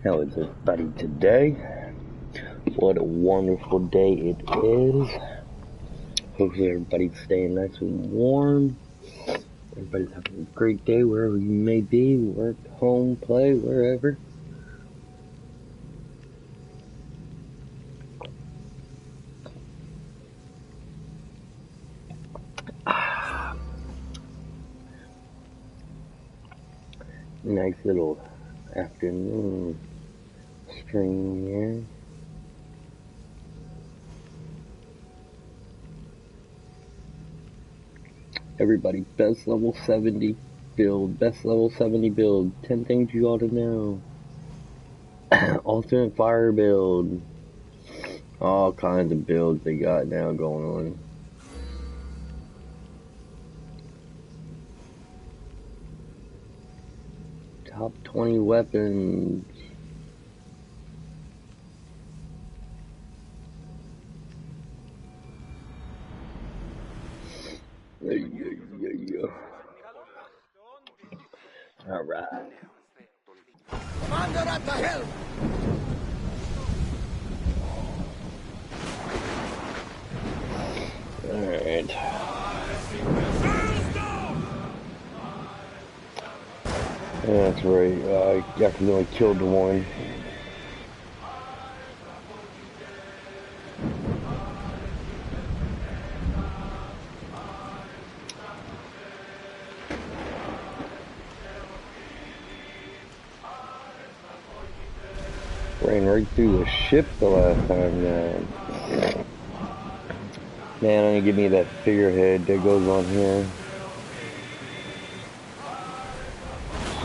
How is everybody today? What a wonderful day it is. Hopefully everybody's staying nice and warm. Everybody's having a great day wherever you may be, work, home, play, wherever. Nice little afternoon stream here. Everybody, best level 70 build, best level 70 build, 10 things you ought to know. Alternate fire build. All kinds of builds they got now going on. Top 20 weapons. Alright. Commander at the helm! Alright. That's right, I accidentally killed the one. Ran right through the ship the last time, man. Man, only give me that figurehead that goes on here.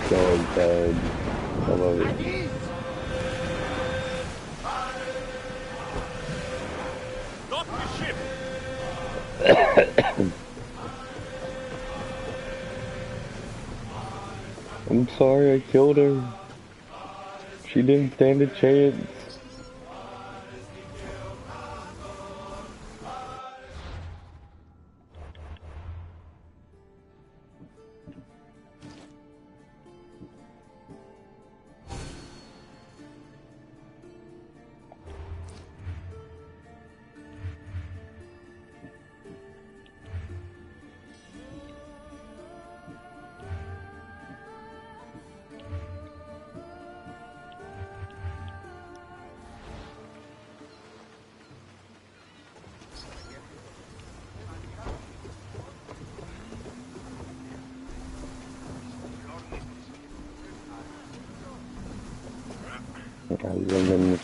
So bad. I love it. Stop the ship! I'm sorry I killed her. She didn't stand a chance.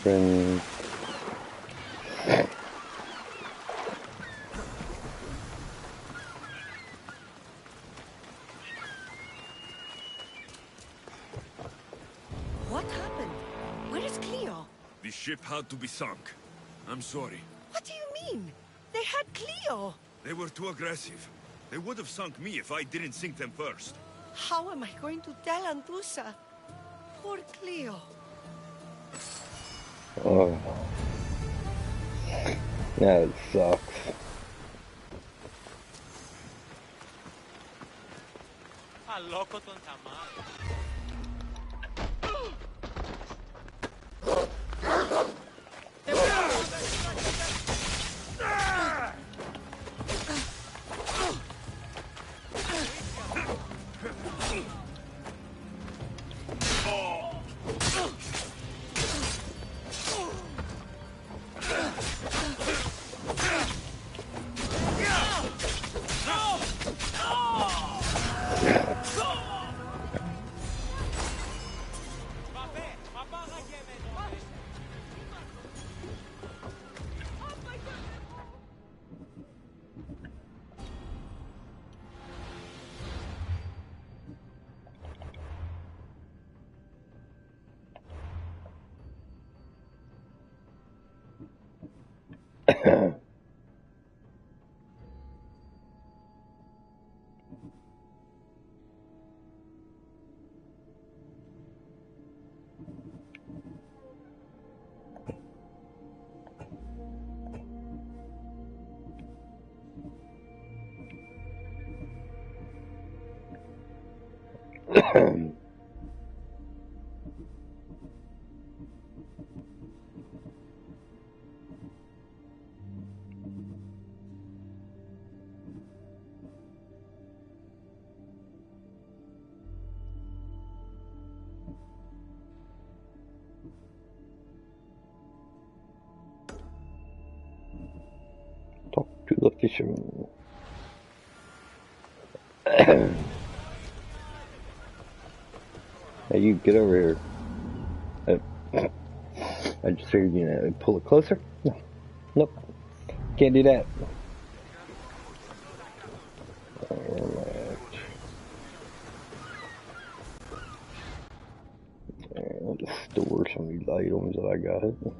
Friends. What happened? Where is Cleo? The ship had to be sunk. I'm sorry. What do you mean? They had Cleo! They were too aggressive. They would have sunk me if I didn't sink them first. How am I going to tell Antusa? Poor Cleo. Oh. That sucks. Loco ton tamal. Teleportation. Hey, you get over here. I just figured, you know, pull it closer. No. Nope. Can't do that. Alright. Let's store some of these items that I got.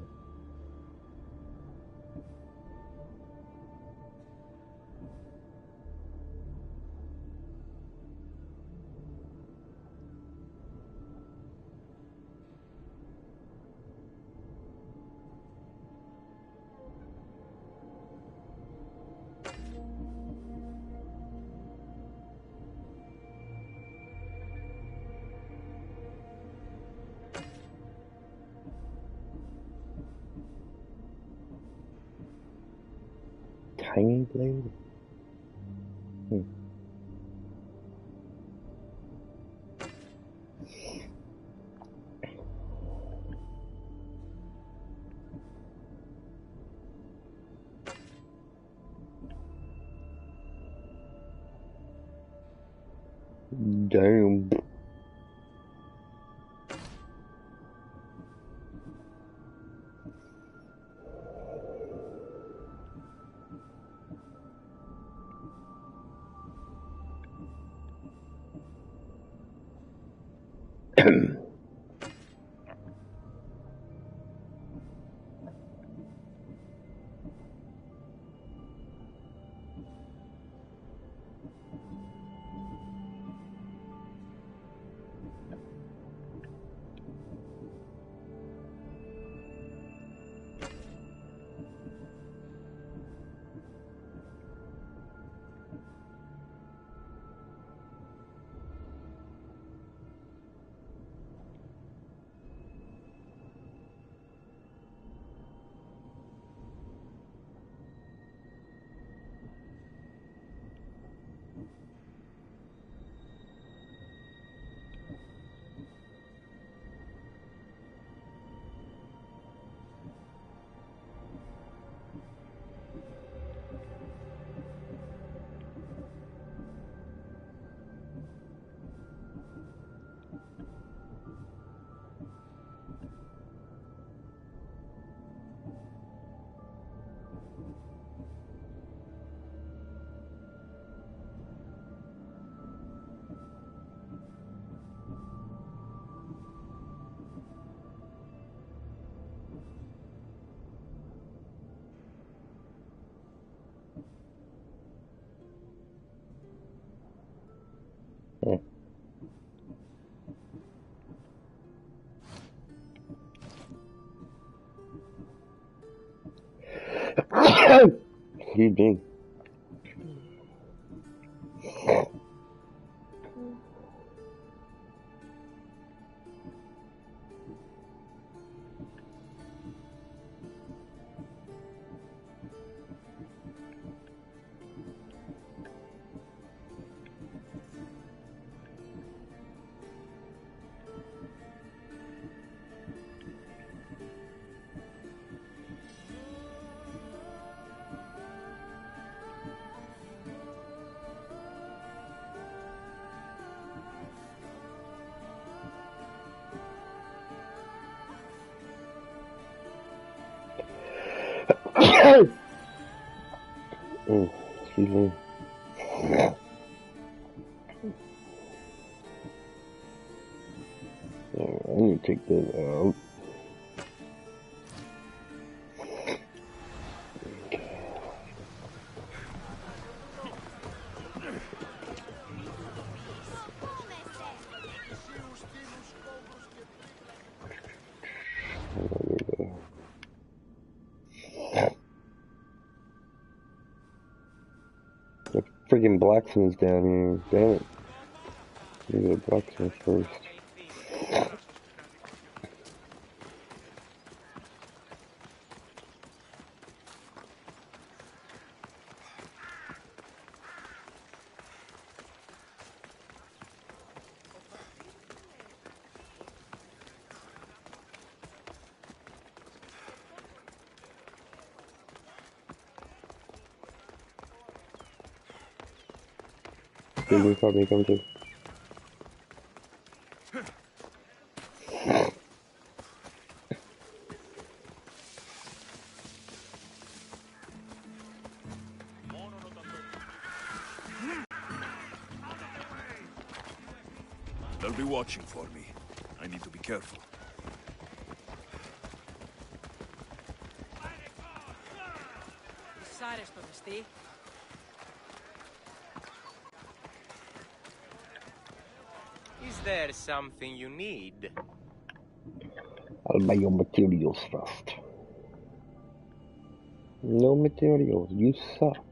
Tiny blade? Damn. Excuse me. Excuse me. I need to take that out. The freaking blacksmith's down here. Damn it. Maybe the blacksmith first. me, coming too. They'll be watching for me. I need to be careful. Is there something you need? I'll buy your materials first. No materials, you suck.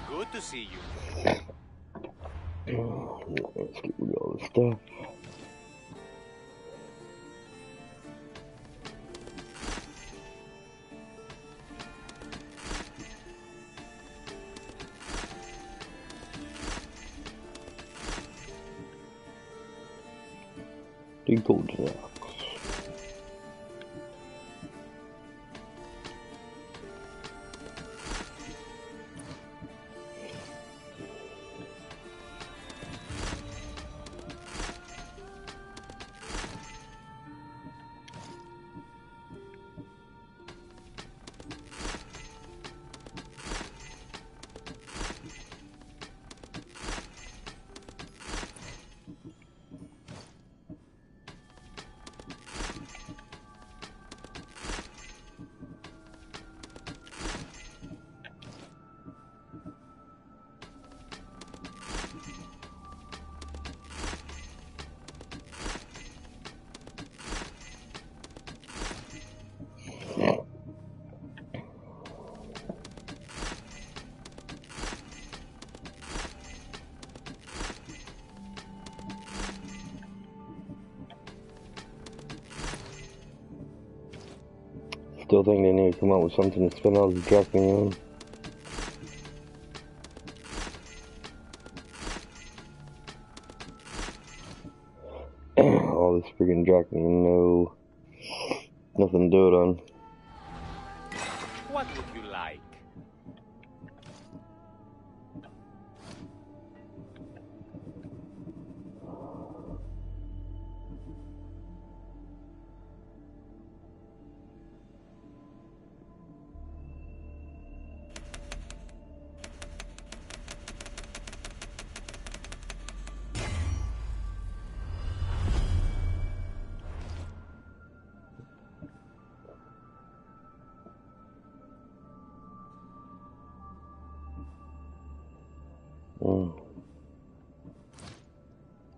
Good to see you. Let's get rid of all this stuff. The gold rocks. Still think they need to come out with something to spin all the drafting on. All this freaking drafting, no, nothing to do it on. What would you like?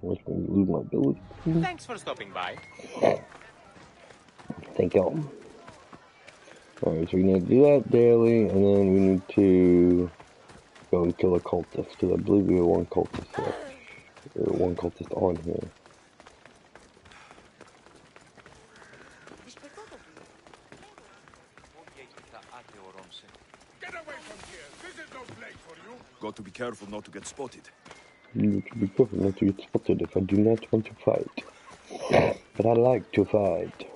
Wish me lose my ability. Thanks for stopping by. Thank y'all. Alright, so we need to do that daily, and then we need to go and kill a cultist, because I believe we have one cultist left. Or one cultist on here. Get away from here! This is no place for you! Got to be careful not to get spotted. You need to be careful not to get spotted if I do not want to fight. But I like to fight.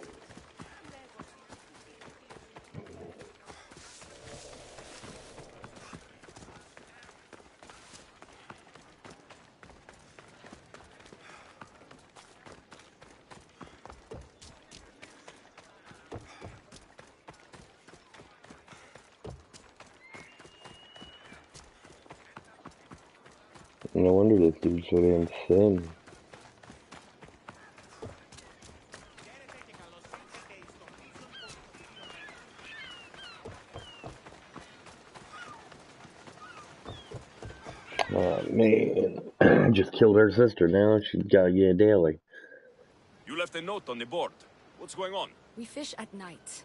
No wonder this dude's so damn thin. Oh man, I just killed her sister. Now she's gotta get a daily. You left a note on the board. What's going on? We fish at night.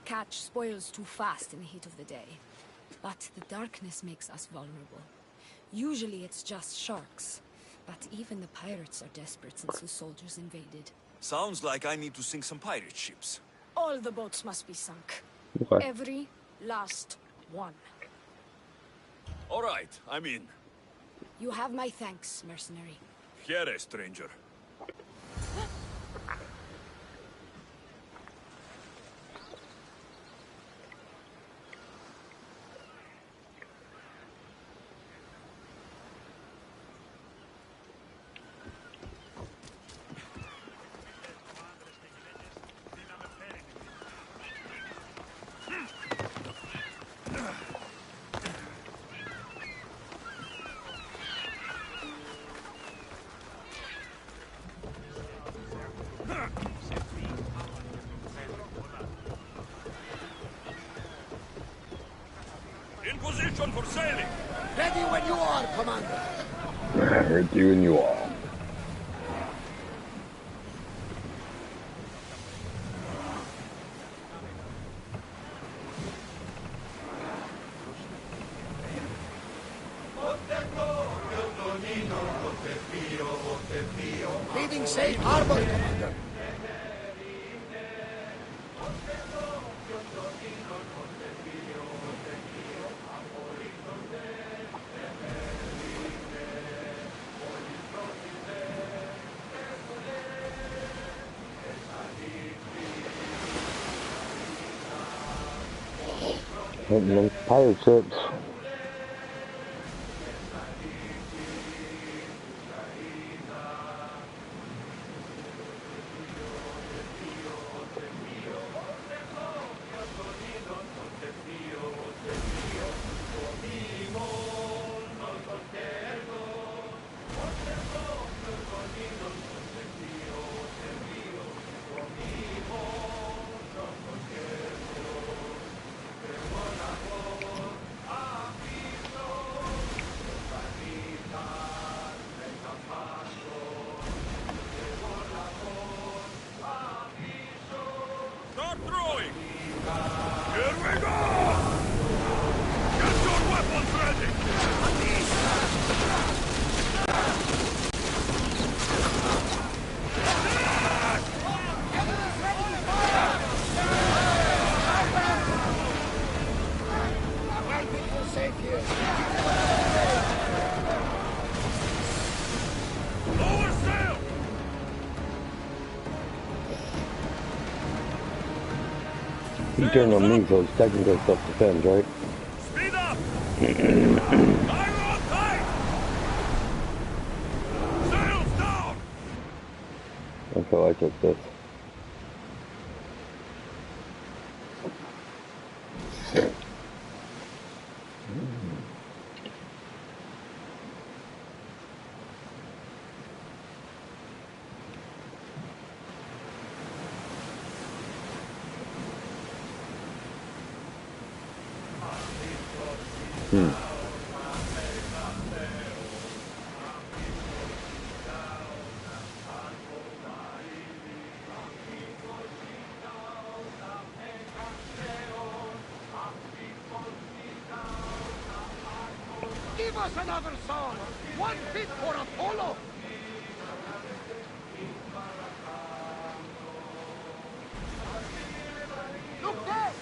Catch spoils too fast in the heat of the day. But the darkness makes us vulnerable. Usually it's just sharks. But even the pirates are desperate since the soldiers invaded. Sounds like I need to sink some pirate ships. All the boats must be sunk. Okay. Every last one. All right, I'm in. You have my thanks, mercenary. Here, stranger. In position for sailing! Ready when you are, Commander. Ready when you are. Leaving safe harbor, Commander. Hitting those pirate ships. Start throwing! Here we go! Get your weapons ready! Well, people safe here. Lower sail! You turned on me, so it's technically self-defense, right? Speed up! Fire on tight! Sails down! That's how I took this. Give us another song. One fit for Apollo. Look there.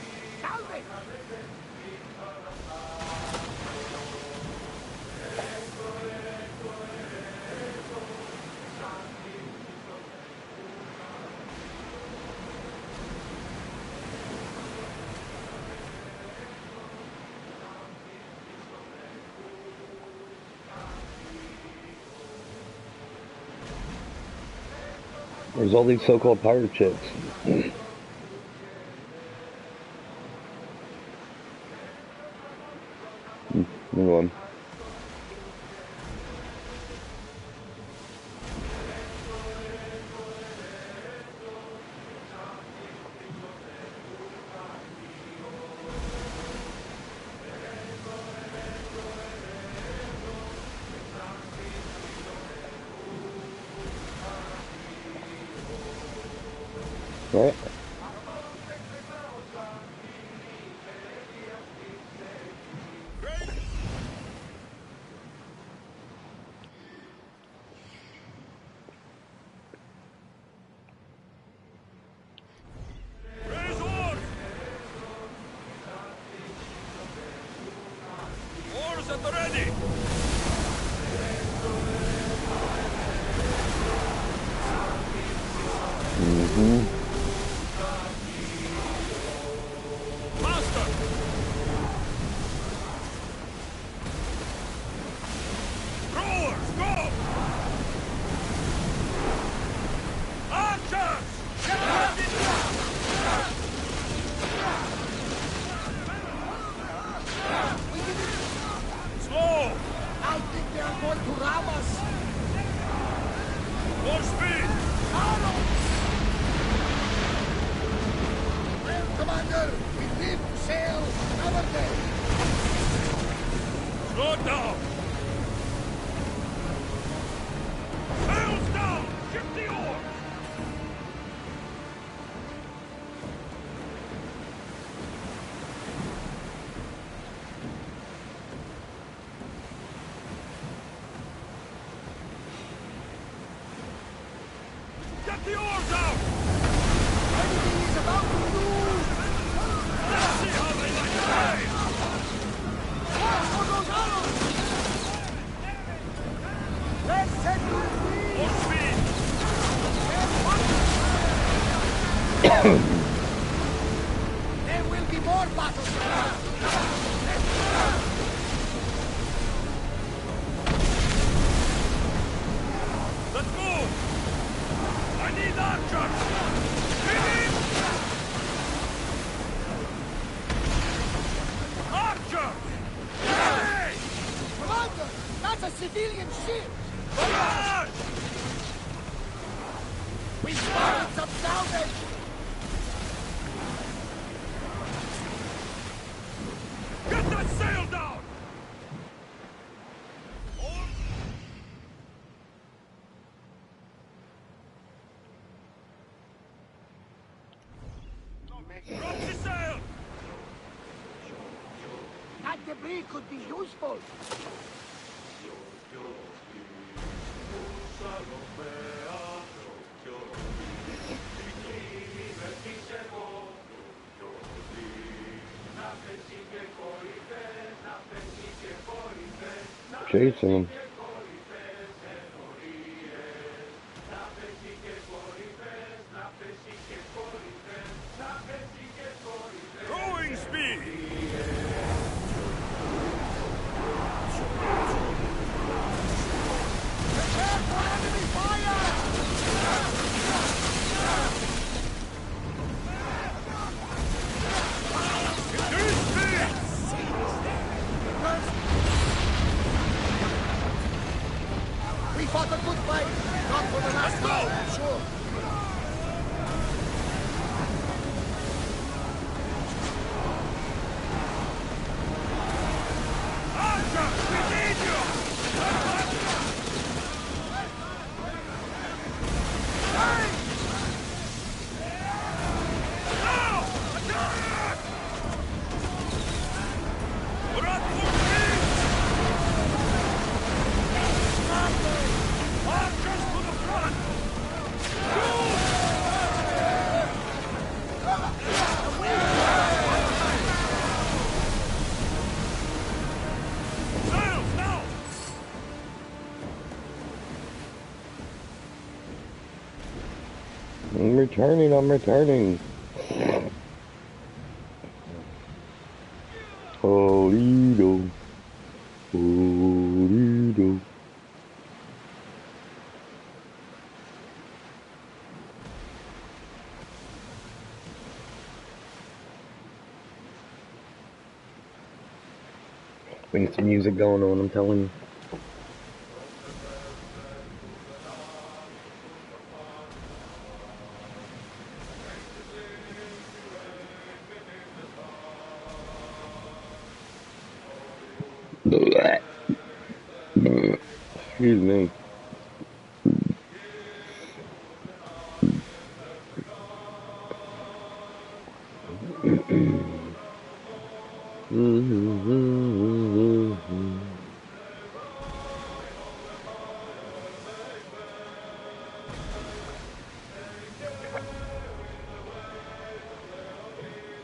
Salve. There's all these so-called pirate ships. One. Right? Master! Rowers, go! Archers! Slow! I think they are going to ram us. More speed! Well, Commander, we live to sail another day. Slow down! Sails down! Shift the oars! Get the oars out! Everything is about to move. Let's see how they like to play! Watch for those arrows. Let's set good speed. More speed! There will be more battles. Let's move! I need archers! Speed! Archers! Ready! Commander, that's a civilian ship. Barrage! We spotted some salvage. Get that sail down! Drop the sail! That debris could be useful. Chasing him. Rowing speed! Prepare for enemy fire. Increase speed! We fought a good fight. Not for the last time, I'm sure. Archers, we need you! Now! Attack! We're at full speed! Archers to the front! Sails now! I'm returning. Holido. Holido. We need some music going on, I'm telling you. Excuse me.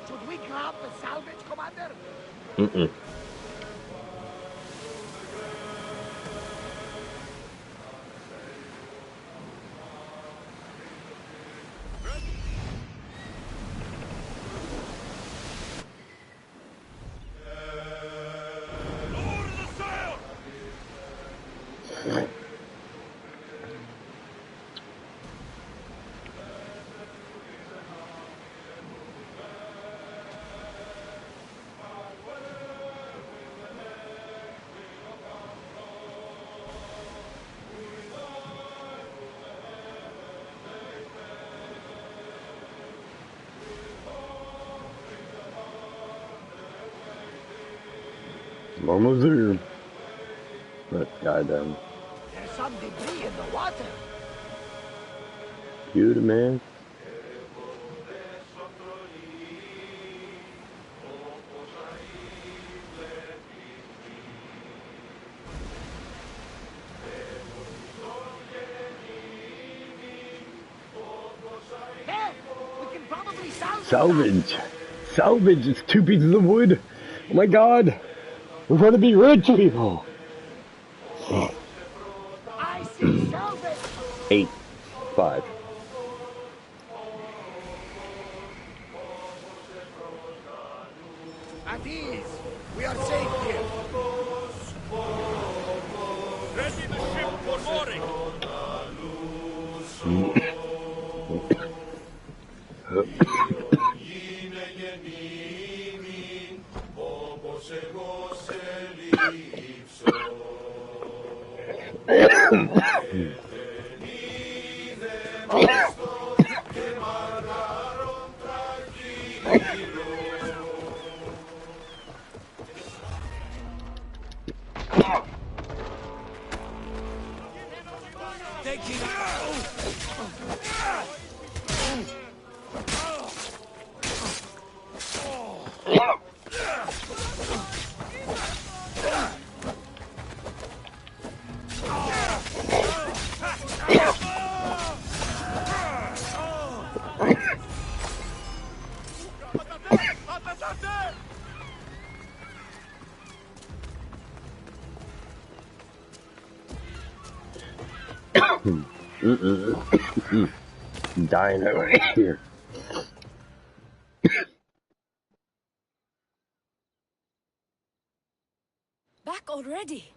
Should we grab the salvage, Commander? Mm-mm. I'm almost there. Let's guide them. There's some debris in the water. You the man. Hey, we can probably salvage. Salvage! Salvage! It's 2 pieces of wood! Oh my god! We're gonna be rich people! I see salvage. 8. 5. At ease. We are safe here. Ready the ship for mooring! Dying over here. Back already?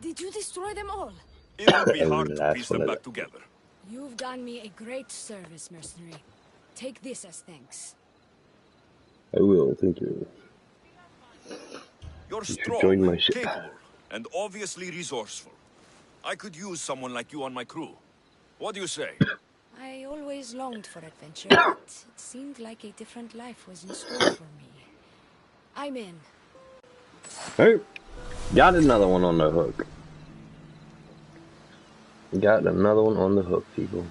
Did you destroy them all? It would be And hard to that's piece one them of back the- together. You've done me a great service, mercenary. Take this as thanks. I will, thank you. You're should strong, join my ship. capable, and obviously resourceful. I could use someone like you on my crew. What do you say? I always longed for adventure, but it seemed like a different life was in store for me. I'm in. Hey, got another one on the hook. Got another one on the hook, people.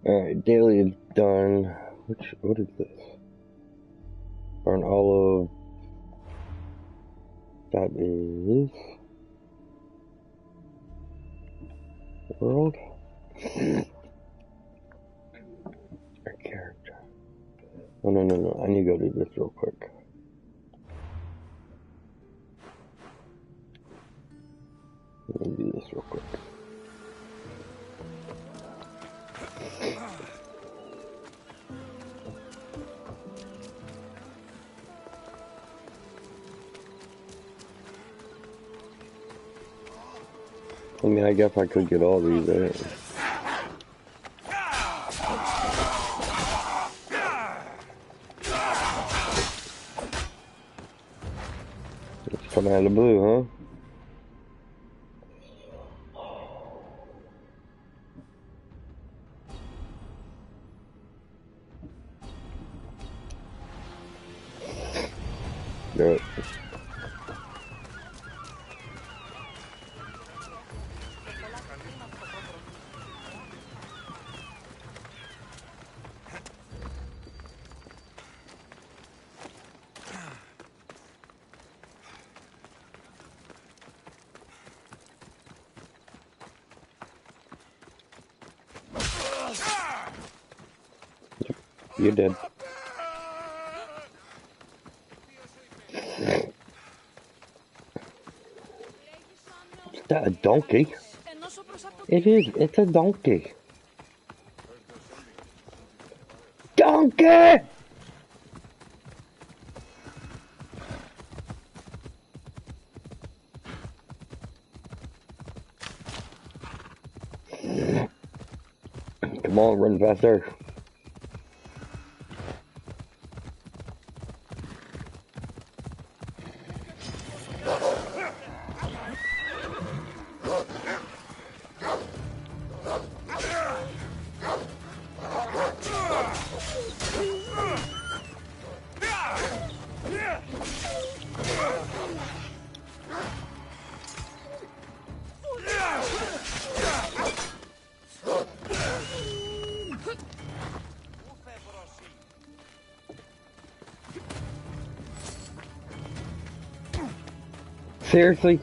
Alright, daily is done. What is this? Burn olive. That is world. Our character. Oh no. I need to go do this real quick. Let me do this real quick. I mean, I guess I could get all these in. It's coming out of the blue, huh? Do it. You did. Is that a donkey? It is. It's a donkey. Donkey! Come on, run faster. Seriously?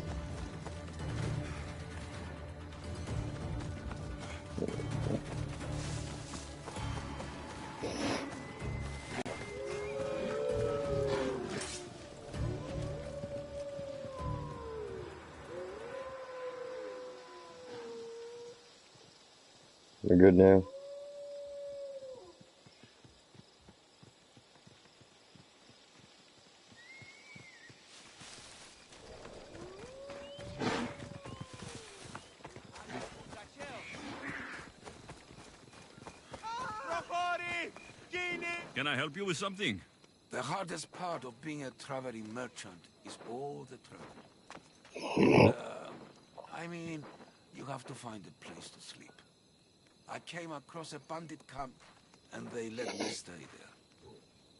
We're good now. Can I help you with something? The hardest part of being a traveling merchant is all the travel. I mean, you have to find a place to sleep. I came across a bandit camp, and they let me stay there.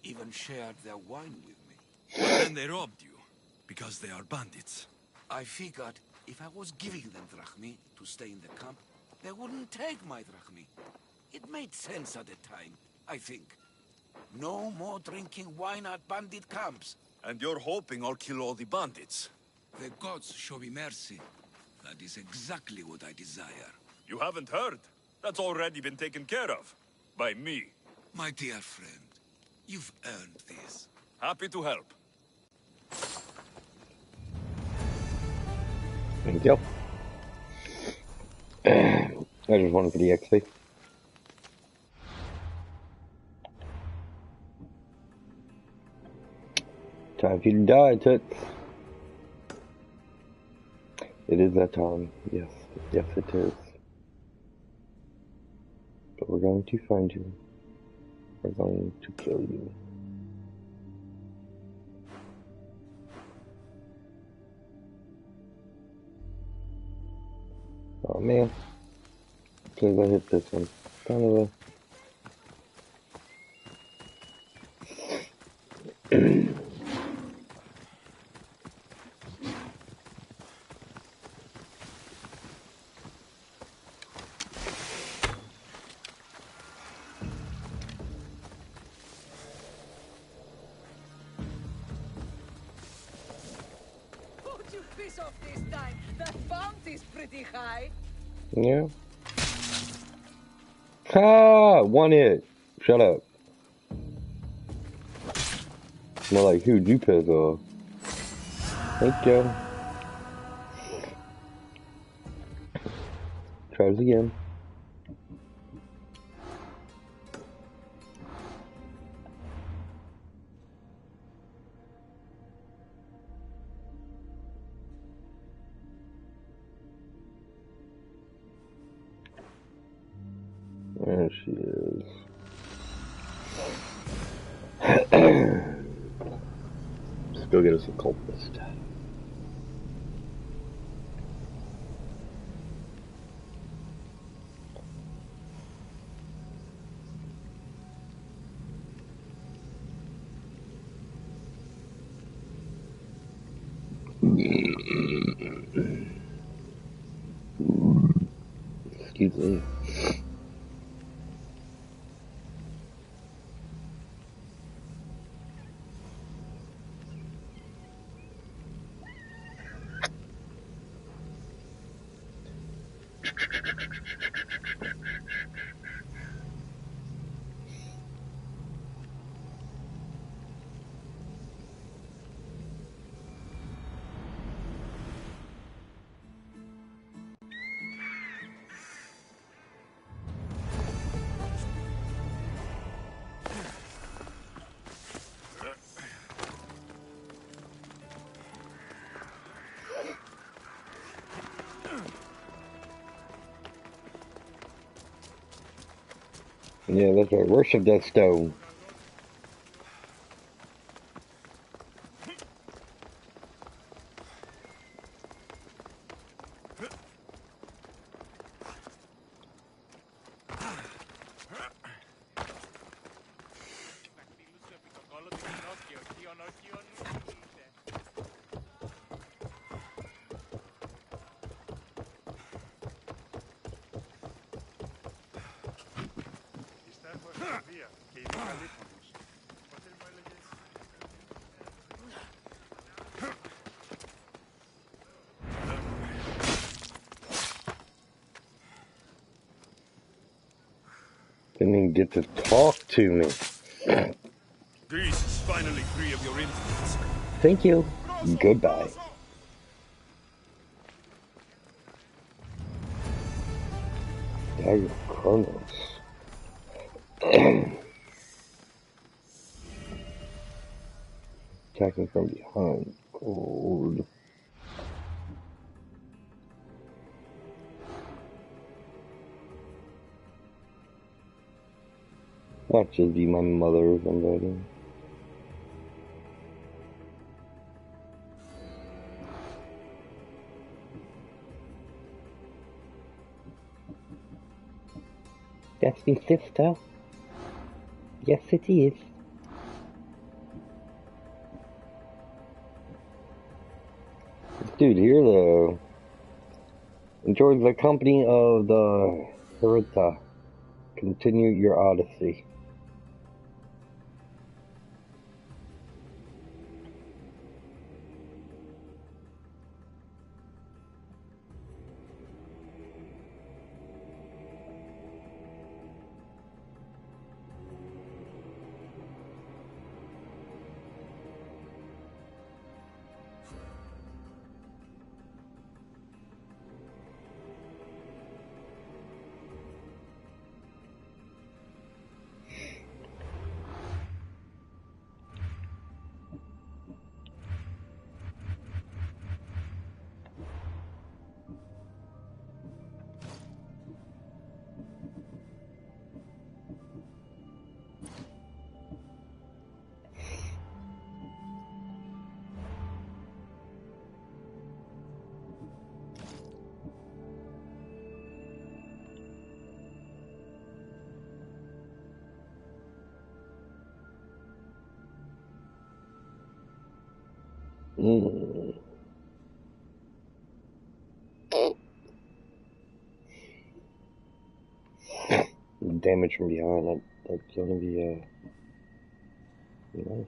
Even shared their wine with me. But then they robbed you, because they are bandits. I figured if I was giving them drachmi to stay in the camp, they wouldn't take my drachmi. It made sense at the time, I think. No more drinking wine at bandit camps. And you're hoping I'll kill all the bandits? The gods show me mercy. That is exactly what I desire. You haven't heard? That's already been taken care of. By me. My dear friend, you've earned this. Happy to help. Thank you. I just wanted for the XP. Time for you to die, Toots. It is that time. Yes. Yes, it is. But we're going to find you. We're going to kill you. Oh man. As I hit this one. Kind of a... Off this time. That bounty's pretty high. Yeah. Ah, one hit. Shut up. More like, who'd you piss off? Thank you. Try this again. There she is. Let's go get us a cultist. Excuse me. Yeah, that's right. Worship that stone. Didn't even get to talk to me. Greece is finally free of your influence. Thank you. Goodbye. Dagger Chronos. Attacking from behind. Gold. That should be my mother or somebody. That's my sister. Yes, it is. Dude, here though. Enjoy the company of the Hirita. Continue your Odyssey. Damage from behind, that's gonna be nice.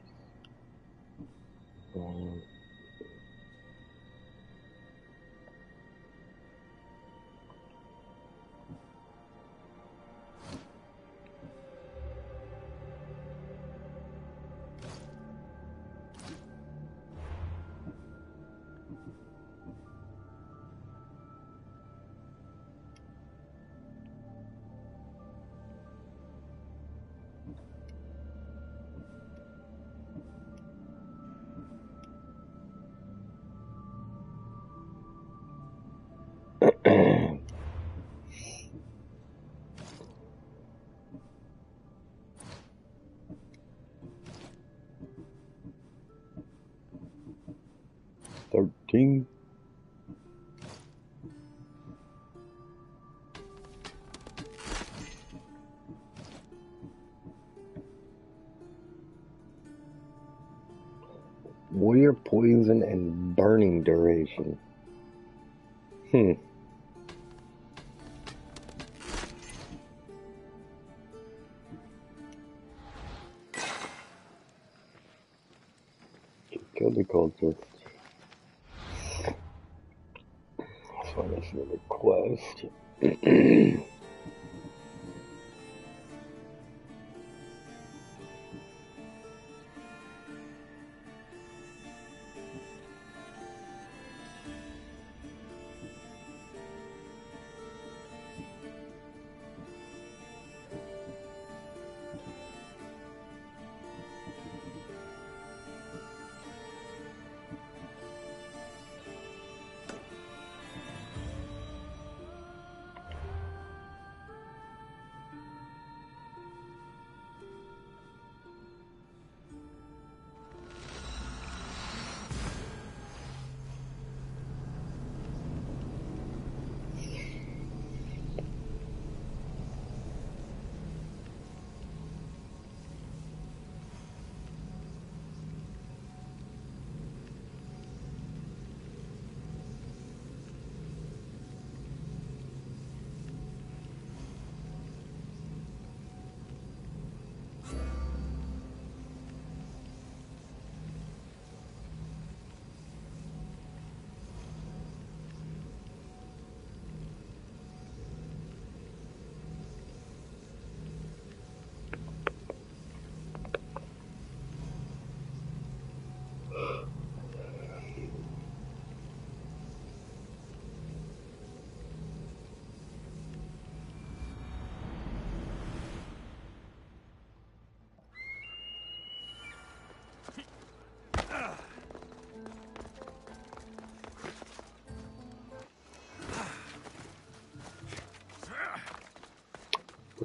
$13. Warrior poison and burning duration. Kill the cultist. That's why that's another quest.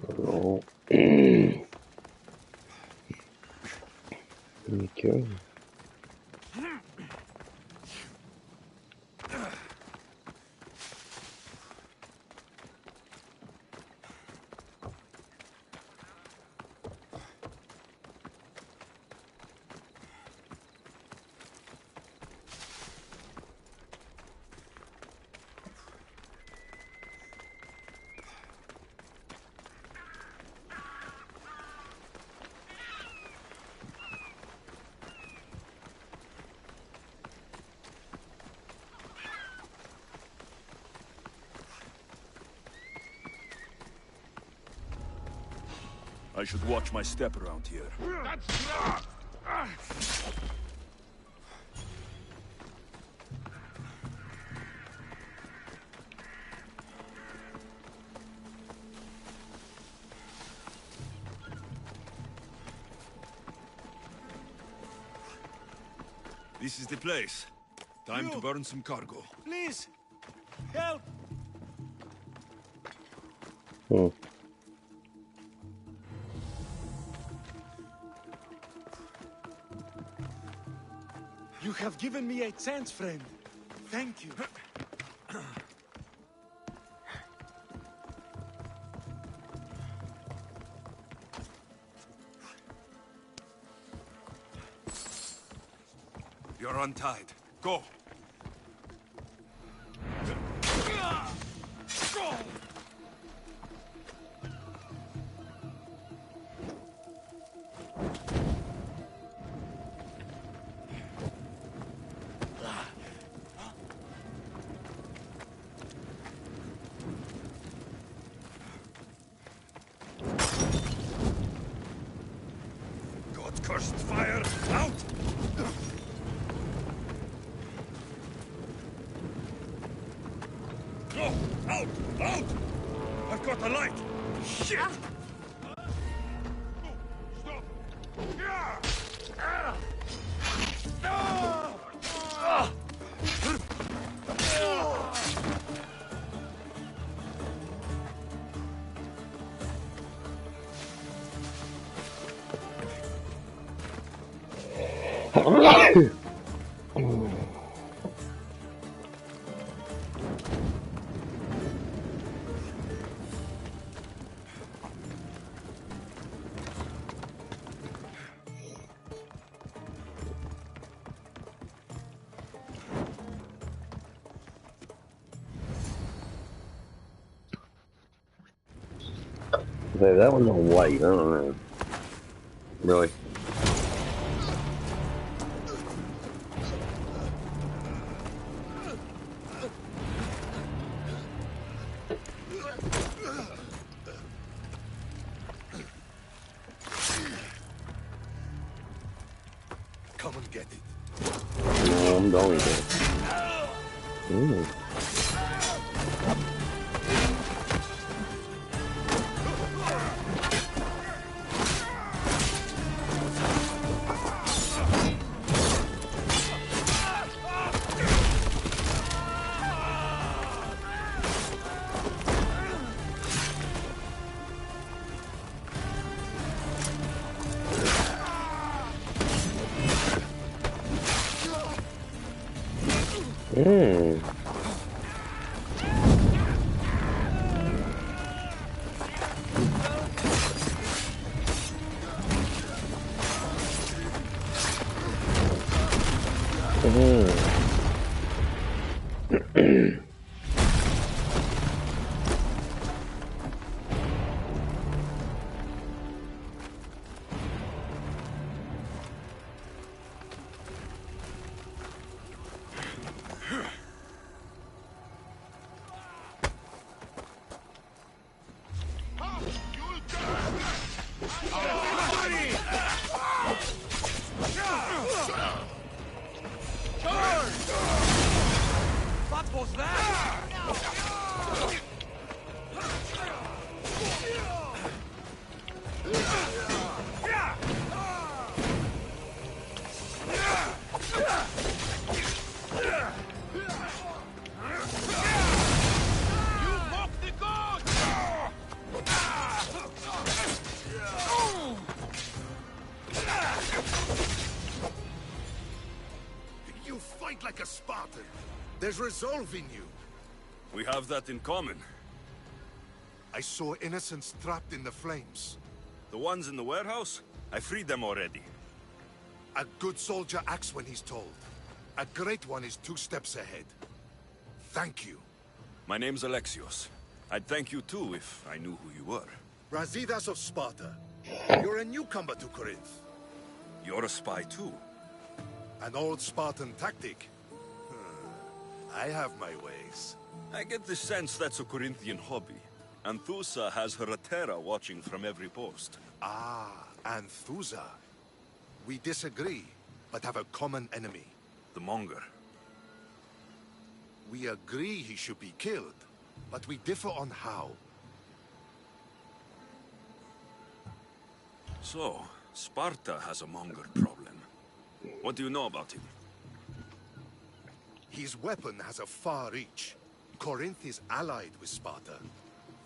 Oh. Okay. I should watch my step around here. This is the place. Time to burn some cargo. Please, help! Hmm. You have given me a chance, friend. Thank you. You're untied. Go! God-cursed fire! Out! Go! Out! Out! I've got a light! Shit! Stop! Okay, that one's on white. I don't know. Really. Come and get it. No, I'm going to. What was that? You mocked the gods! There's resolve in you. We have that in common. I saw innocents trapped in the flames. The ones in the warehouse? I freed them already. A good soldier acts when he's told. A great one is 2 steps ahead. Thank you. My name's Alexios. I'd thank you too if I knew who you were. Brasidas of Sparta. You're a newcomer to Corinth. You're a spy too. An old Spartan tactic. I have my ways. I get the sense that's a Corinthian hobby. Anthusa has her Atera watching from every post. Ah, Anthusa. We disagree, but have a common enemy. The Monger. We agree he should be killed, but we differ on how. So, Sparta has a Monger problem. What do you know about him? His weapon has a far reach. Corinth is allied with Sparta.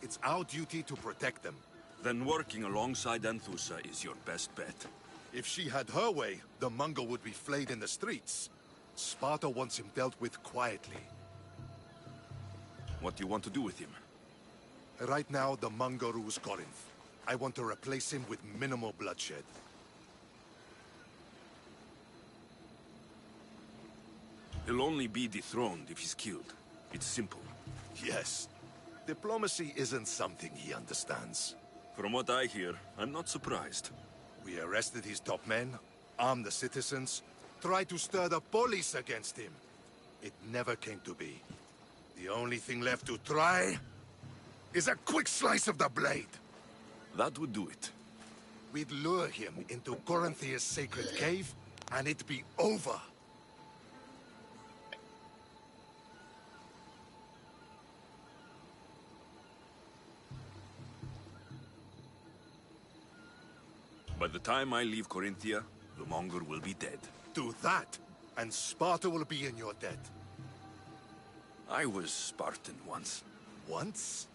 It's our duty to protect them. Then working alongside Anthusa is your best bet. If she had her way, the Mongol would be flayed in the streets. Sparta wants him dealt with quietly. What do you want to do with him? Right now, the Mongol rules Corinth. I want to replace him with minimal bloodshed. He'll only be dethroned if he's killed. It's simple. Yes. Diplomacy isn't something he understands. From what I hear, I'm not surprised. We arrested his top men, armed the citizens, tried to stir the police against him. It never came to be. The only thing left to try is a quick slice of the blade. That would do it. We'd lure him into Corinthia's sacred cave, and it'd be over. By the time I leave Corinthia, the Monger will be dead. Do that, and Sparta will be in your debt. I was Spartan once. Once?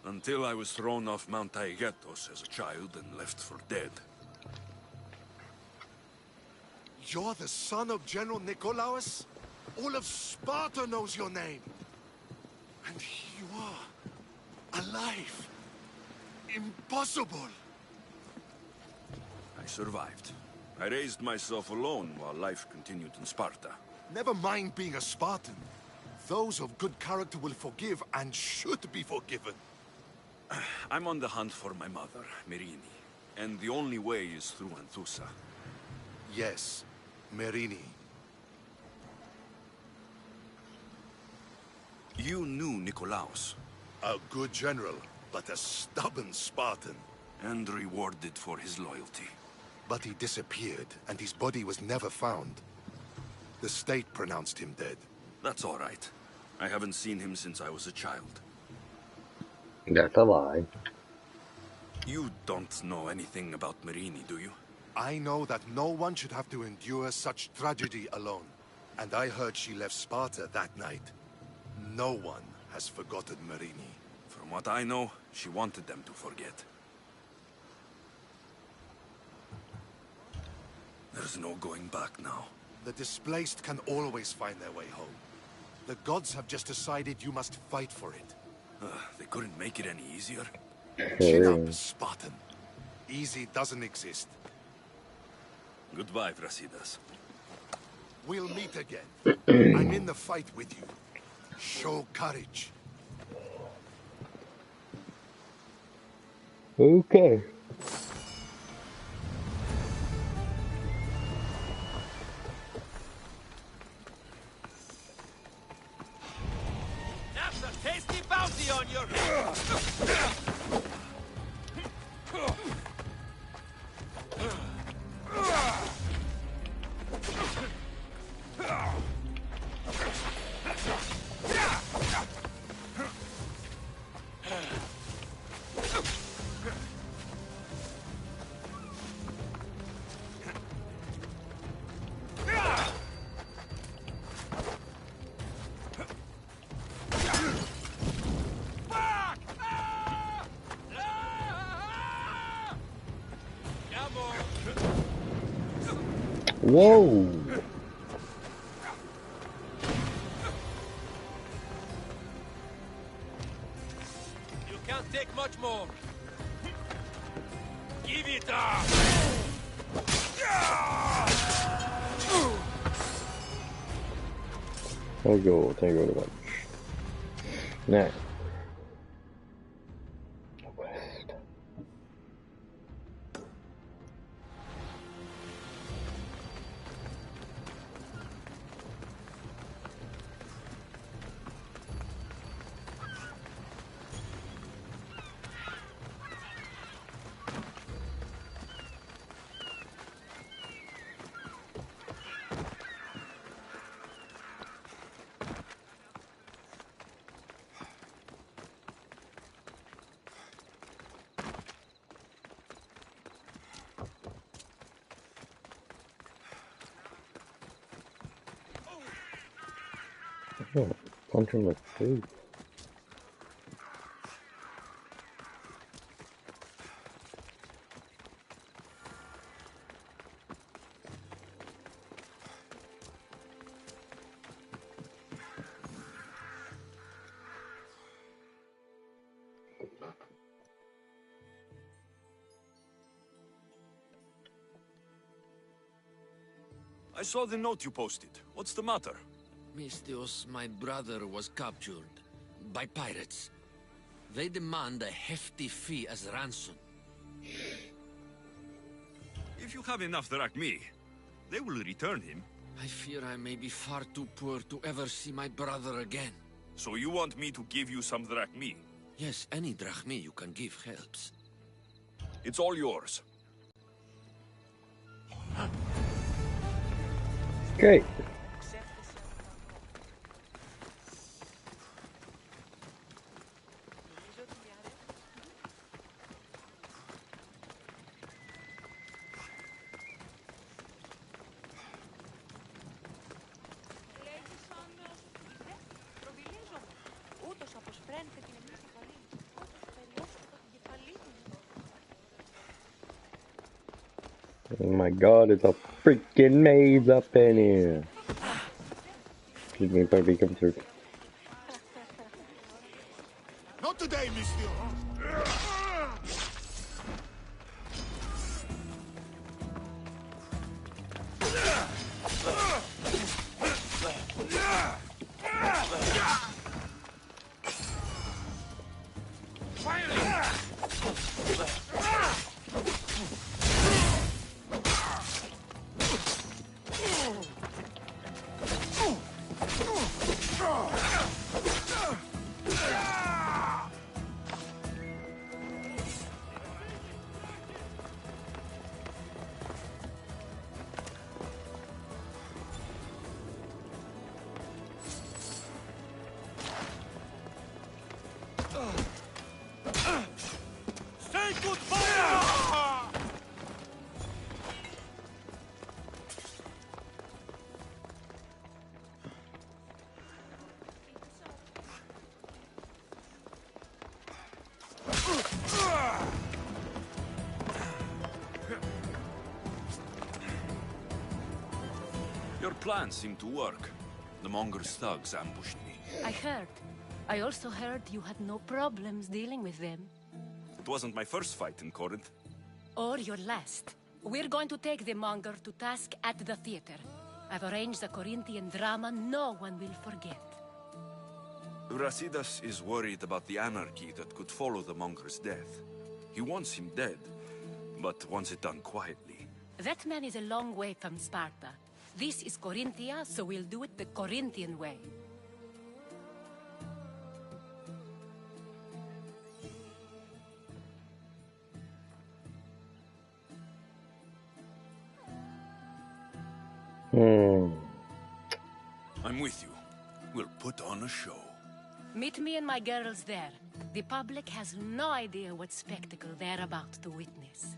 Until I was thrown off Mount Taygetos as a child and left for dead. You're the son of General Nikolaos? All of Sparta knows your name. And here you are, alive. Impossible. I survived. I raised myself alone while life continued in Sparta. Never mind being a Spartan. Those of good character will forgive and should be forgiven. I'm on the hunt for my mother, Merini. And the only way is through Anthusa. Yes, Merini. You knew Nikolaos. A good general, but a stubborn Spartan. And rewarded for his loyalty. But he disappeared, and his body was never found. The state pronounced him dead. That's all right. I haven't seen him since I was a child. That's a lie. You don't know anything about Merini, do you? I know that no one should have to endure such tragedy alone. And I heard she left Sparta that night. No one has forgotten Merini. From what I know, she wanted them to forget. There's no going back now. The displaced can always find their way home. The gods have just decided you must fight for it. They couldn't make it any easier. Chin up, Spartan. Easy doesn't exist. Goodbye, Brasidas. We'll meet again. I'm in the fight with you. Show courage. Okay. That's a tasty bounty on your head! Whoa! Can't take much more. Give it up! Thank you very much. Now, west. Oh, punch him in the face. I saw the note you posted. What's the matter? Mistios, my brother was captured by pirates. They demand a hefty fee as ransom. If you have enough drachmi, they will return him. I fear I may be far too poor to ever see my brother again. So you want me to give you some drachmi? Yes, any drachmi you can give helps. It's all yours. Great. Oh my god, it's a freaking maze up in here. Excuse me, baby, come through. Not today, monsieur. Your plan seemed to work. The Monger's thugs ambushed me. I heard. I also heard you had no problems dealing with them. It wasn't my first fight in Corinth. Or your last. We're going to take the Monger to task at the theater. I've arranged a Corinthian drama no one will forget. Brasidas is worried about the anarchy that could follow the Monger's death. He wants him dead, but wants it done quietly. That man is a long way from Sparta. This is Corinthia, so we'll do it the Corinthian way. I'm with you. We'll put on a show. Meet me and my girls there. The public has no idea what spectacle they're about to witness.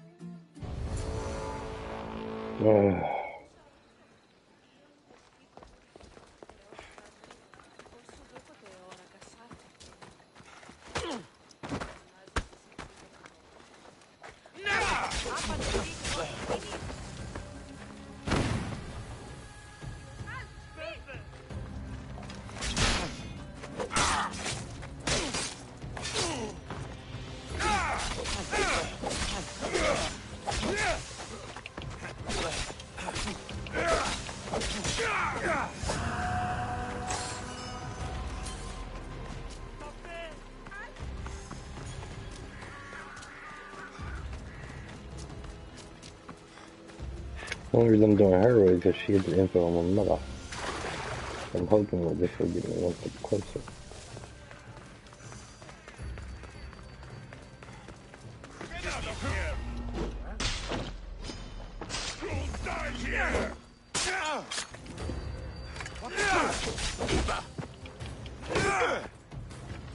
The only reason I'm doing her is because she had the info on my mother. I'm hoping that this will get me one step closer. Get out of here! You'll die here!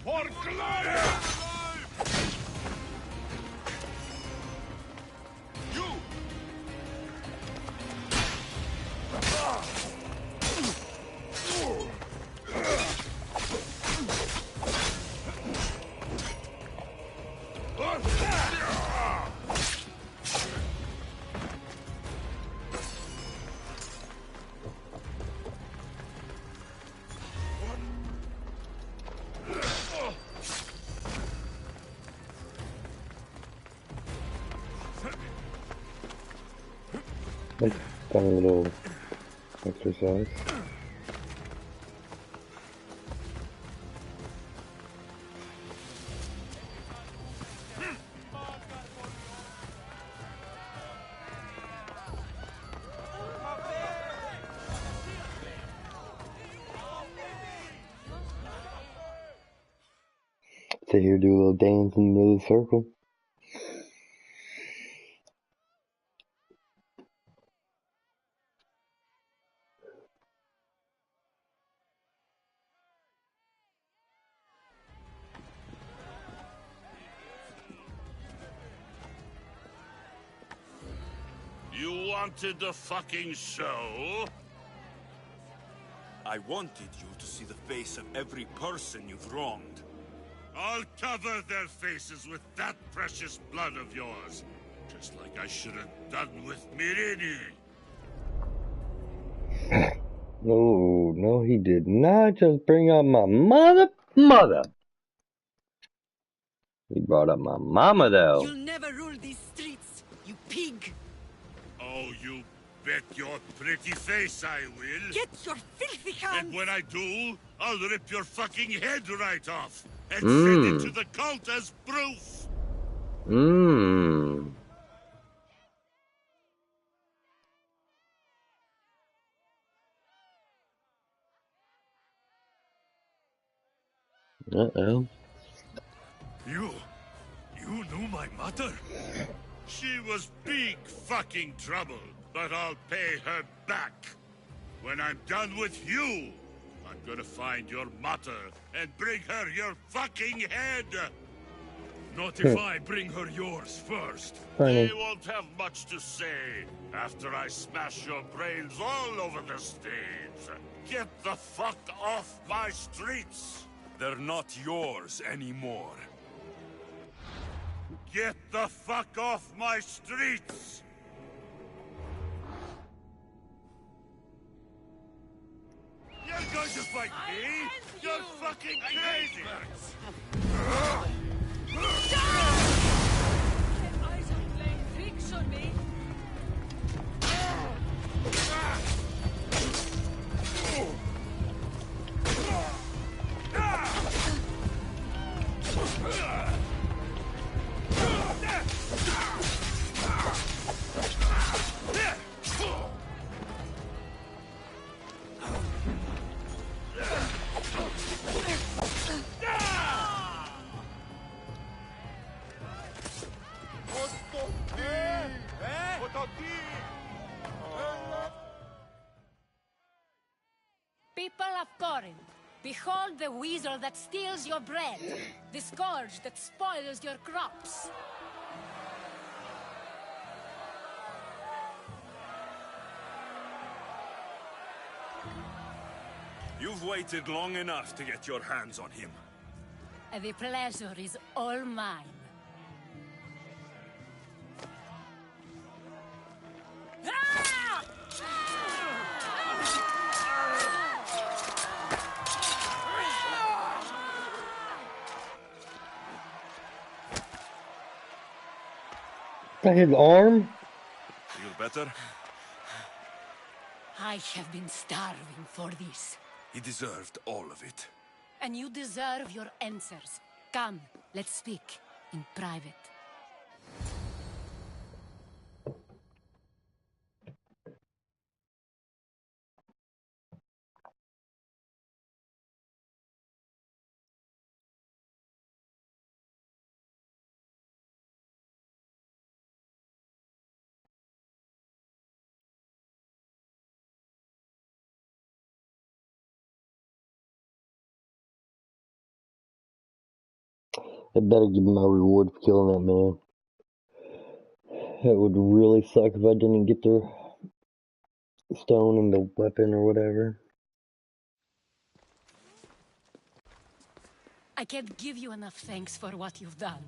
For glory! You! Let's done a little exercise. Sit here, do a little dance in the middle of the circle. You wanted the fucking show? I wanted you to see the face of every person you've wronged. I'll cover their faces with that precious blood of yours. Just like I should have done with Mirini. No, he did not just bring up my mother. He brought up my mama, though. You'll never rule these streets, you pig. Oh, you bet your pretty face I will. Get your filthy hands. And when I do, I'll rip your fucking head right off. And send it to the cult as proof. Uh-oh. You knew my mother? She was big fucking trouble, but I'll pay her back. When I'm done with you, I'm gonna find your mother and bring her your fucking head. Not if I bring her yours first. Funny. They won't have much to say after I smash your brains all over the stage. Get the fuck off my streets! They're not yours anymore. Get the fuck off my streets! You're going to fight me? You're fucking crazy! Your eyes are playing tricks on me. People of Corinth, behold the weasel that steals your bread, the scourge that spoils your crops. You've waited long enough to get your hands on him. The pleasure is all mine. Ah! That his arm? Feel better? I have been starving for this. He deserved all of it. And you deserve your answers. Come, let's speak in private. I better give him my reward for killing that man. It would really suck if I didn't get the stone and the weapon or whatever. I can't give you enough thanks for what you've done.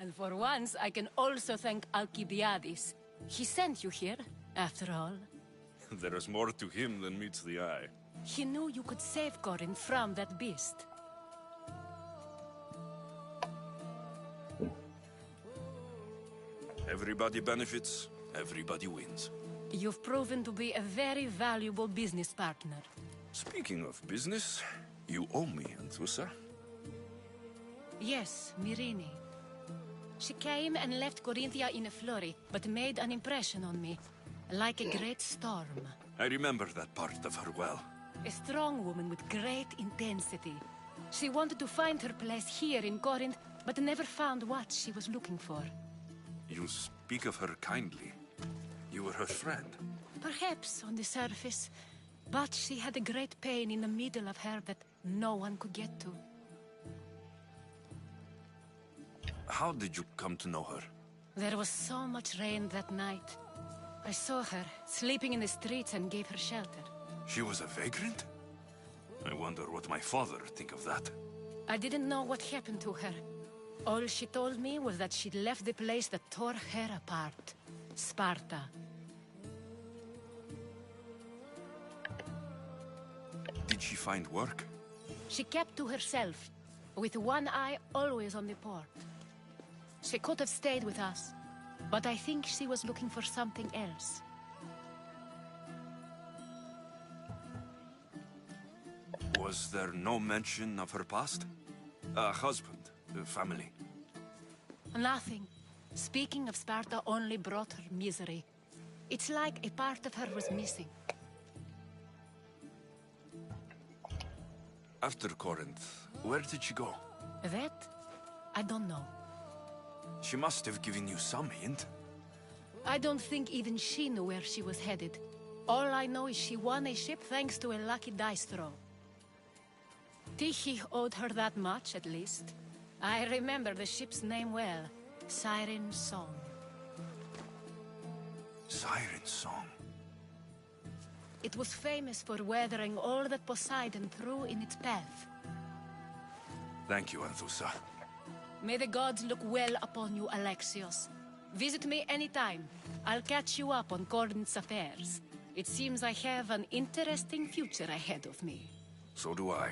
And for once, I can also thank Alcibiades. He sent you here, after all. There is more to him than meets the eye. He knew you could save Corinth from that beast. Everybody benefits, everybody wins. You've proven to be a very valuable business partner. Speaking of business, you owe me, Anthusa. Yes, Myrine. She came and left Corinthia in a flurry, but made an impression on me. Like a great storm. I remember that part of her well. A strong woman with great intensity. She wanted to find her place here in Corinth, but never found what she was looking for. You speak of her kindly. You were her friend. Perhaps on the surface, but she had a great pain in the middle of her that no one could get to. How did you come to know her? There was so much rain that night. I saw her, sleeping in the streets, and gave her shelter. She was a vagrant? I wonder what my father think of that. I didn't know what happened to her. All she told me was that she'd left the place that tore her apart. Sparta. Did she find work? She kept to herself, with one eye always on the port. She could have stayed with us, but I think she was looking for something else. Was there no mention of her past? A husband, a family? Nothing. Speaking of Sparta only brought her misery. It's like a part of her was missing. After Corinth, where did she go? That? I don't know. She must have given you some hint. I don't think even she knew where she was headed. All I know is she won a ship thanks to a lucky dice throw. Tyche owed her that much, at least. I remember the ship's name well. Siren Song. Siren Song? It was famous for weathering all that Poseidon threw in its path. Thank you, Anthusa. May the gods look well upon you, Alexios. Visit me anytime. I'll catch you up on Corinth's affairs. It seems I have an interesting future ahead of me. So do I.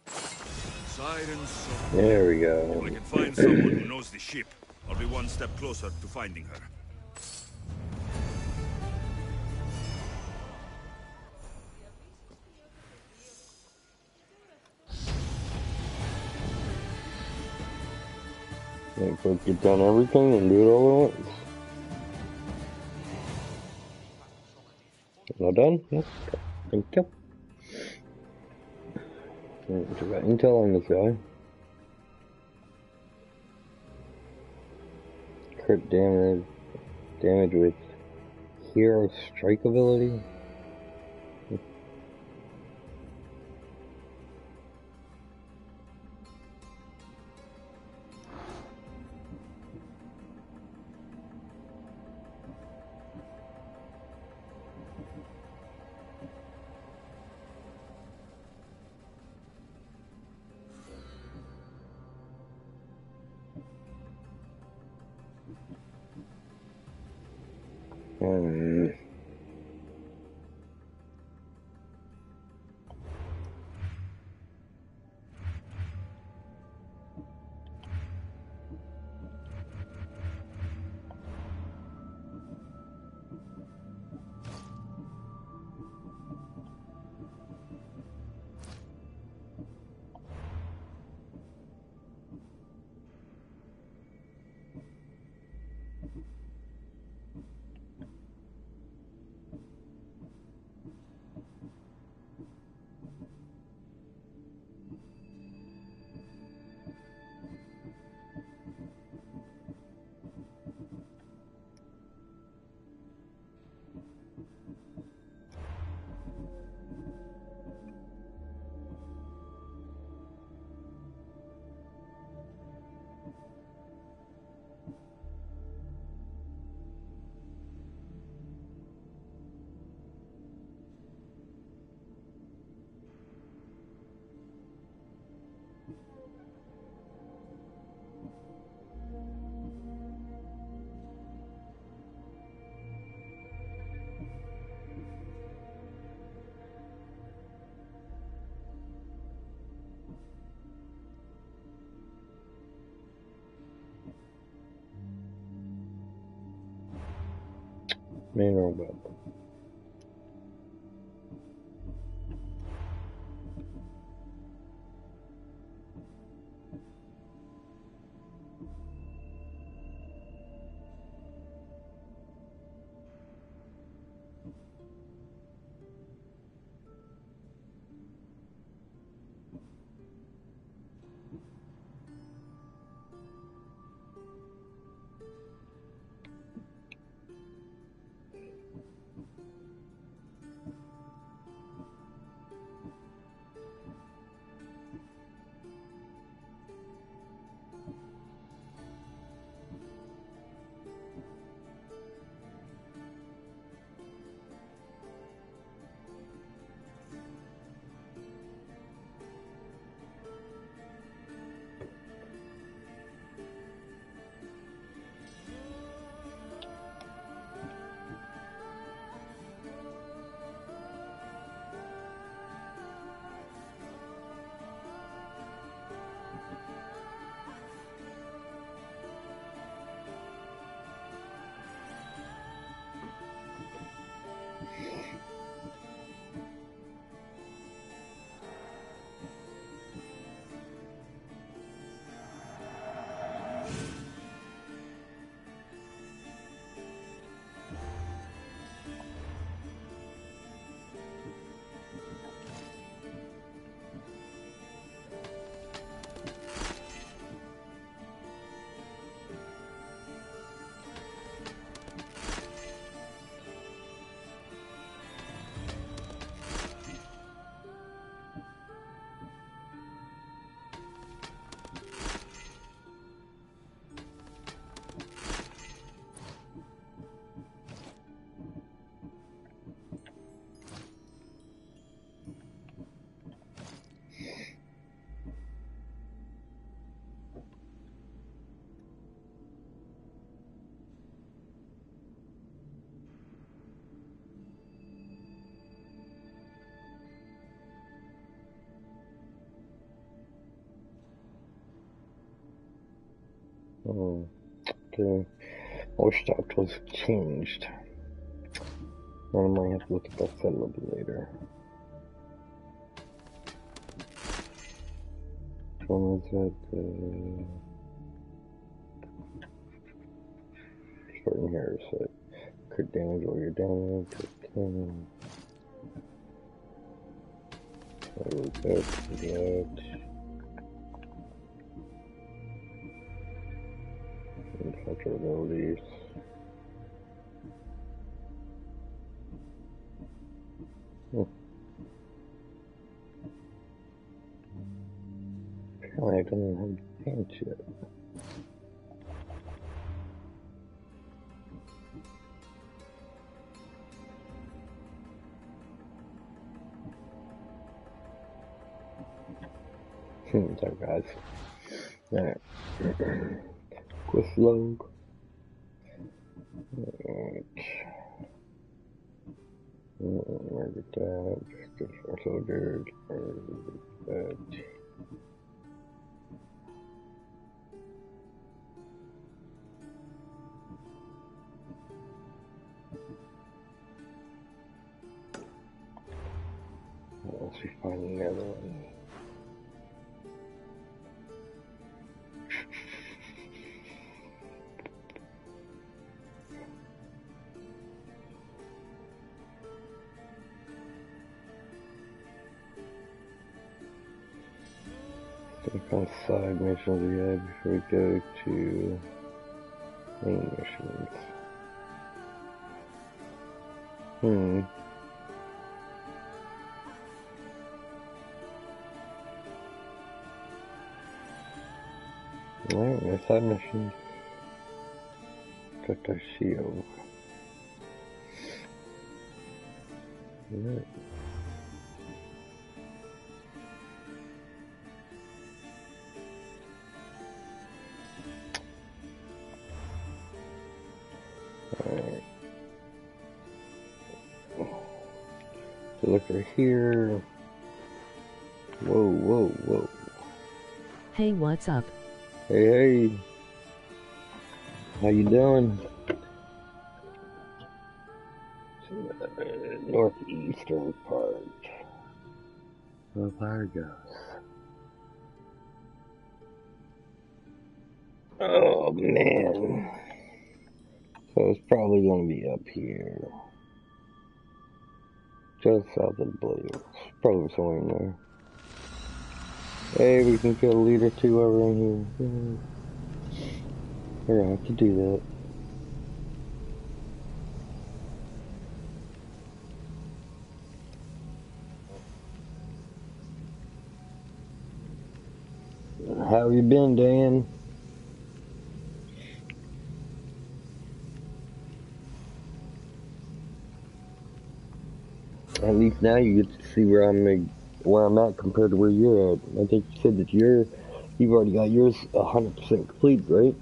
Siren Song. There we go. If I can find someone who knows the ship, I'll be one step closer to finding her. Like, let's get done everything and do it all at once. All done? Yes. Thank you. Got intel on this guy. Crit damage with hero strike ability. Mineral web. Okay. I wish that was changed. I might have to look at that set a little bit later. Which one is that? Starting here, so crit damage or your damage. Okay. There we go. That. Infector abilities. Apparently I don't even have pants yet. Sorry guys. Alright. Quest log. Alright. Market that. Good for soldiers. That. Let's see, find another one. Click on side missions again before we go to main missions. Alright, no side missions. Protect our shield. Alright. Alright. So look right here. Whoa, whoa, whoa. Hey, what's up? Hey, hey. How you doing? Northeastern part of Argos. Oh man. So it's probably going to be up here. Just south of the Blazers. Probably somewhere in there. Hey, we can kill a leader too over in here. We're gonna have to do that. How have you been, Dan? At least now you get to see where I'm at compared to where you're at. I think you said that you've already got yours 100% complete, right?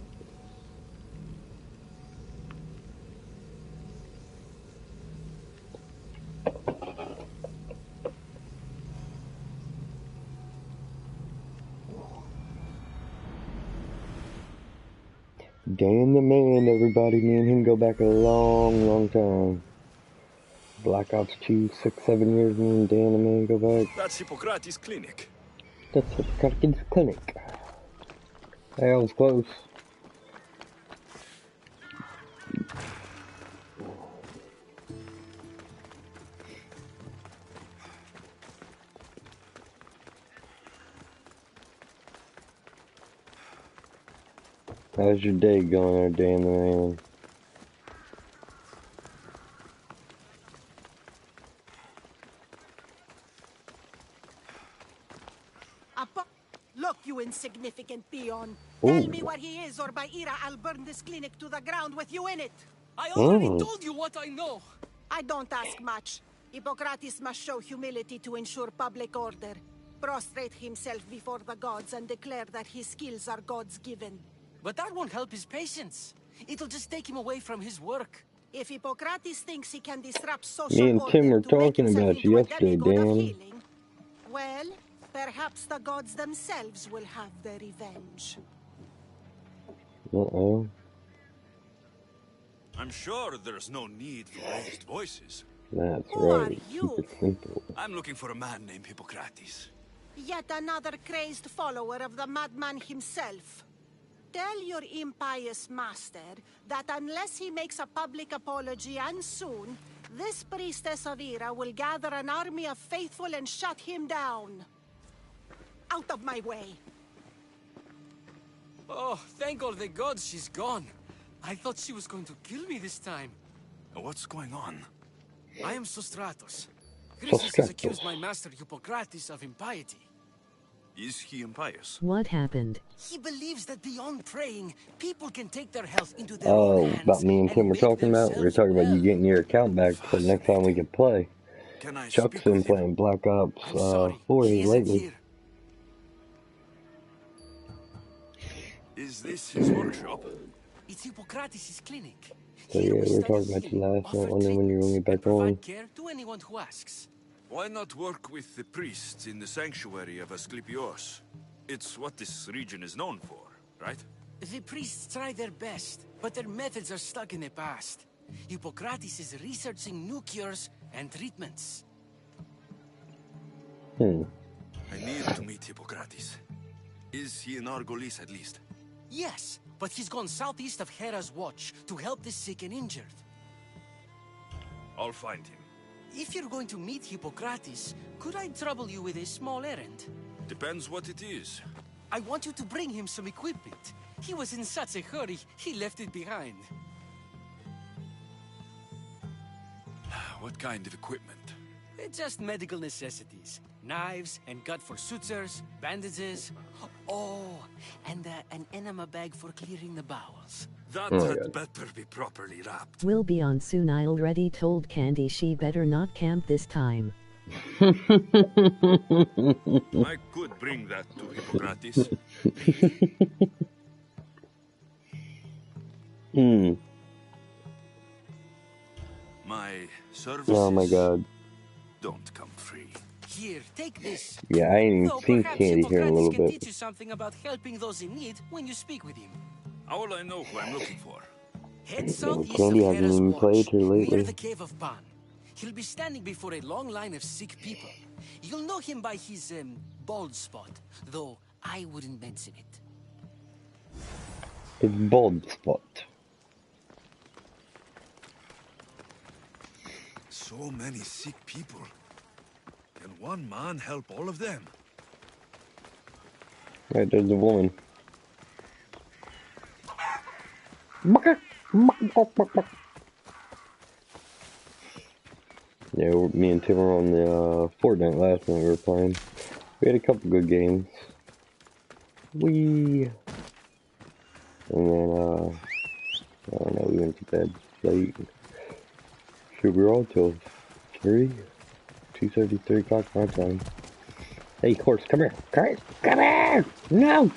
Dan the man, everybody. Me and him go back a long, long time. Black Ops 2, 6, 7 years, me and Dan the man go back. That's Hippocrates Clinic. That's Hippocrates Clinic. Hey, I was close. How's your day going there, Dan the man? Look, you insignificant peon. Ooh. Tell me where he is, or by Ira, I'll burn this clinic to the ground with you in it. I already told you what I know. I don't ask much. Hippocrates must show humility to ensure public order. Prostrate himself before the gods and declare that his skills are God's given. But that won't help his patients. It'll just take him away from his work. If Hippocrates thinks he can disrupt social Me and Tim were order to make talking himself about into you a yesterday, demigod of Dan. healing, well, perhaps the gods themselves will have their revenge. Uh-oh. I'm sure there's no need for raised voices. That's Who are right. you? Keep it simple. I'm looking for a man named Hippocrates. Yet another crazed follower of the madman himself. Tell your impious master that unless he makes a public apology, and soon, this priestess of Ira will gather an army of faithful and shut him down. Out of my way. Oh, thank all the gods she's gone. I thought she was going to kill me this time. What's going on? I am Sostratos. Chrysis has accused my master Hippocrates of impiety. Is he impious? What happened? He believes that beyond praying, people can take their health into their own hands. About me and Tim were talking about? We were talking about you getting your account back for the next time we can play. Can I Chuck's been playing Black Ops 4 lately. Is this his workshop? It's Hippocrates' clinic. So yeah, we were talking about you last night, wondering when you were going to get back on. Care to anyone who asks. Why not work with the priests in the sanctuary of Asclepios? It's what this region is known for, right? The priests try their best, but their methods are stuck in the past. Hippocrates is researching new cures and treatments. I need to meet Hippocrates. Is he in Argolis at least? Yes, but he's gone southeast of Hera's watch to help the sick and injured. I'll find him. If you're going to meet Hippocrates, could I trouble you with a small errand? Depends what it is. I want you to bring him some equipment. He was in such a hurry, he left it behind. What kind of equipment? Just medical necessities. Knives and gut for sutures, bandages. Oh, and an enema bag for clearing the bowels. That had better be properly wrapped. We'll be on soon. I already told Candy she better not camp this time. I could bring that to Hippocrates. My services Oh my god. don't come free. Here, take this. Yeah, I ain't even seen Candy here in a little can bit. teach you something about helping those in need when you speak with him. How will I know who I'm looking for? Head southeast Candy of hasn't Hera's even watch, played here near lately. the cave of Pan. he'll be standing before a long line of sick people. You'll know him by his, bald spot, though I wouldn't mention it. His bald spot. So many sick people. Can one man help all of them? Right, there's a woman. Yeah, me and Tim were on the Fortnite last night we were playing. We had a couple good games. And then, I don't know, we went to bed late. Should we were all till 2:30, 3 o'clock my time. Hey, horse, come here. Come here! No!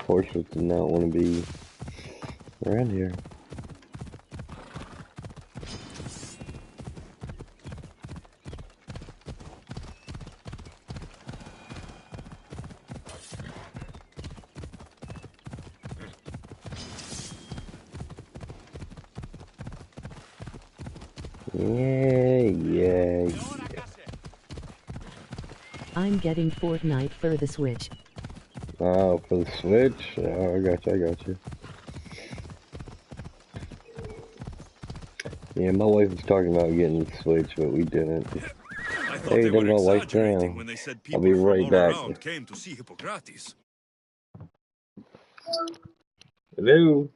Horses did not want to be around here. Yeah. I'm getting Fortnite for the Switch. Oh, for the Switch? Oh, I got you. Yeah, my wife was talking about getting the Switch, but we didn't. I thought they were exaggerating when they said people I'll be from right all back. around came to see Hippocrates. Hello.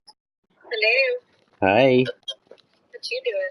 Hello. Hi. What you doing?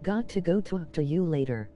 Got to go talk to you later.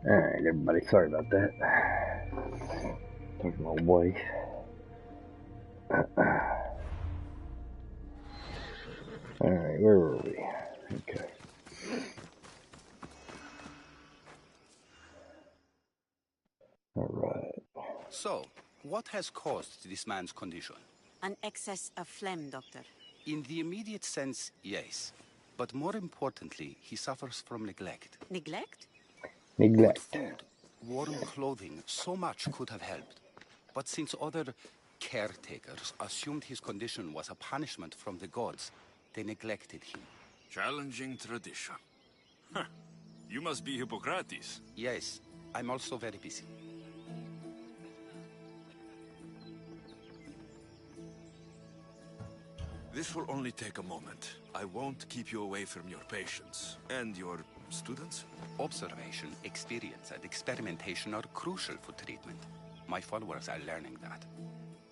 Alright, everybody, sorry about that. Talking to my wife. Alright, where were we? Okay. Alright. So, what has caused this man's condition? An excess of phlegm, Doctor. In the immediate sense, yes. But more importantly, he suffers from neglect. Neglect? Good food, warm clothing, so much could have helped. But since other caretakers assumed his condition was a punishment from the gods, they neglected him. Challenging tradition. Huh. You must be Hippocrates. Yes, I'm also very busy. This will only take a moment. I won't keep you away from your patients. And your students? Observation, experience, and experimentation are crucial for treatment. My followers are learning that.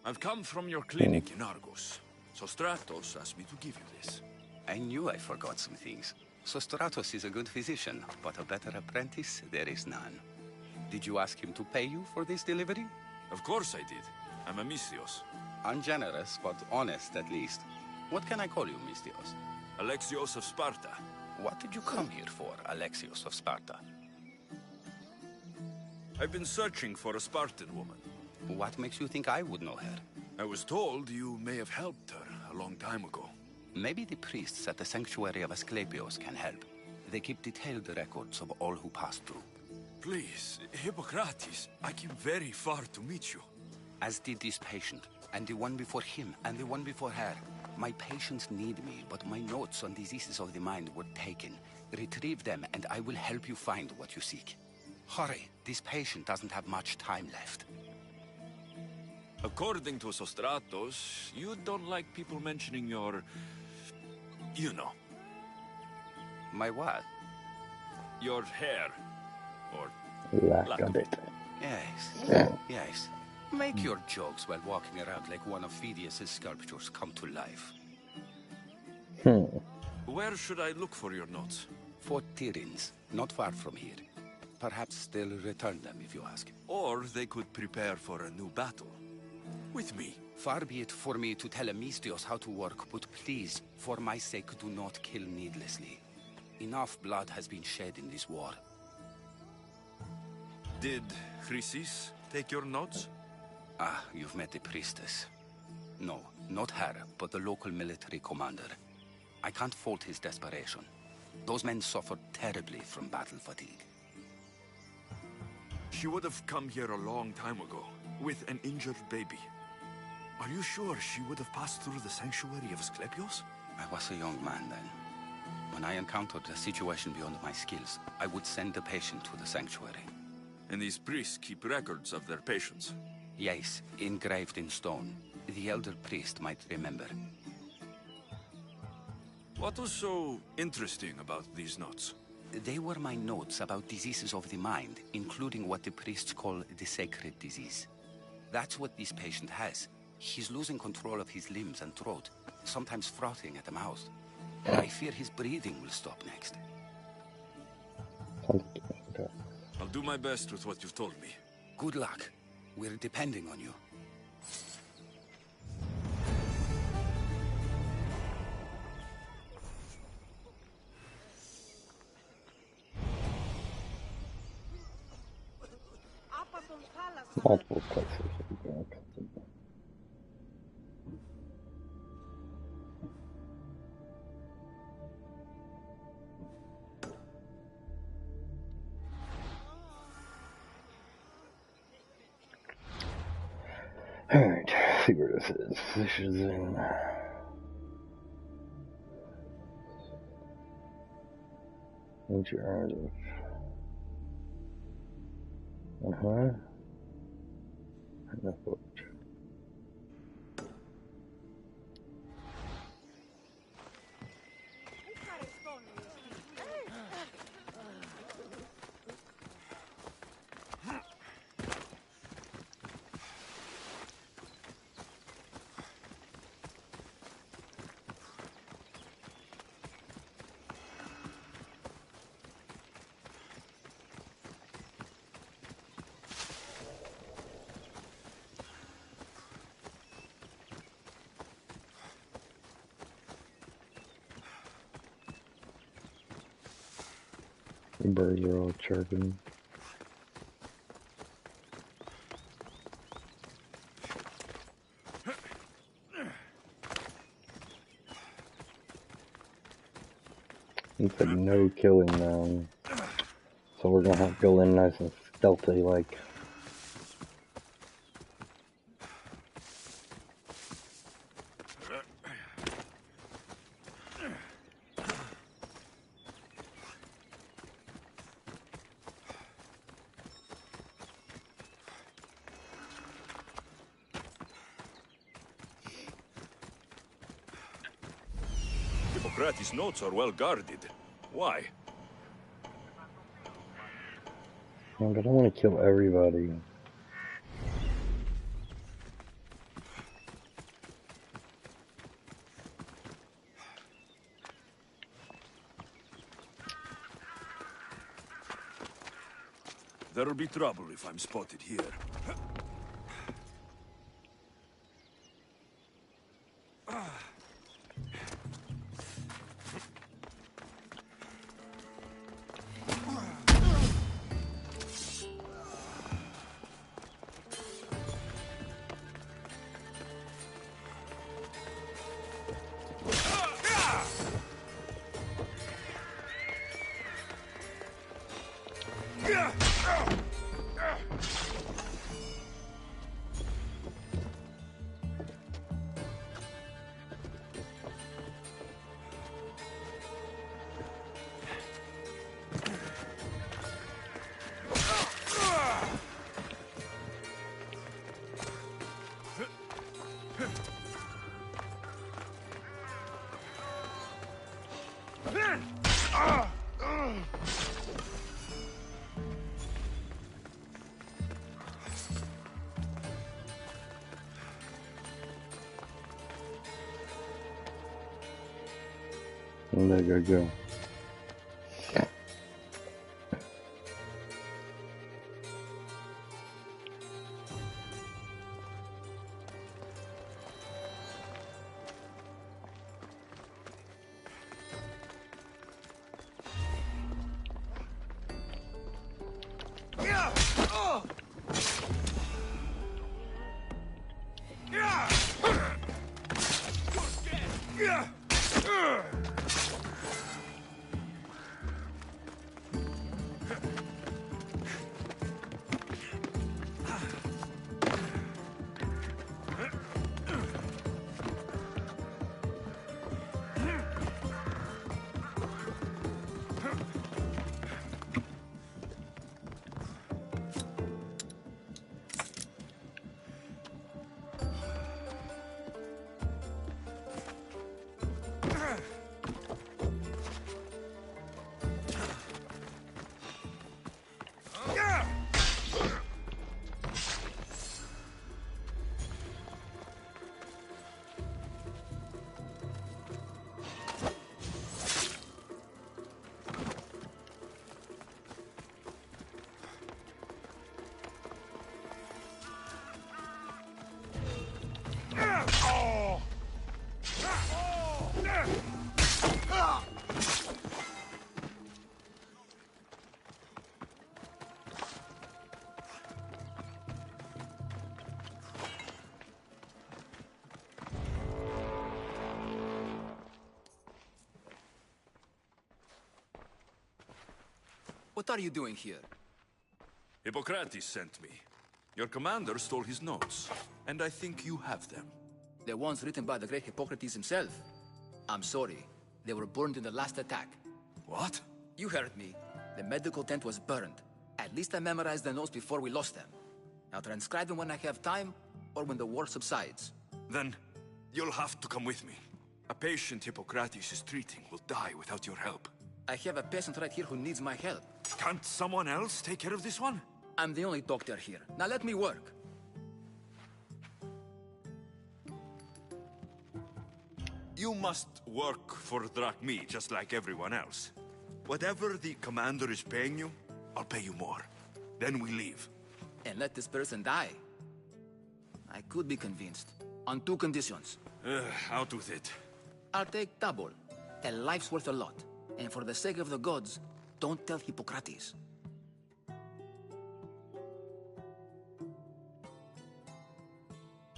I've come from your clinic in Argos. So Stratos asked me to give you this. I knew I forgot some things. So Stratos is a good physician, but a better apprentice there is none. Did you ask him to pay you for this delivery? Of course I did. I'm a Mystios. Ungenerous, but honest at least. What can I call you, Mystios? Alexios of Sparta. What did you come here for, Alexios of Sparta? I've been searching for a Spartan woman. What makes you think I would know her? I was told you may have helped her a long time ago. Maybe the priests at the sanctuary of Asclepios can help. They keep detailed records of all who passed through. Please, Hippocrates, I came very far to meet you. As did this patient, and the one before him, and the one before her. My patients need me, but my notes on diseases of the mind were taken. Retrieve them, and I will help you find what you seek. Hurry, this patient doesn't have much time left. According to Sostratos, you don't like people mentioning your... you know. My what? Your hair. Or lack of it. Yes, yes. Make your jokes while walking around like one of Phidias' sculptures come to life. Where should I look for your notes? Fort Tyrins, not far from here. Perhaps they'll return them if you ask. Or they could prepare for a new battle. With me. Far be it for me to tell a Mystios how to work, but please, for my sake, do not kill needlessly. Enough blood has been shed in this war. Did Chrysis take your notes? Ah, you've met the priestess. No, not her, but the local military commander. I can't fault his desperation. Those men suffered terribly from battle fatigue. She would have come here a long time ago, with an injured baby. Are you sure she would have passed through the sanctuary of Asclepios? I was a young man then. When I encountered a situation beyond my skills, I would send the patient to the sanctuary. And these priests keep records of their patients? Yes, engraved in stone. The elder priest might remember. What was so interesting about these notes? They were my notes about diseases of the mind, including what the priests call the sacred disease. That's what this patient has. He's losing control of his limbs and throat, sometimes frothing at the mouth. I fear his breathing will stop next. I'll do my best with what you've told me. Good luck. We're depending on you. Multiple places. Alright, see where this is. This is in... What's your hours of... Enough book. The birds are all chirping. He said no killing now. So we're gonna have to go in nice and stealthy like. Hippocrates' notes are well guarded. Why? But I don't want to kill everybody. There'll be trouble if I'm spotted here. There you go. What are you doing here? Hippocrates sent me. Your commander stole his notes, and I think you have them. The ones written by the great Hippocrates himself. I'm sorry. They were burned in the last attack. What? You heard me. The medical tent was burned. At least I memorized the notes before we lost them. I'll transcribe them when I have time, or when the war subsides. Then, you'll have to come with me. A patient Hippocrates is treating will die without your help. I have a patient right here who needs my help. Can't someone else take care of this one? I'm the only doctor here. Now let me work. You must work for Drachmi, just like everyone else. Whatever the commander is paying you, I'll pay you more. Then we leave. And let this person die? I could be convinced. On two conditions. Out with it. I'll take double. A life's worth a lot. And for the sake of the gods, don't tell Hippocrates.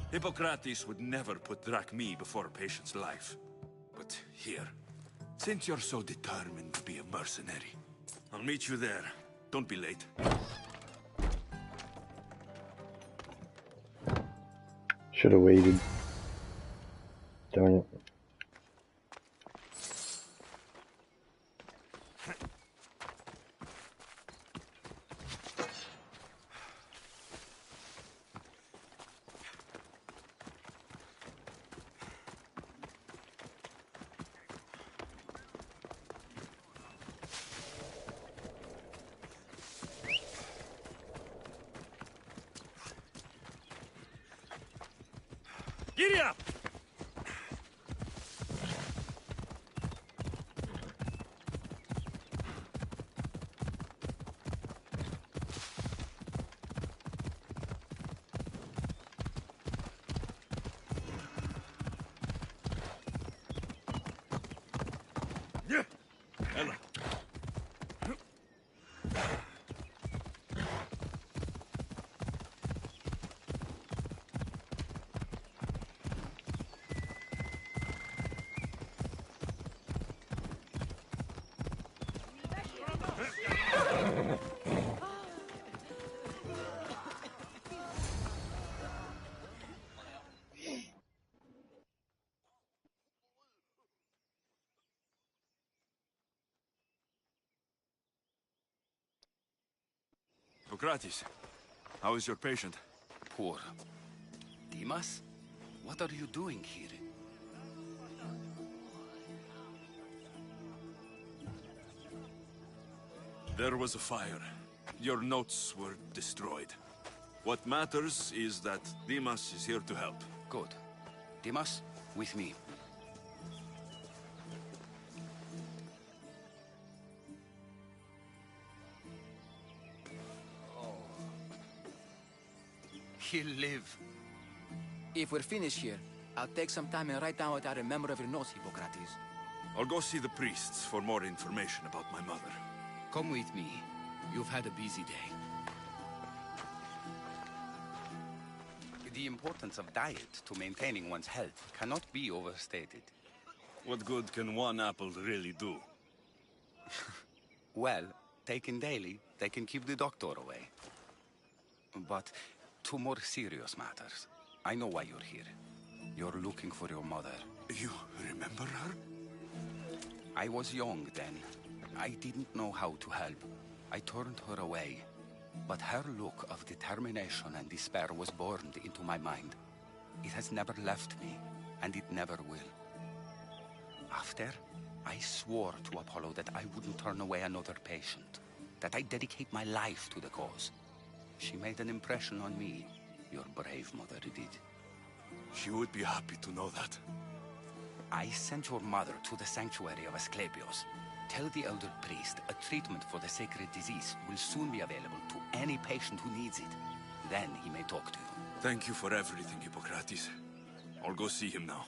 Hippocrates would never put Drachmi before a patient's life. But here, since you're so determined to be a mercenary, I'll meet you there. Don't be late. Should have waited. Darn it. Giddy up! Ella. Socrates, how is your patient? Poor. Dimas? What are you doing here? There was a fire. Your notes were destroyed. What matters is that Dimas is here to help. Good. Dimas, with me. He'll live. If we're finished here, I'll take some time and write down what I remember of your notes, Hippocrates. I'll go see the priests for more information about my mother. Come with me. You've had a busy day. The importance of diet to maintaining one's health cannot be overstated. What good can one apple really do? Well, taken daily, they can keep the doctor away. But to more serious matters. I know why you're here. You're looking for your mother. You remember her? I was young then. I didn't know how to help. I turned her away. But her look of determination and despair was burned into my mind. It has never left me, and it never will. After, I swore to Apollo that I wouldn't turn away another patient, that I'd dedicate my life to the cause. She made an impression on me. Your brave mother did. She would be happy to know that. I sent your mother to the sanctuary of Asclepios. Tell the elder priest a treatment for the sacred disease will soon be available to any patient who needs it. Then he may talk to you. Thank you for everything, Hippocrates. I'll go see him now.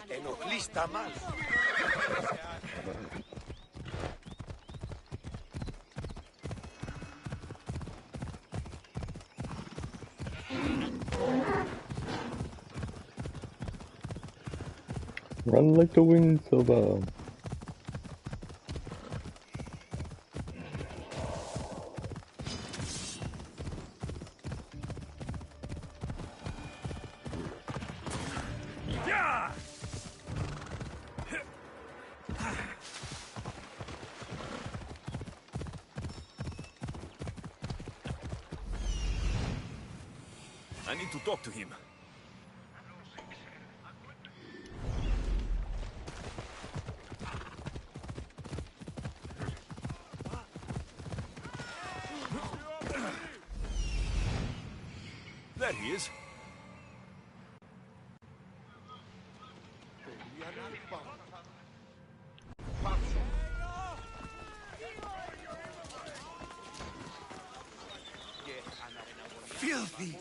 Enojista mal. Run like the wind, Silva. I need to talk to him. There he is. Filthy,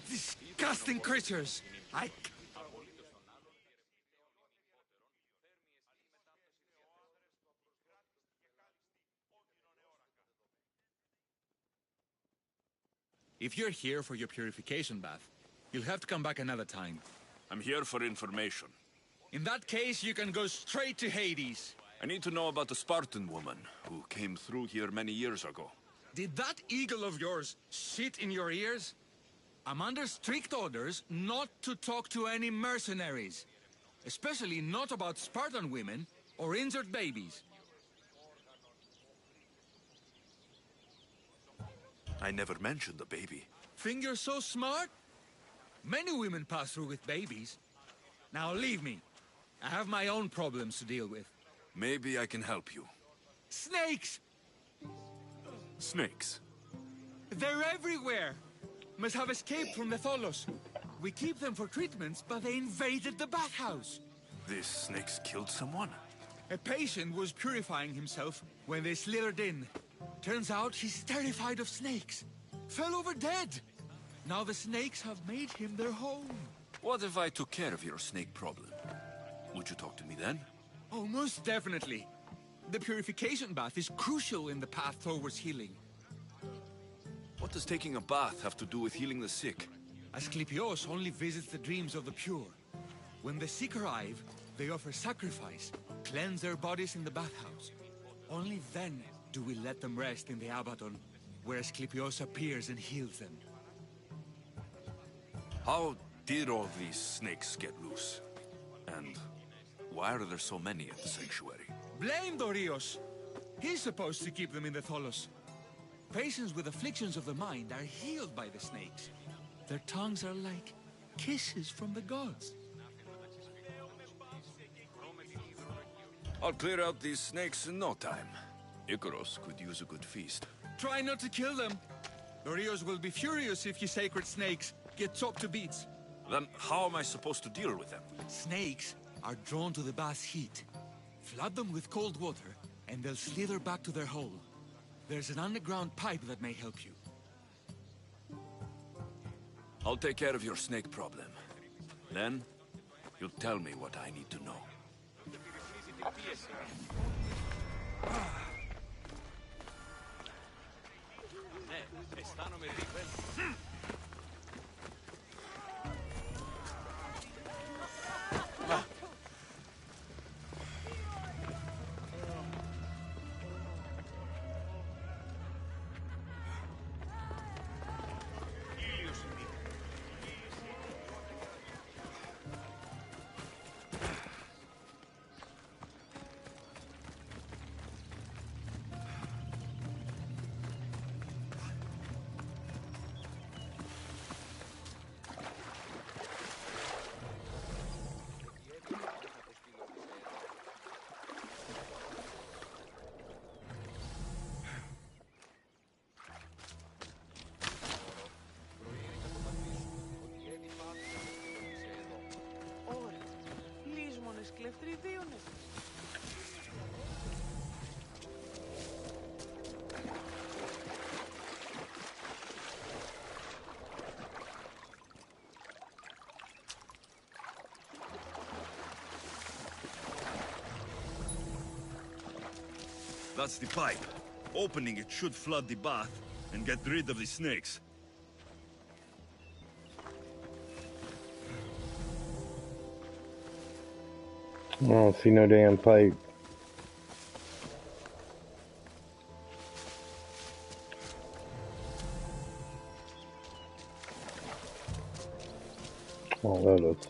disgusting creatures. If you're here for your purification bath, you'll have to come back another time. I'm here for information. In that case, you can go straight to Hades. I need to know about the Spartan woman who came through here many years ago. Did that eagle of yours shit in your ears? I'm under strict orders not to talk to any mercenaries. Especially not about Spartan women or injured babies. I never mentioned the baby. Think you're so smart? Many women pass through with babies. Now leave me. I have my own problems to deal with. Maybe I can help you. Snakes! Snakes? They're everywhere! Must have escaped from the Tholos. We keep them for treatments, but they invaded the bathhouse. These snakes killed someone? A patient was purifying himself when they slithered in. Turns out he's terrified of snakes. Fell over dead. Now the snakes have made him their home. What if I took care of your snake problem? Would you talk to me then? Oh, most definitely. The purification bath is crucial in the path towards healing. What does taking a bath have to do with healing the sick? Asclepios only visits the dreams of the pure. When the sick arrive, they offer sacrifice, cleanse their bodies in the bathhouse. Only then do we let them rest in the Abaddon, where Asclepios appears and heals them. How did all these snakes get loose? And why are there so many at the sanctuary? Blame Dorios! He's supposed to keep them in the Tholos. Patients with afflictions of the mind are healed by the snakes. Their tongues are like kisses from the gods. I'll clear out these snakes in no time. Icaros could use a good feast. Try not to kill them. Dorios will be furious if you sacred snakes get chopped to bits. Then how am I supposed to deal with them? Snakes are drawn to the bath's heat. Flood them with cold water, and they'll slither back to their hole. There's an underground pipe that may help you. I'll take care of your snake problem. Then, you'll tell me what I need to know. That's the pipe. Opening it should flood the bath and get rid of the snakes. I don't see no damn pipe. Oh, that is.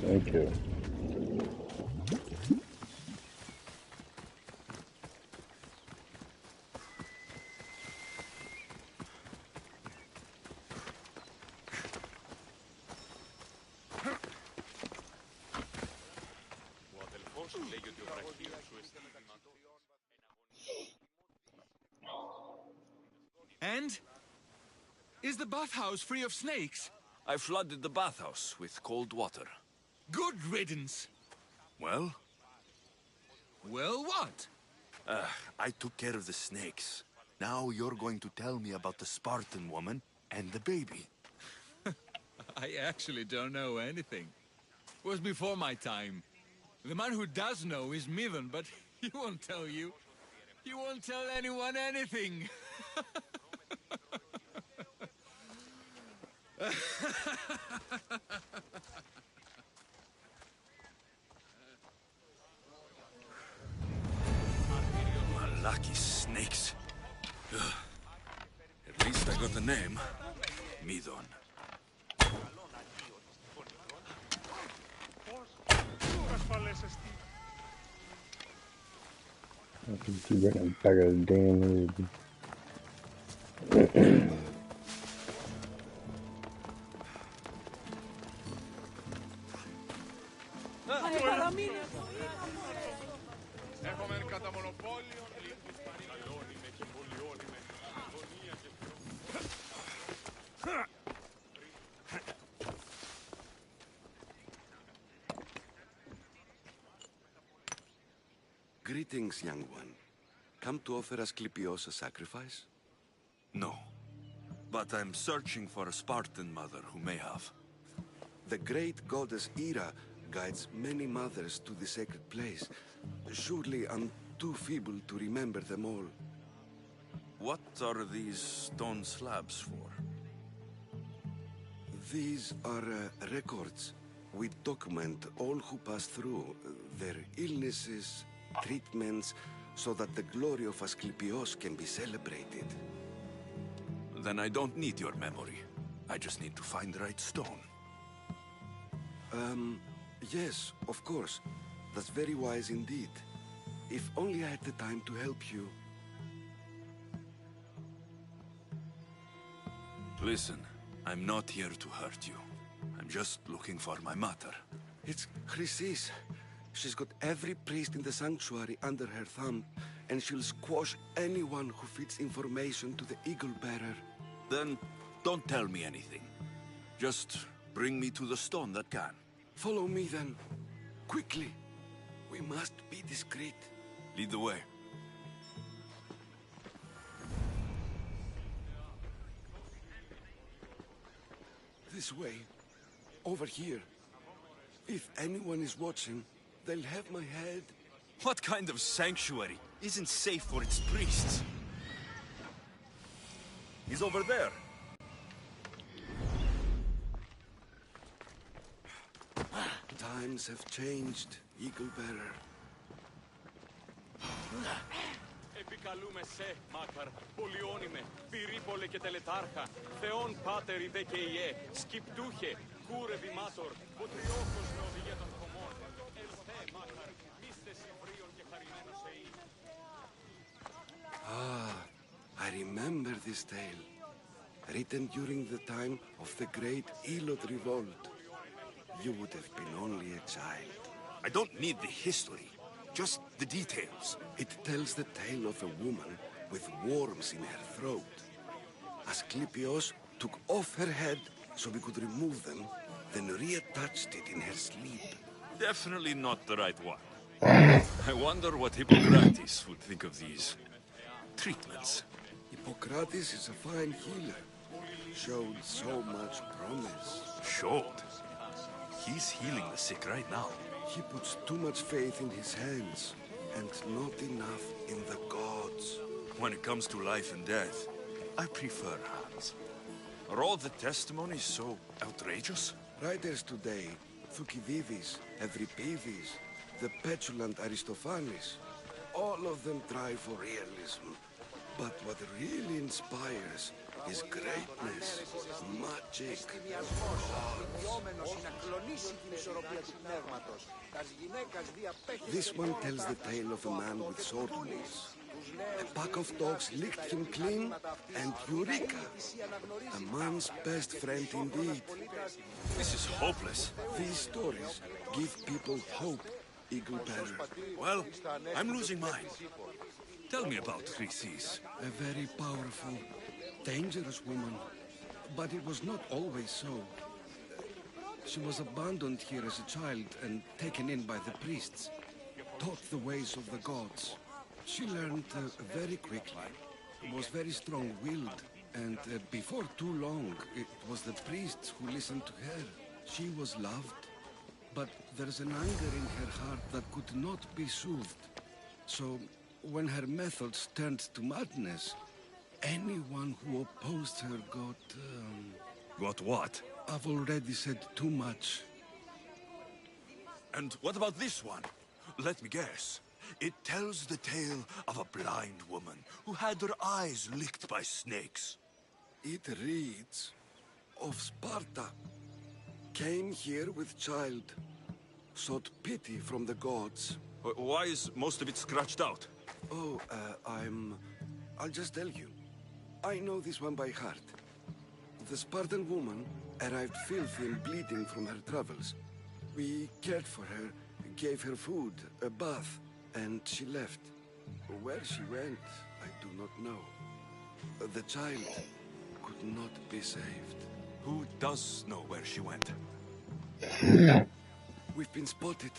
Thank you. And? Is the bathhouse free of snakes? I flooded the bathhouse with cold water. Good riddance. Well? Well, what? I took care of the snakes. Now you're going to tell me about the Spartan woman and the baby. I actually don't know anything. was before my time. The man who does know is Midon, but he won't tell you. He won't tell anyone anything. Lucky snakes. Ugh. At least I got the name. Midon. I think you're gonna better damage. Greetings, young one. Come to offer Asclepios a sacrifice? No. But I'm searching for a Spartan mother who may have. The great goddess Ira guides many mothers to the sacred place. Surely I'm too feeble to remember them all. What are these stone slabs for? These are records. We document all who pass through, their illnesses, treatments, so that the glory of Asclepios can be celebrated. Then I don't need your memory. I just need to find the right stone. Yes, of course. That's very wise indeed. If only I had the time to help you. Listen, I'm not here to hurt you. I'm just looking for my mother. It's Chrysis. She's got every priest in the sanctuary under her thumb, and she'll squash anyone who feeds information to the Eagle Bearer. Then don't tell me anything. Just bring me to the stone that can. Follow me then. Quickly. We must be discreet. Lead the way. This way. Over here. If anyone is watching, they'll have my head. What kind of sanctuary isn't safe for its priests? He's over there. Times have changed, Eagle Bearer. Επικαλούμε σε, Μάκαρ, πολιόνιμε, πυρίπολε και τελετάρχα, θεόν πάτερ ιδε και ιέ, σκυπτούχε, κούρε βημάτορ, ποτριόχος με οδηγέ των χωμών, ελθέ, Μάκαρ, μίστε συμβρίων και χαρημένος εή. Ah, I remember this tale. Written during the time of the great Elot revolt. You would have been only a child. I don't need the history, just the details. It tells the tale of a woman with worms in her throat. Asclepios took off her head so we could remove them, then reattached it in her sleep. Definitely not the right one. I wonder what Hippocrates would think of these treatments. Hippocrates is a fine healer. Showed so much promise. Showed? He's healing the sick right now. He puts too much faith in his hands, and not enough in the gods. When it comes to life and death, I prefer hands. Are all the testimonies so outrageous? Writers today, Thucydides, Euripides, the petulant Aristophanes, all of them try for realism. But what really inspires is greatness, magic, This one tells the tale of a man with sword wounds. A pack of dogs licked him clean, and Eureka! A man's best friend indeed. This is hopeless. These stories give people hope, Eagle Bearer. Well, I'm losing mine. Tell me about Chrysis. A very powerful, dangerous woman. But it was not always so. She was abandoned here as a child and taken in by the priests. Taught the ways of the gods. She learned very quickly. Was very strong-willed. And before too long, it was the priests who listened to her. She was loved. but there's an anger in her heart that could not be soothed. So, when her methods turned to madness, anyone who opposed her got... Got what? I've already said too much. And what about this one? Let me guess. It tells the tale of a blind woman who had her eyes licked by snakes. It reads of Sparta. Came here with child. Sought pity from the gods. Why is most of it scratched out? Oh, I'll just tell you. I know this one by heart. The Spartan woman arrived filthy and bleeding from her travels. We cared for her, gave her food, a bath, and she left. Where she went, I do not know. The child could not be saved. Who does know where she went? We've been spotted.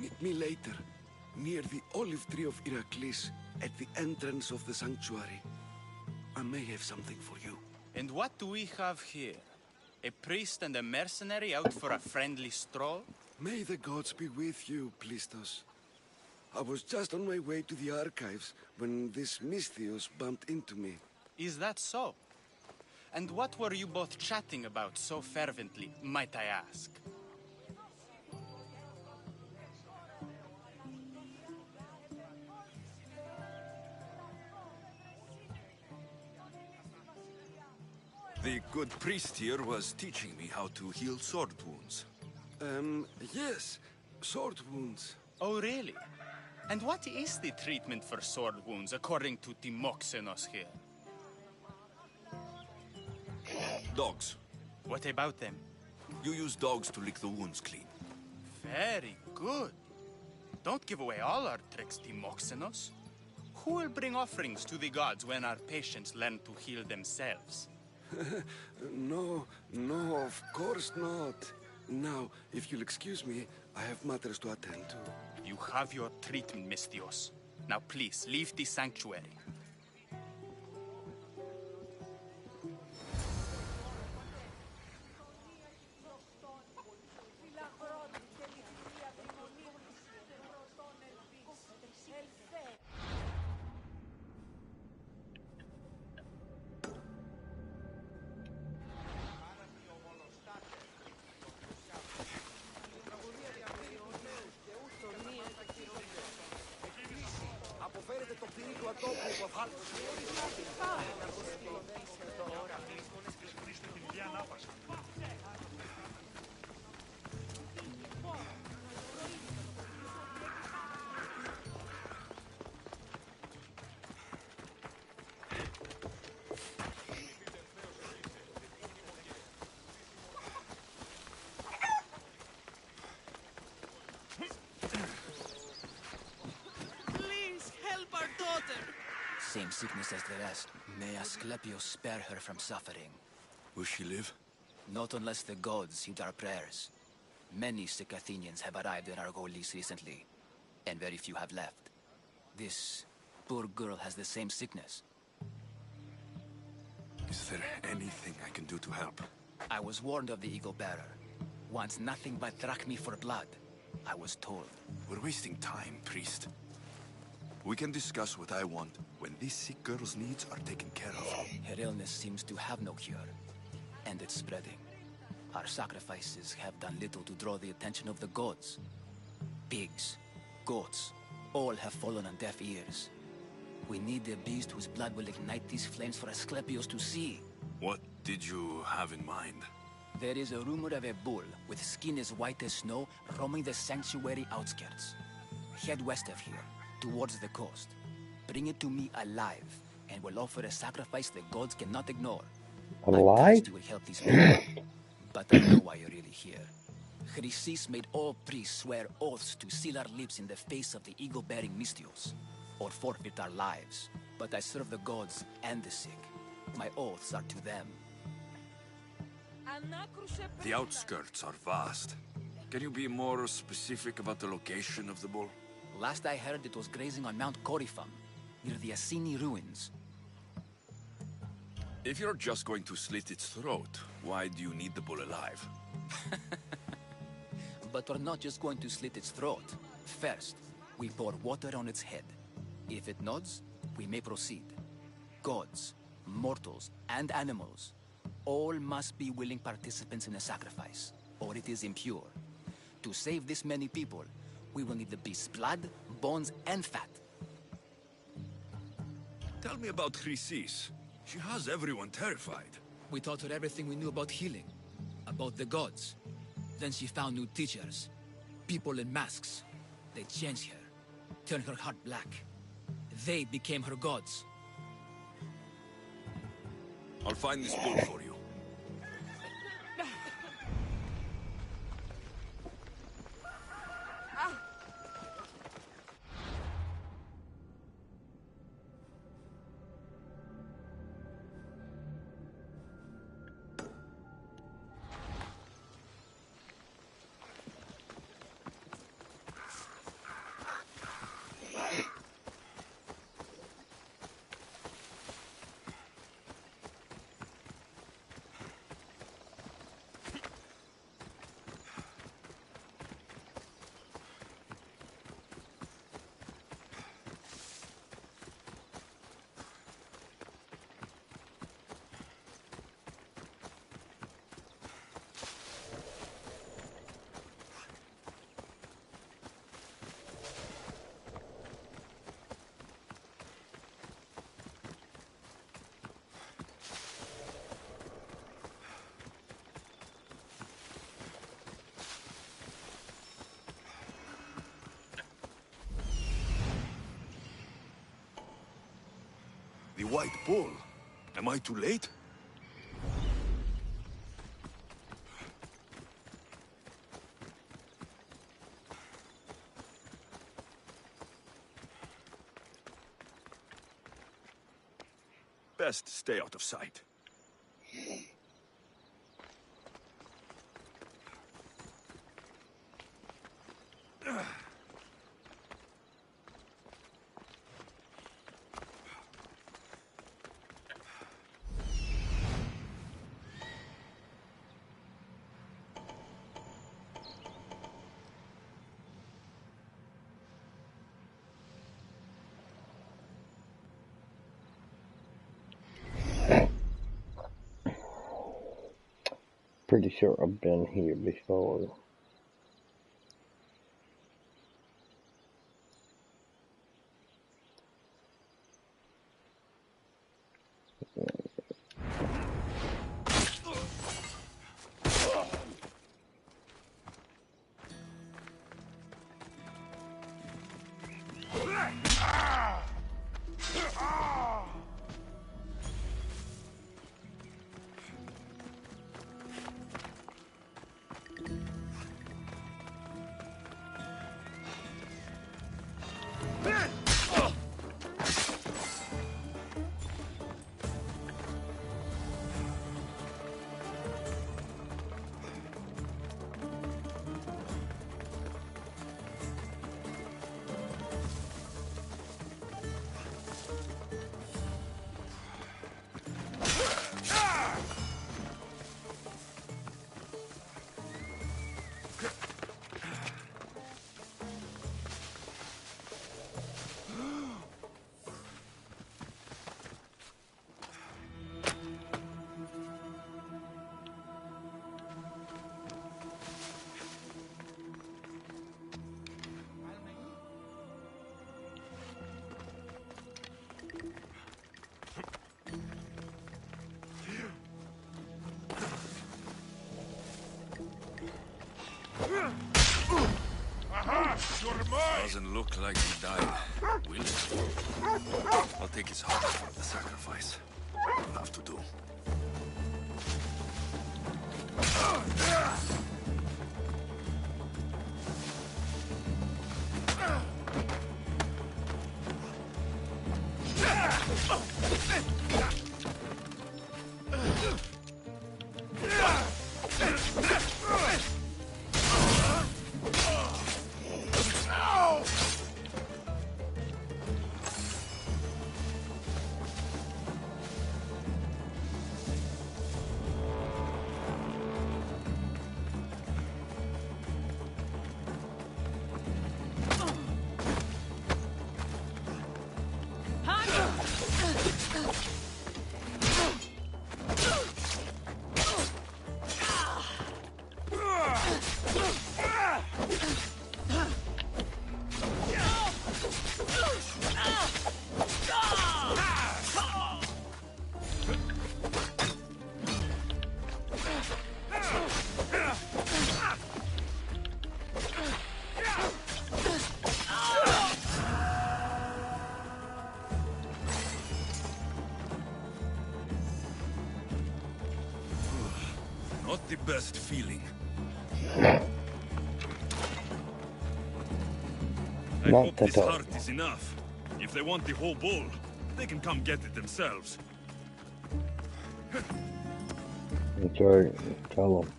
Meet me later, near the olive tree of Heracles, at the entrance of the sanctuary. I may have something for you. And what do we have here? A priest and a mercenary out for a friendly stroll? May the gods be with you, Plistos. I was just on my way to the archives when this Misthios bumped into me. Is that so? And what were you both chatting about so fervently, might I ask? The good priest here was teaching me how to heal sword wounds. Yes. Sword wounds. Oh, really? And what is the treatment for sword wounds, according to Timoxenos here? Dogs. What about them? You use dogs to lick the wounds clean. Very good. Don't give away all our tricks, Timoxenos. Who will bring offerings to the gods when our patients learn to heal themselves? No, of course not. Now, if you'll excuse me, I have matters to attend to. You have your treatment, Misthios. Now please, leave the sanctuary. Same sickness as the rest. May Asclepius spare her from suffering. Will she live? Not unless the gods heed our prayers. Many sick Athenians have arrived in Argolis recently, and very few have left. This poor girl has the same sickness. Is there anything I can do to help? I was warned of the Eagle Bearer. Wants nothing but drachmi for blood. I was told. We're wasting time, priest. We can discuss what I want when this sick girl's needs are taken care of. Her illness seems to have no cure, and it's spreading. Our sacrifices have done little to draw the attention of the gods. Pigs, goats, all have fallen on deaf ears. We need a beast whose blood will ignite these flames for Asclepius to see. What did you have in mind? There is a rumor of a bull with skin as white as snow roaming the sanctuary outskirts. Head west of here, towards the coast. Bring it to me alive, and we'll offer a sacrifice the gods cannot ignore. Alive? I trust you will help these people, but I know why you're really here. Chrysis made all priests swear oaths to seal our lips in the face of the eagle-bearing Misthios, or forfeit our lives. But I serve the gods and the sick. My oaths are to them. The outskirts are vast. Can you be more specific about the location of the bull? Last I heard, it was grazing on Mount Corifum, near the Assini ruins. If you're just going to slit its throat, why do you need the bull alive? But we're not just going to slit its throat. First, we pour water on its head. If it nods, we may proceed. Gods, mortals, and animals all must be willing participants in the sacrifice, or it is impure. To save this many people, we will need the beast's blood, bones, and fat. Tell me about Chrysis. She has everyone terrified. We taught her everything we knew about healing, about the gods. Then she found new teachers, people in masks. They changed her, turned her heart black. They became her gods. I'll find this bull for you. The White Bull. Am I too late? Best stay out of sight. Pretty sure I've been here before. Doesn't look like he died, will it? I'll take his heart for the sacrifice. I'll have to do. best feeling. I Not hope the this top. heart is enough. If they want the whole bull, they can come get it themselves. That's right. Tell them.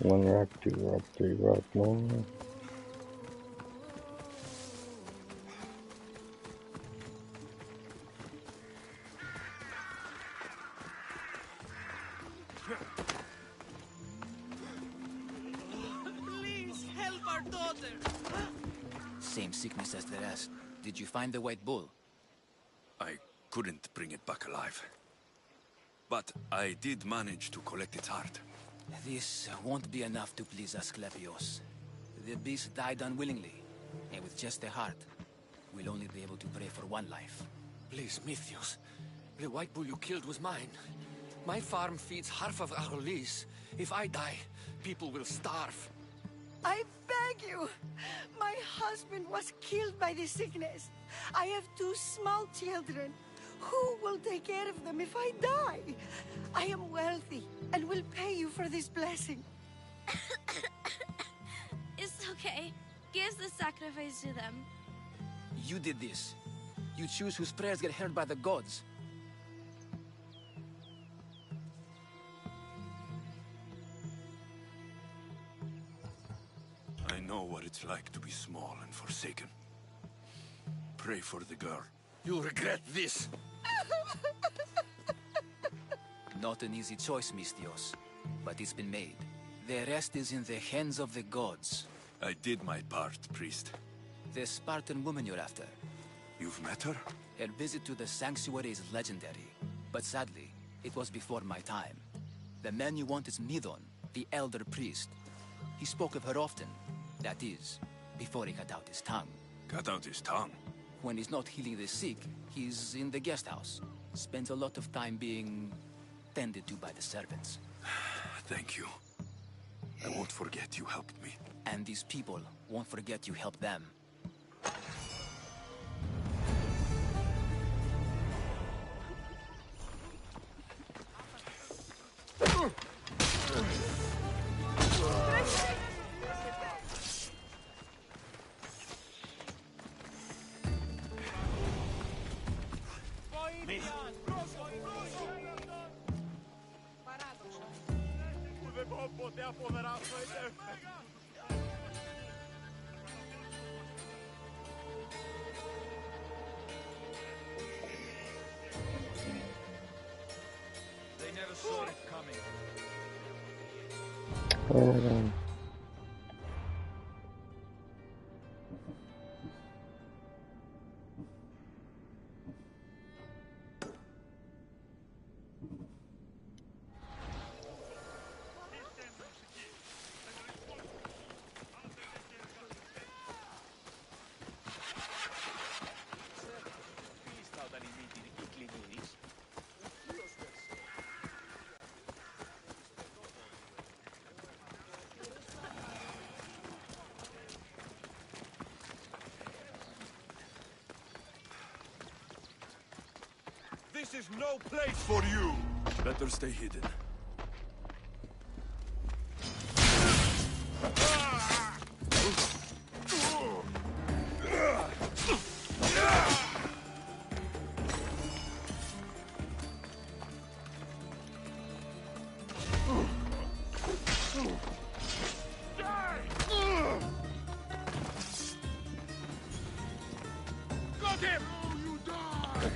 One rock, two rock, three rock, more. Please help our daughter. Same sickness as the rest. Did you find the white bull? I couldn't bring it back alive. But I did manage to collect its heart. This won't be enough to please Asclepios. The beast died unwillingly, and with just a heart, we'll only be able to pray for one life. Please, Mythios. The white bull you killed was mine. My farm feeds half of Arolis. If I die, people will starve. I beg you! My husband was killed by this sickness. I have 2 small children. Who will take care of them if I die? I am wealthy and will pay you for this blessing. It's okay. Give the sacrifice to them. You did this. You choose whose prayers get heard by the gods. I know what it's like to be small and forsaken. Pray for the girl. You'll regret this. Not an easy choice, Mystios, but it's been made. The rest is in the hands of the gods. I did my part, priest. The Spartan woman you're after. You've met her? Her visit to the sanctuary is legendary, but sadly, it was before my time. The man you want is Nidon, the elder priest. He spoke of her often. That is, before he cut out his tongue. Cut out his tongue? When he's not healing the sick, he's in the guest house. Spends a lot of time being tended to by the servants. Thank you. I won't forget you helped me. And these people won't forget you helped them. They never saw it coming. This is no place for you! Better stay hidden. Got him! You die!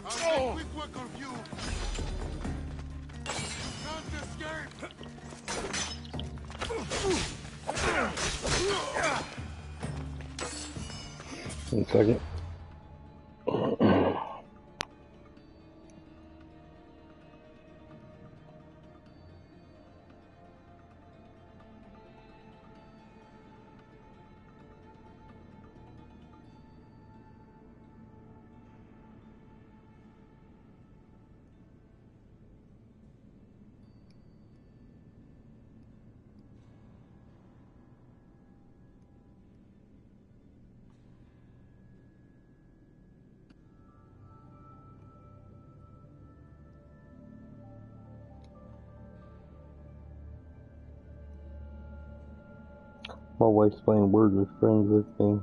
I'll make quick work of you! One second. My wife's playing Words with Friends with me.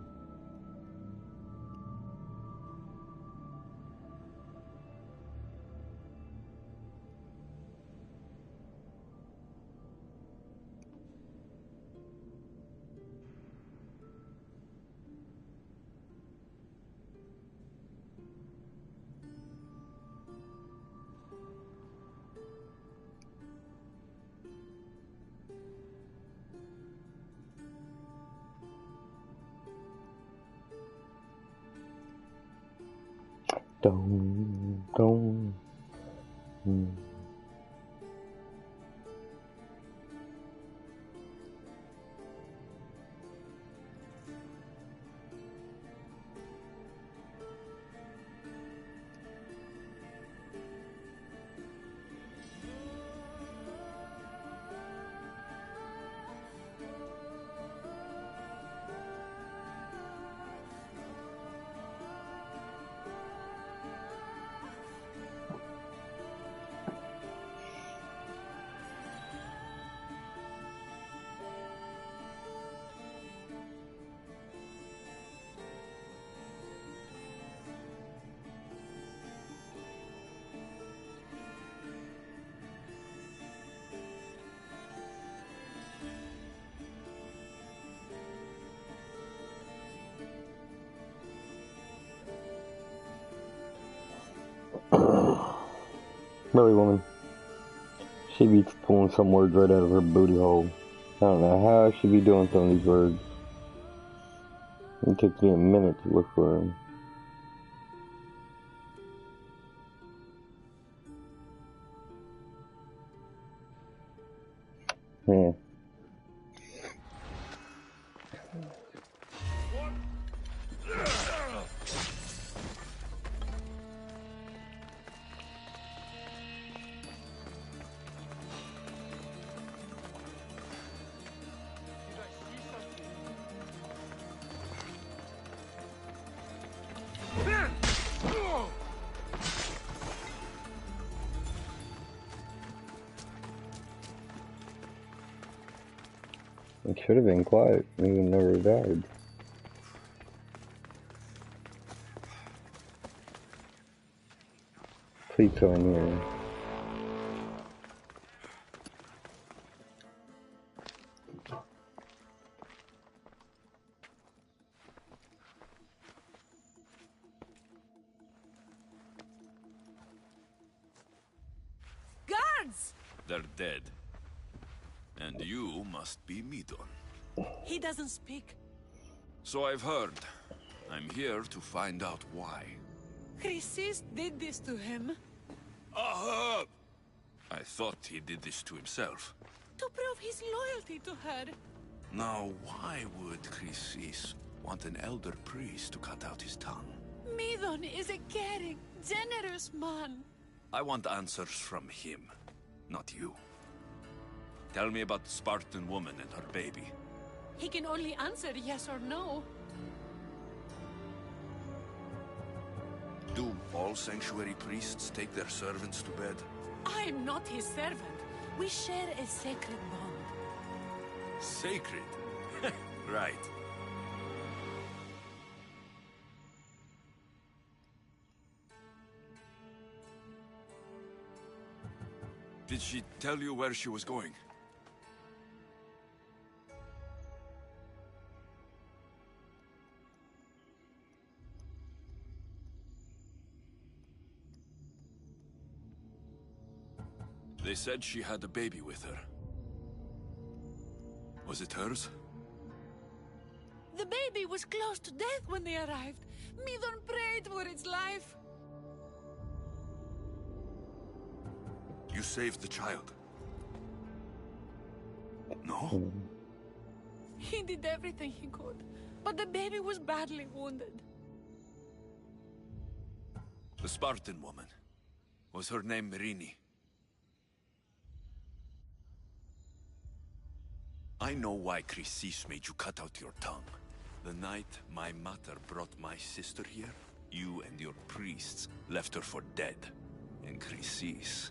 Don't. Really, woman. She be pulling some words right out of her booty hole. I don't know how she be doing some of these words. It takes me a minute to look for them. Yeah. It should have been quiet. We would never have died. Please go in here. Guards! They're dead. And you must be Midon. He doesn't speak. So I've heard. I'm here to find out why. Chrysis did this to him. Ahab! I thought he did this to himself. To prove his loyalty to her. Now, why would Chrysis want an elder priest to cut out his tongue? Midon is a caring, generous man. I want answers from him, not you. Tell me about the Spartan woman and her baby. He can only answer yes or no. Do all sanctuary priests take their servants to bed? I am not his servant. We share a sacred bond. Sacred? Right. Did she tell you where she was going? They said she had a baby with her. Was it hers? The baby was close to death when they arrived. Midon prayed for its life. You saved the child? No? He did everything he could, but the baby was badly wounded. The Spartan woman. Was her name Mirini? I know why Chrysis made you cut out your tongue. The night my mater brought my sister here, you and your priests left her for dead. And Chrysis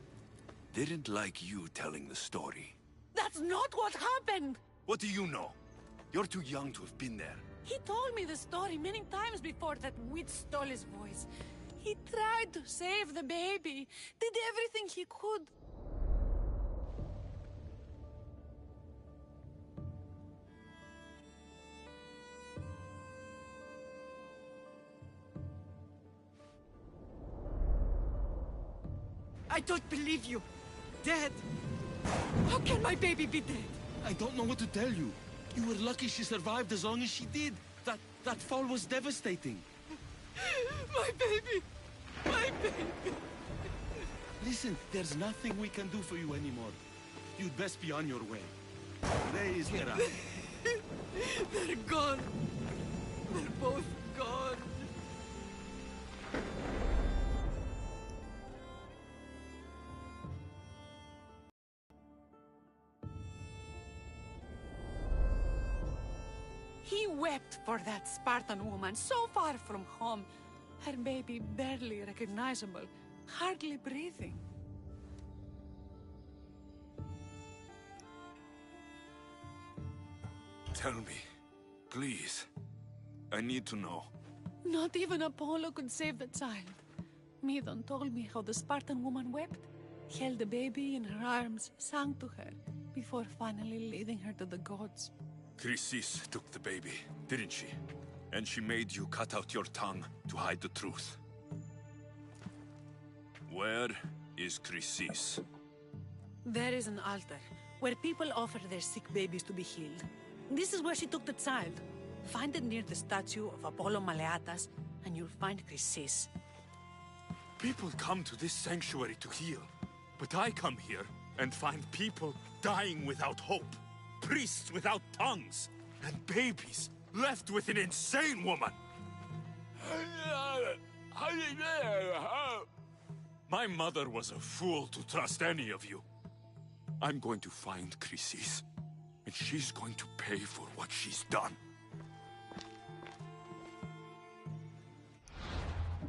didn't like you telling the story. That's not what happened! What do you know? You're too young to have been there. He told me the story many times before that witch stole his voice. He tried to save the baby, did everything he could. I don't believe you. Dead. How can my baby be dead? I don't know what to tell you. You were lucky she survived as long as she did. That fall was devastating. My baby! My baby! Listen, there's nothing we can do for you anymore. You'd best be on your way. Please get out. They're gone. They're both gone. He wept for that Spartan woman so far from home. Her baby barely recognizable, hardly breathing. Tell me, please. I need to know. Not even Apollo could save the child. Midon told me how the Spartan woman wept, held the baby in her arms, sang to her, before finally leading her to the gods. Chrysis took the baby, didn't she? And she made you cut out your tongue to hide the truth. Where is Chrysis? There is an altar, where people offer their sick babies to be healed. This is where she took the child. Find it near the statue of Apollo Maleatas, and you'll find Chrysis. People come to this sanctuary to heal. But I come here and find people dying without hope. Priests without tongues. And babies left with an insane woman. My mother was a fool to trust any of you. I'm going to find Chrysis, and she's going to pay for what she's done.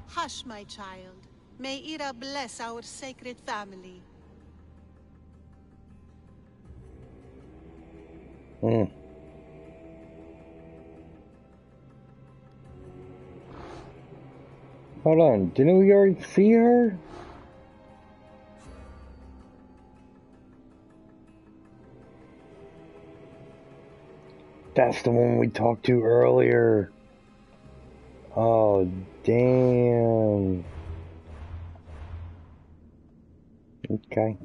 Hush, my child. May Ira bless our sacred family. Hold on, didn't we already see her? That's the one we talked to earlier. Oh, damn. Okay.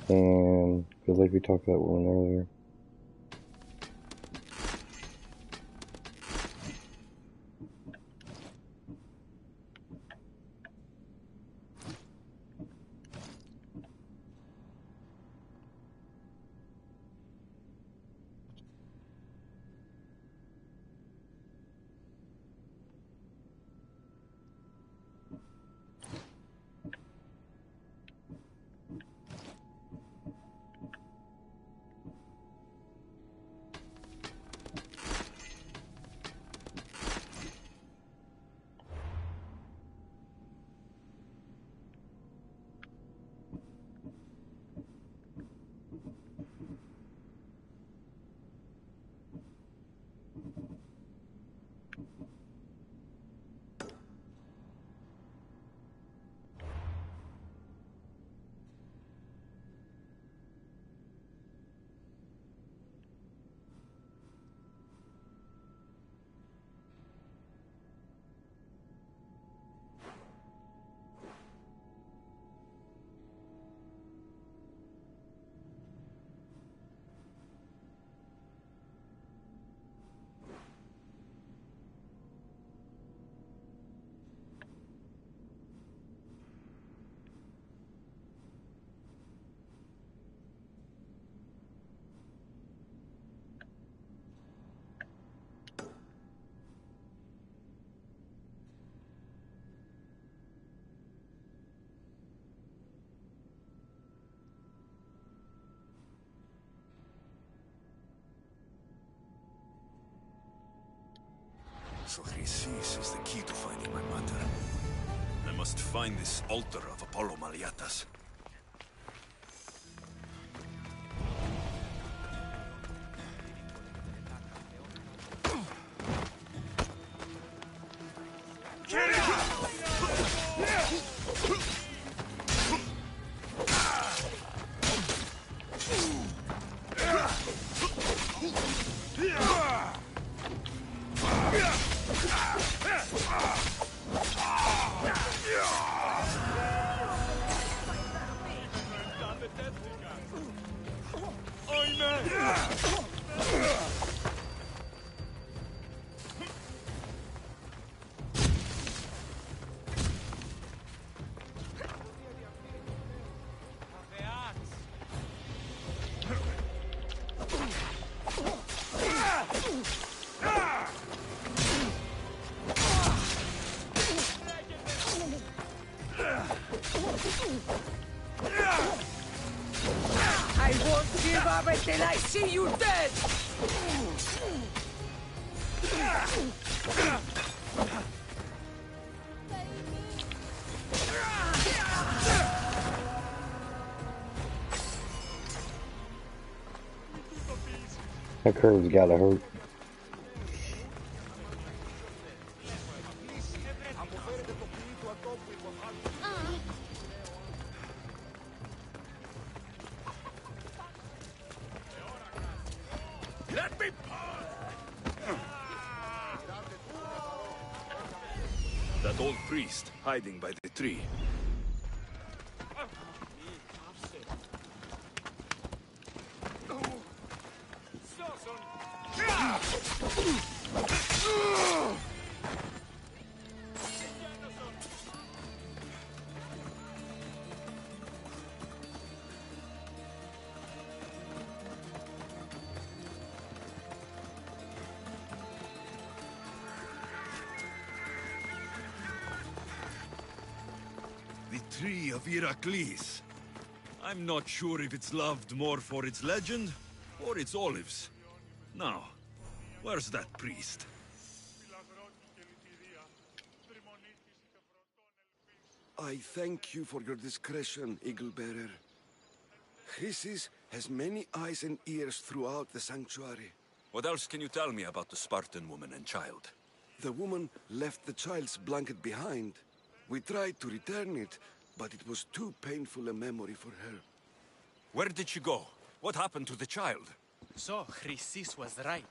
And feels like we talked about one earlier. So Chrysis is the key to finding my mother. I must find this altar of Apollo Maliatas. I won't give up until I see you dead! That curve's gotta hurt. Let me That old priest hiding by the tree. The tree of Heracles. I'm not sure if it's loved more for its legend or its olives. Now, where's that priest? I thank you for your discretion, Eagle Bearer. Chrysis has many eyes and ears throughout the sanctuary. What else can you tell me about the Spartan woman and child? The woman left the child's blanket behind. We tried to return it, but it was too painful a memory for her. Where did she go? What happened to the child? So, Chrysis was right.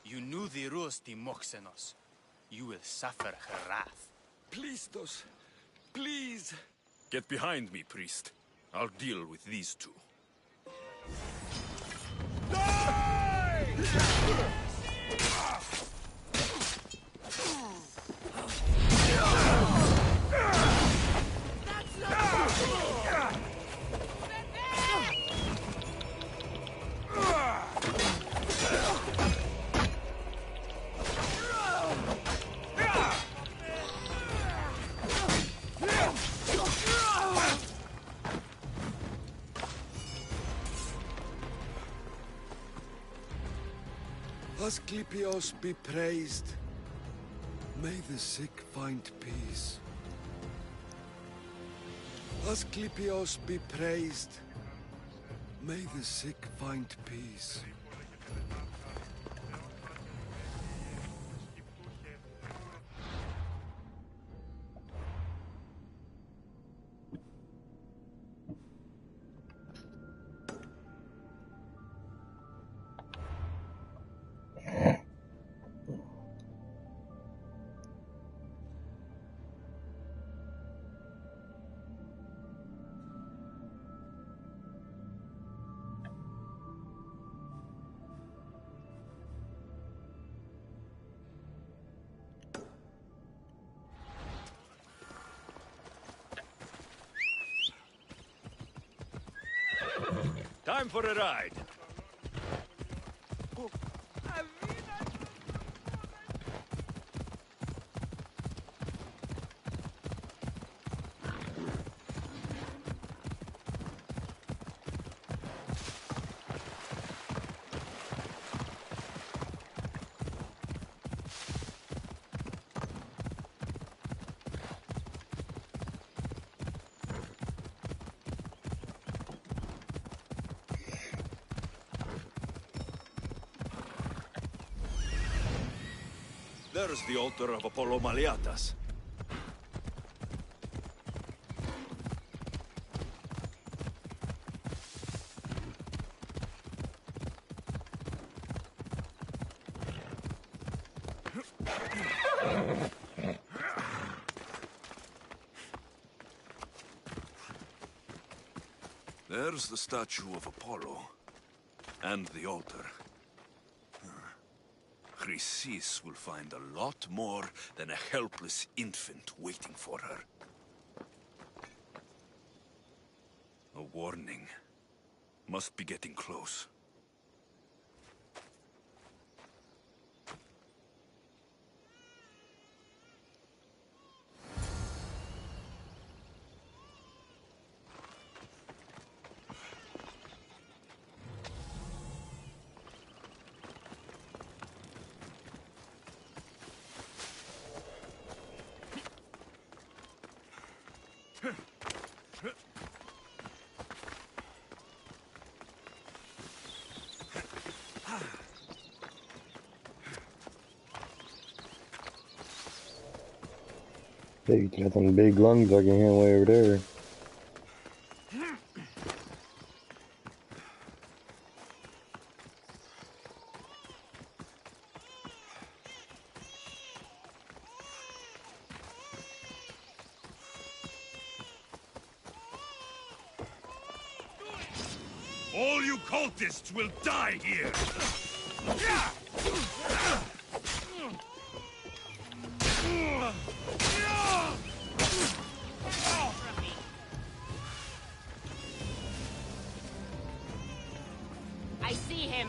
You knew the rules, Timoxenos. You will suffer her wrath. Please, Dos. Please! Get behind me, priest. I'll deal with these two. Asclepios be praised. May the sick find peace. Asclepios be praised. May the sick find peace. Time for a ride. There's the altar of Apollo Maliatas. There's the statue of Apollo. And the altar. Chrysis will find a lot more than a helpless infant waiting for her. A warning. Must be getting close. Hey, you got some big lungs I can hand way over there. All you cultists will die here! I see him.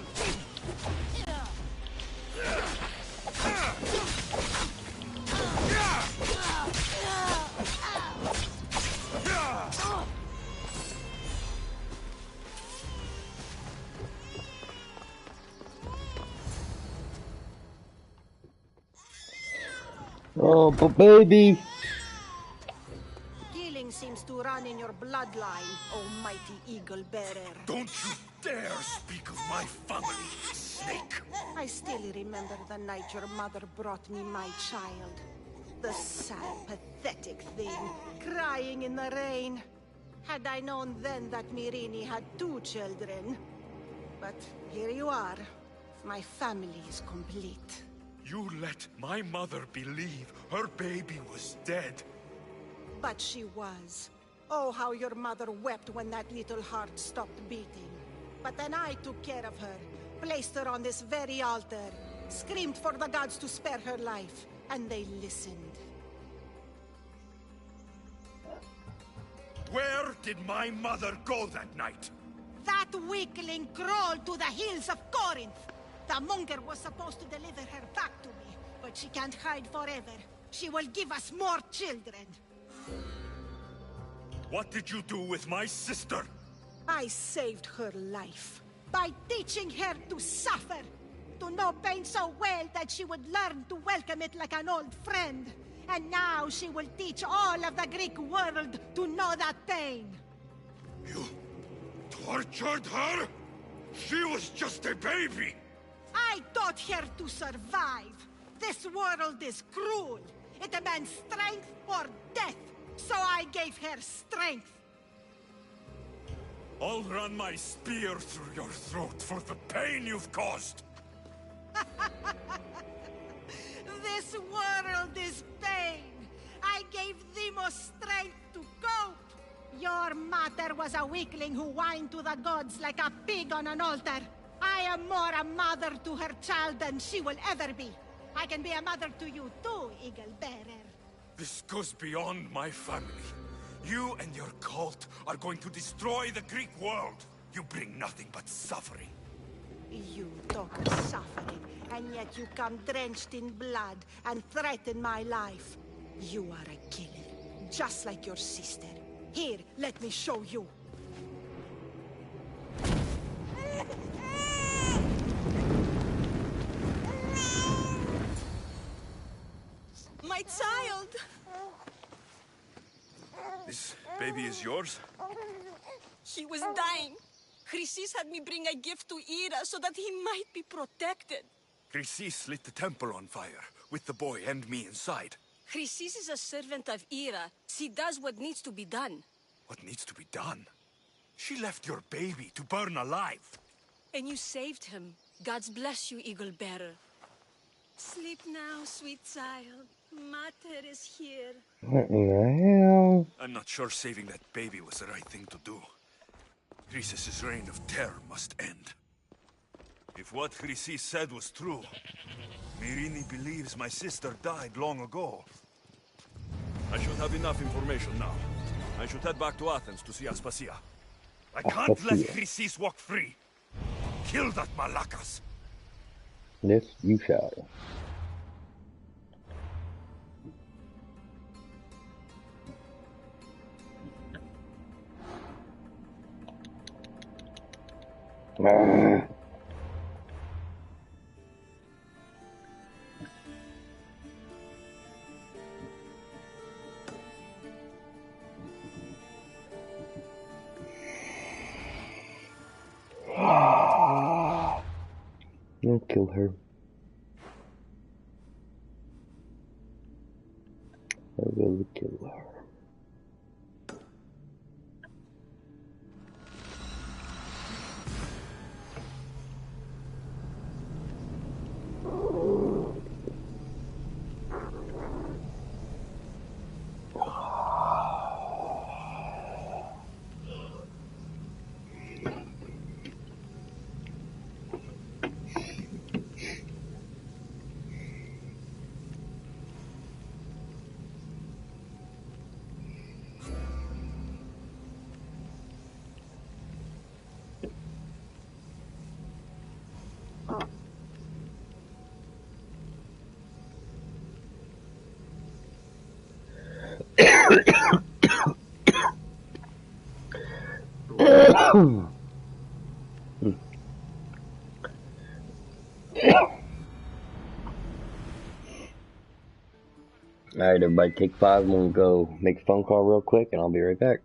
Oh, but baby! Killing seems to run in your bloodline, almighty eagle bearer. Don't you dare speak of my family, snake! I still remember the night your mother brought me my child. The sad, pathetic thing, crying in the rain. Had I known then that Mirini had 2 children. But here you are. My family is complete. You let my mother believe her baby was dead. But she was. Oh, how your mother wept when that little heart stopped beating. But then I took care of her, placed her on this very altar, screamed for the gods to spare her life, and they listened. Where did my mother go that night? That weakling crawled to the hills of Corinth. The monger was supposed to deliver her back to me, but she can't hide forever. She will give us more children. What did you do with my sister? I saved her life by teaching her to suffer, to know pain so well that she would learn to welcome it like an old friend. And now she will teach all of the Greek world to know that pain. You tortured her? She was just a baby! I taught her to survive. This world is cruel. It demands strength or death. So I gave her strength. I'll run my spear through your throat for the pain you've caused. This world is pain. I gave Demos strength to cope. Your mother was a weakling who whined to the gods like a pig on an altar. I am more a mother to her child than she will ever be. I can be a mother to you too, Eagle Bearer. This goes beyond my family. You and your cult are going to destroy the Greek world. You bring nothing but suffering. You talk of suffering, and yet you come drenched in blood and threaten my life. You are a killer, just like your sister. Here, let me show you. My child! This baby is yours? He was dying. Chrysis had me bring a gift to Ira so that he might be protected. Chrysis lit the temple on fire, with the boy and me inside. Chrysis is a servant of Ira. She does what needs to be done. What needs to be done? She left your baby to burn alive. And you saved him. God's bless you, Eagle Bearer. Sleep now, sweet child. Mater is here. What in the hell? I'm not sure saving that baby was the right thing to do. Chrysis' reign of terror must end. If what Chrysis said was true, Mirini believes my sister died long ago. I should have enough information now. I should head back to Athens to see Aspasia. I can't let Chrysis walk free. Kill that Malakas. This you shall. I'll kill her. I will kill her. Alright, everybody, take 5. I'm gonna go make a phone call real quick, and I'll be right back.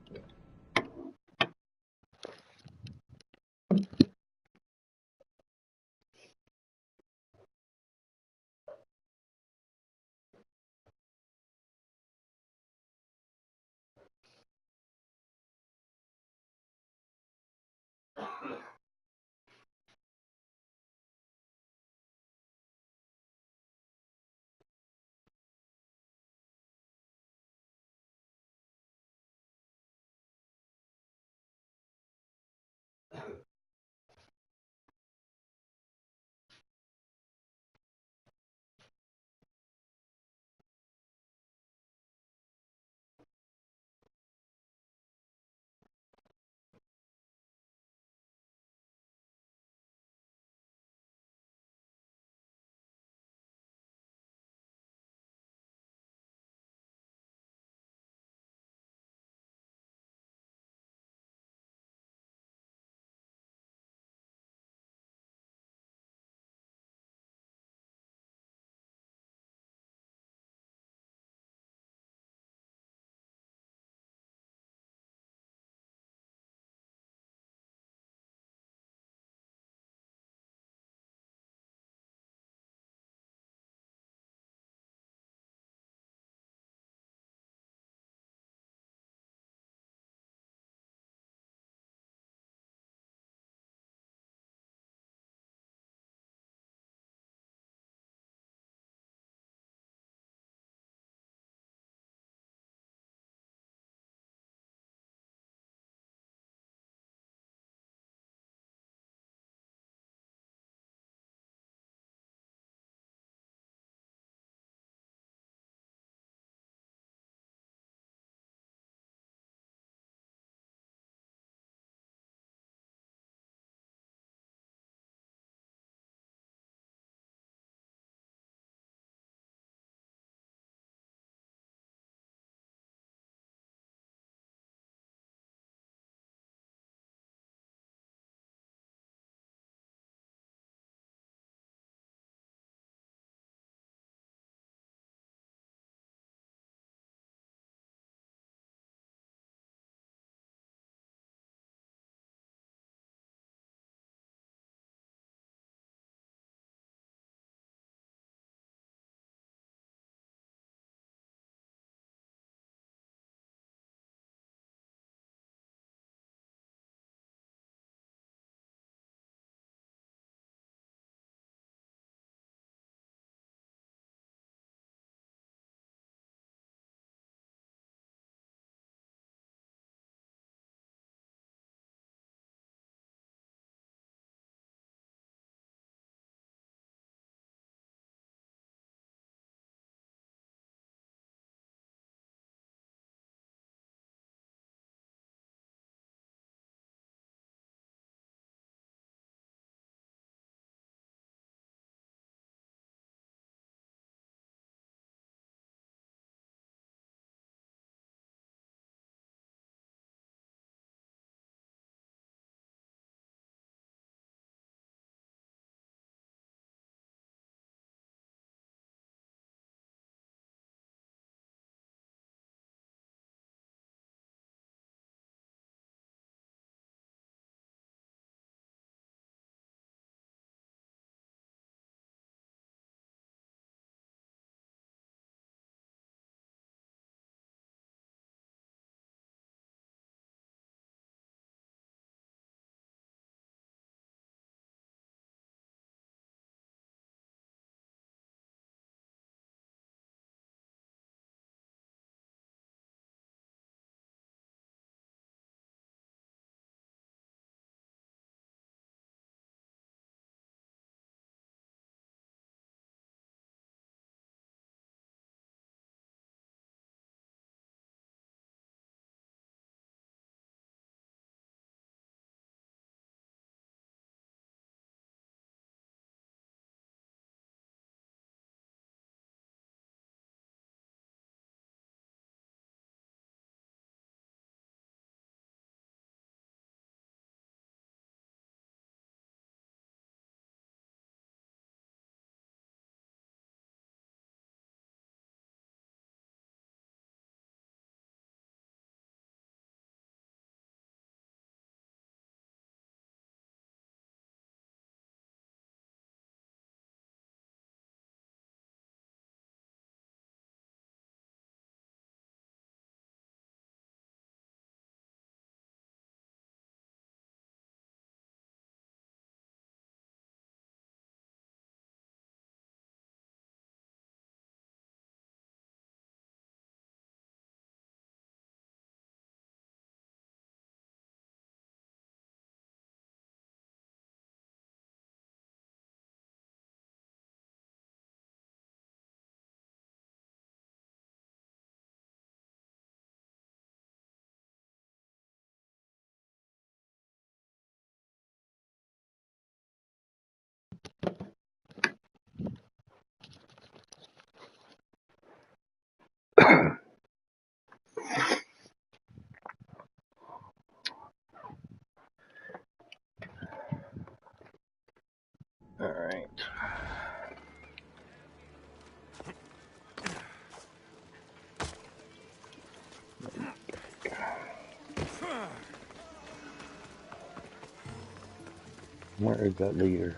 Where is that leader?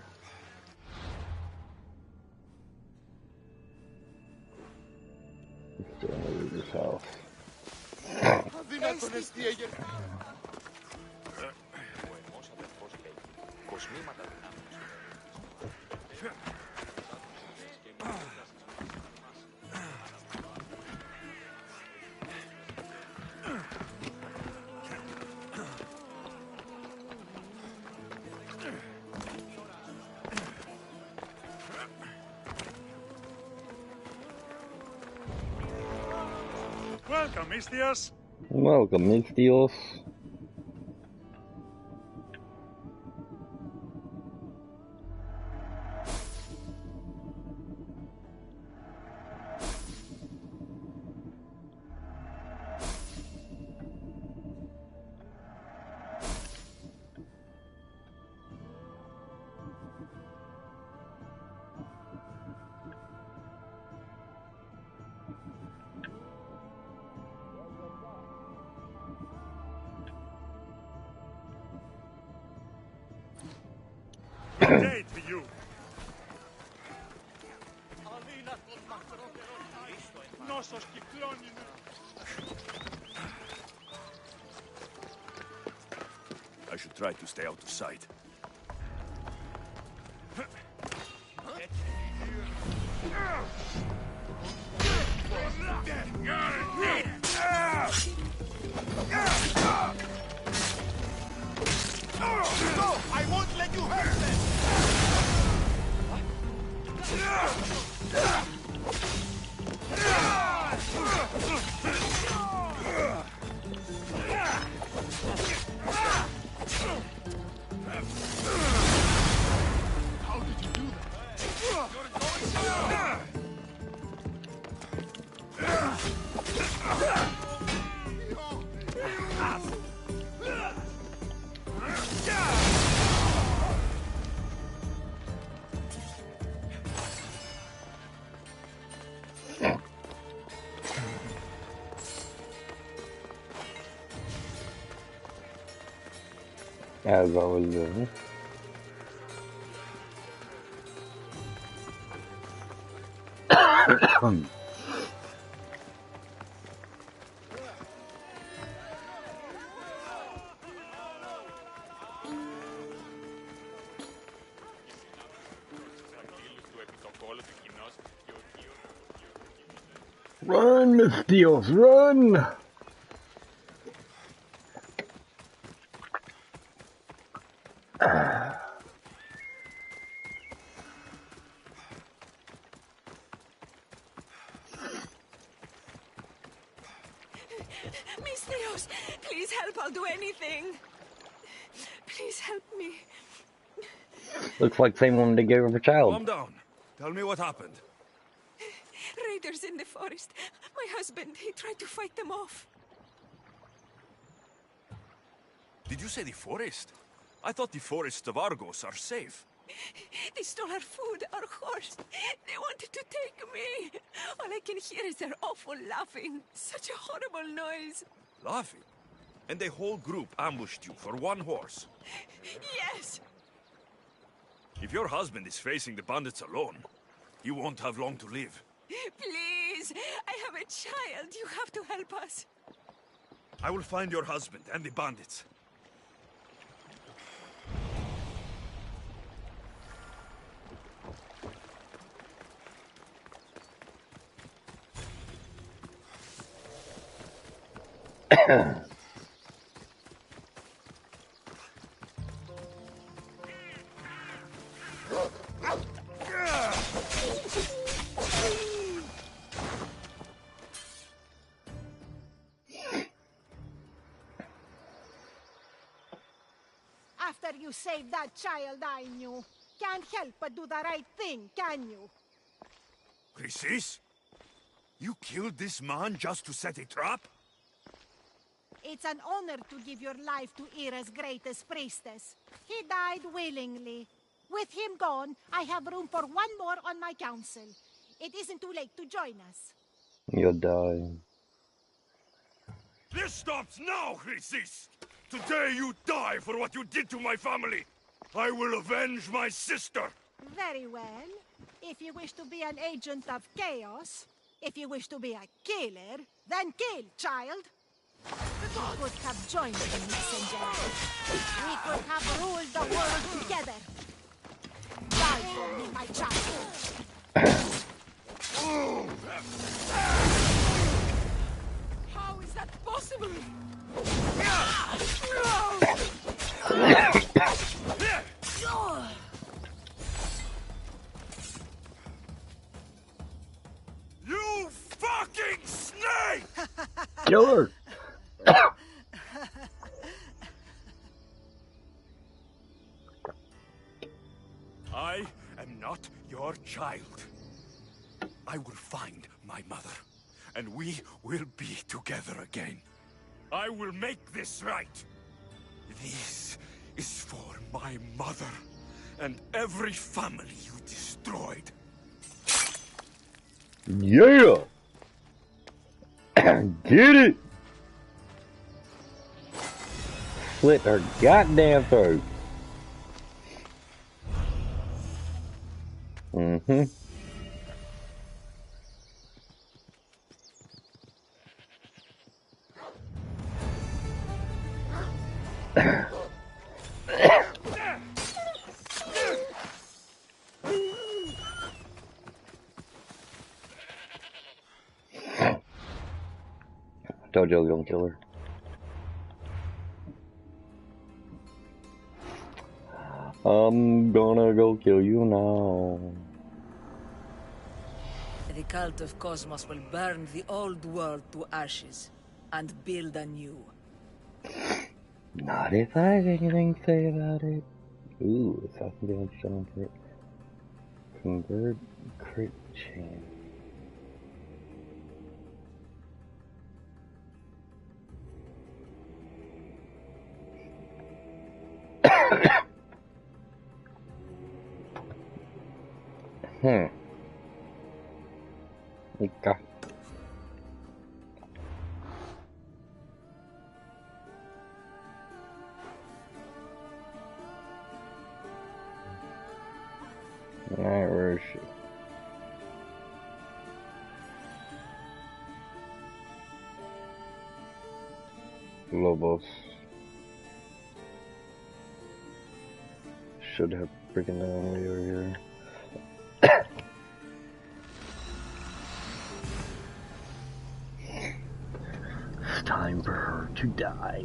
Still in the leader's house. Welcome, Mistios. Welcome, Mistios. Day to you. I should try to stay out of sight. No! I won't let you hurt them! How did you do As I was doing. Run, Mistios, run! Mistios, please help. I'll do anything. Please help me. Looks like same woman that gave her a child. Calm down. Tell me what happened. Raiders in the forest. My husband, he tried to fight them off. Did you say the forest? I thought the forests of Argos are safe. They stole our food, our horse. They wanted to take me. All I can hear is their awful laughing. Such a horrible noise. Laughing? And the whole group ambushed you for one horse? Yes. If your husband is facing the bandits alone, you won't have long to live. Please, I have a child. You have to help us. I will find your husband and the bandits. After you saved that child I knew, can't help but do the right thing, can you? Chrysis? You killed this man just to set a trap? It's an honor to give your life to Ira's greatest priestess. He died willingly. With him gone, I have room for one more on my council. It isn't too late to join us. You'll die. This stops now, Chrysis! Today you die for what you did to my family! I will avenge my sister! Very well. If you wish to be an agent of chaos, if you wish to be a killer, then kill, child! We could have joined the messenger. We could have ruled the world together. Die for me, my child. How is that possible? You fucking snake! Kill her! I am not your child. I will find my mother, and we will be together again. I will make this right. This is for my mother, and every family you destroyed. Yeah! Get it! Slit her goddamn throat. Mm-hmm. Told you I was gonna kill her. I'm gonna go kill you now. The cult of Cosmos will burn the old world to ashes and build anew. Not if I have anything to say about it. Ooh, it's awesome damage done for it. Convert crit chain. Okay. Alright, where is she? Lobos. Should have freaking known we were here. It's time for her to die.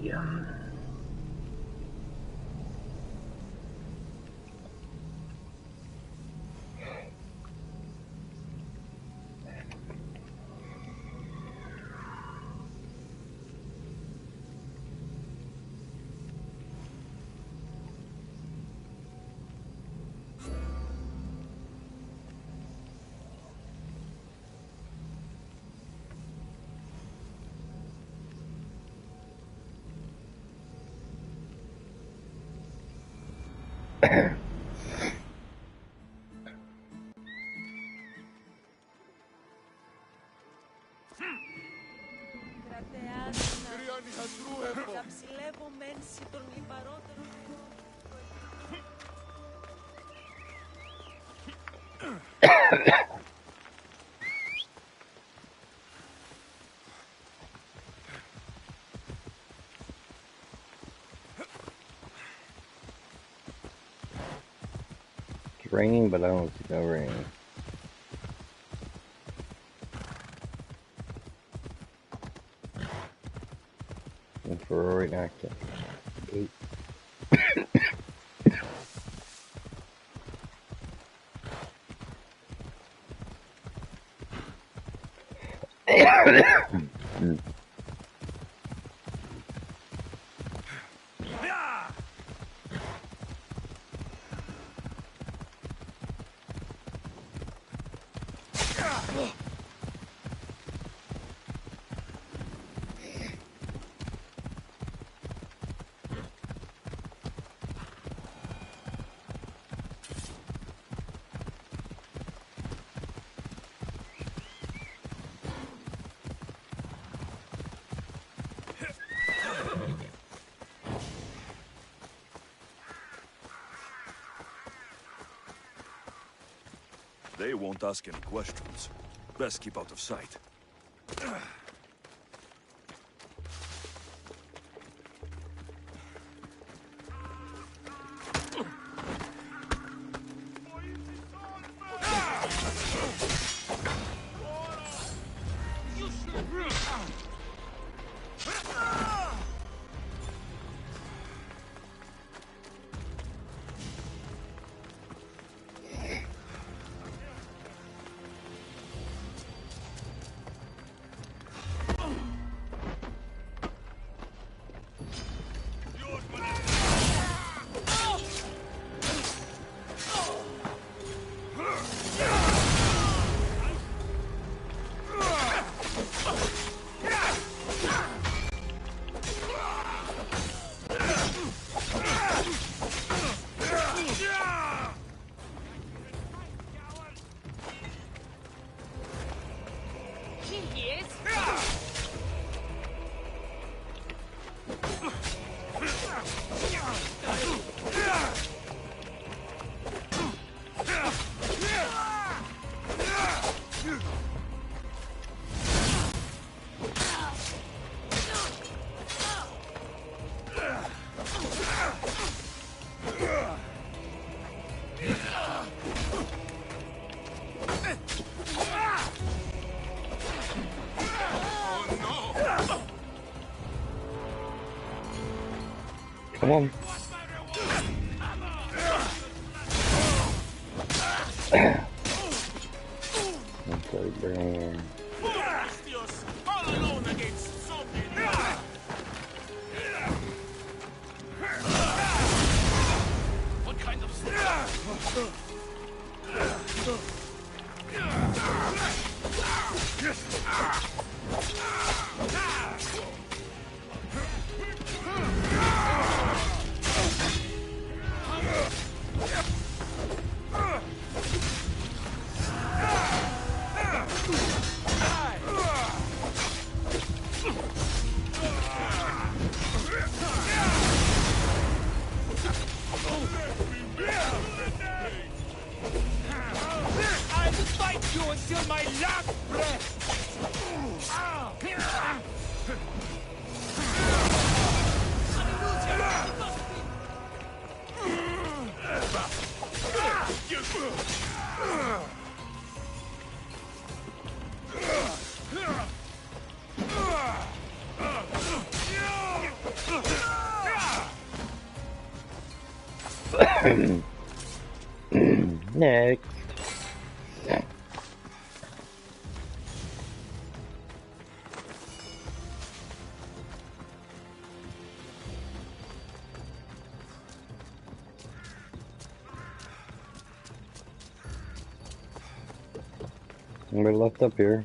It's raining, but I don't see no rain. And for right now, I can't. Eight. They won't ask any questions. Best keep out of sight. Come on. That's so grand. All alone against zombies. What kind of I'll fight you until my last breath. Next. We're left up here.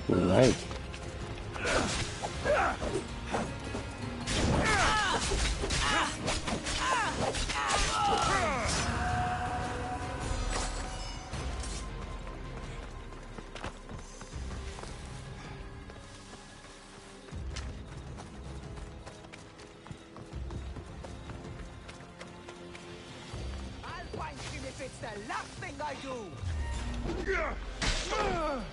Oh, nice. I'll punch him if it's the last thing I do! For blood!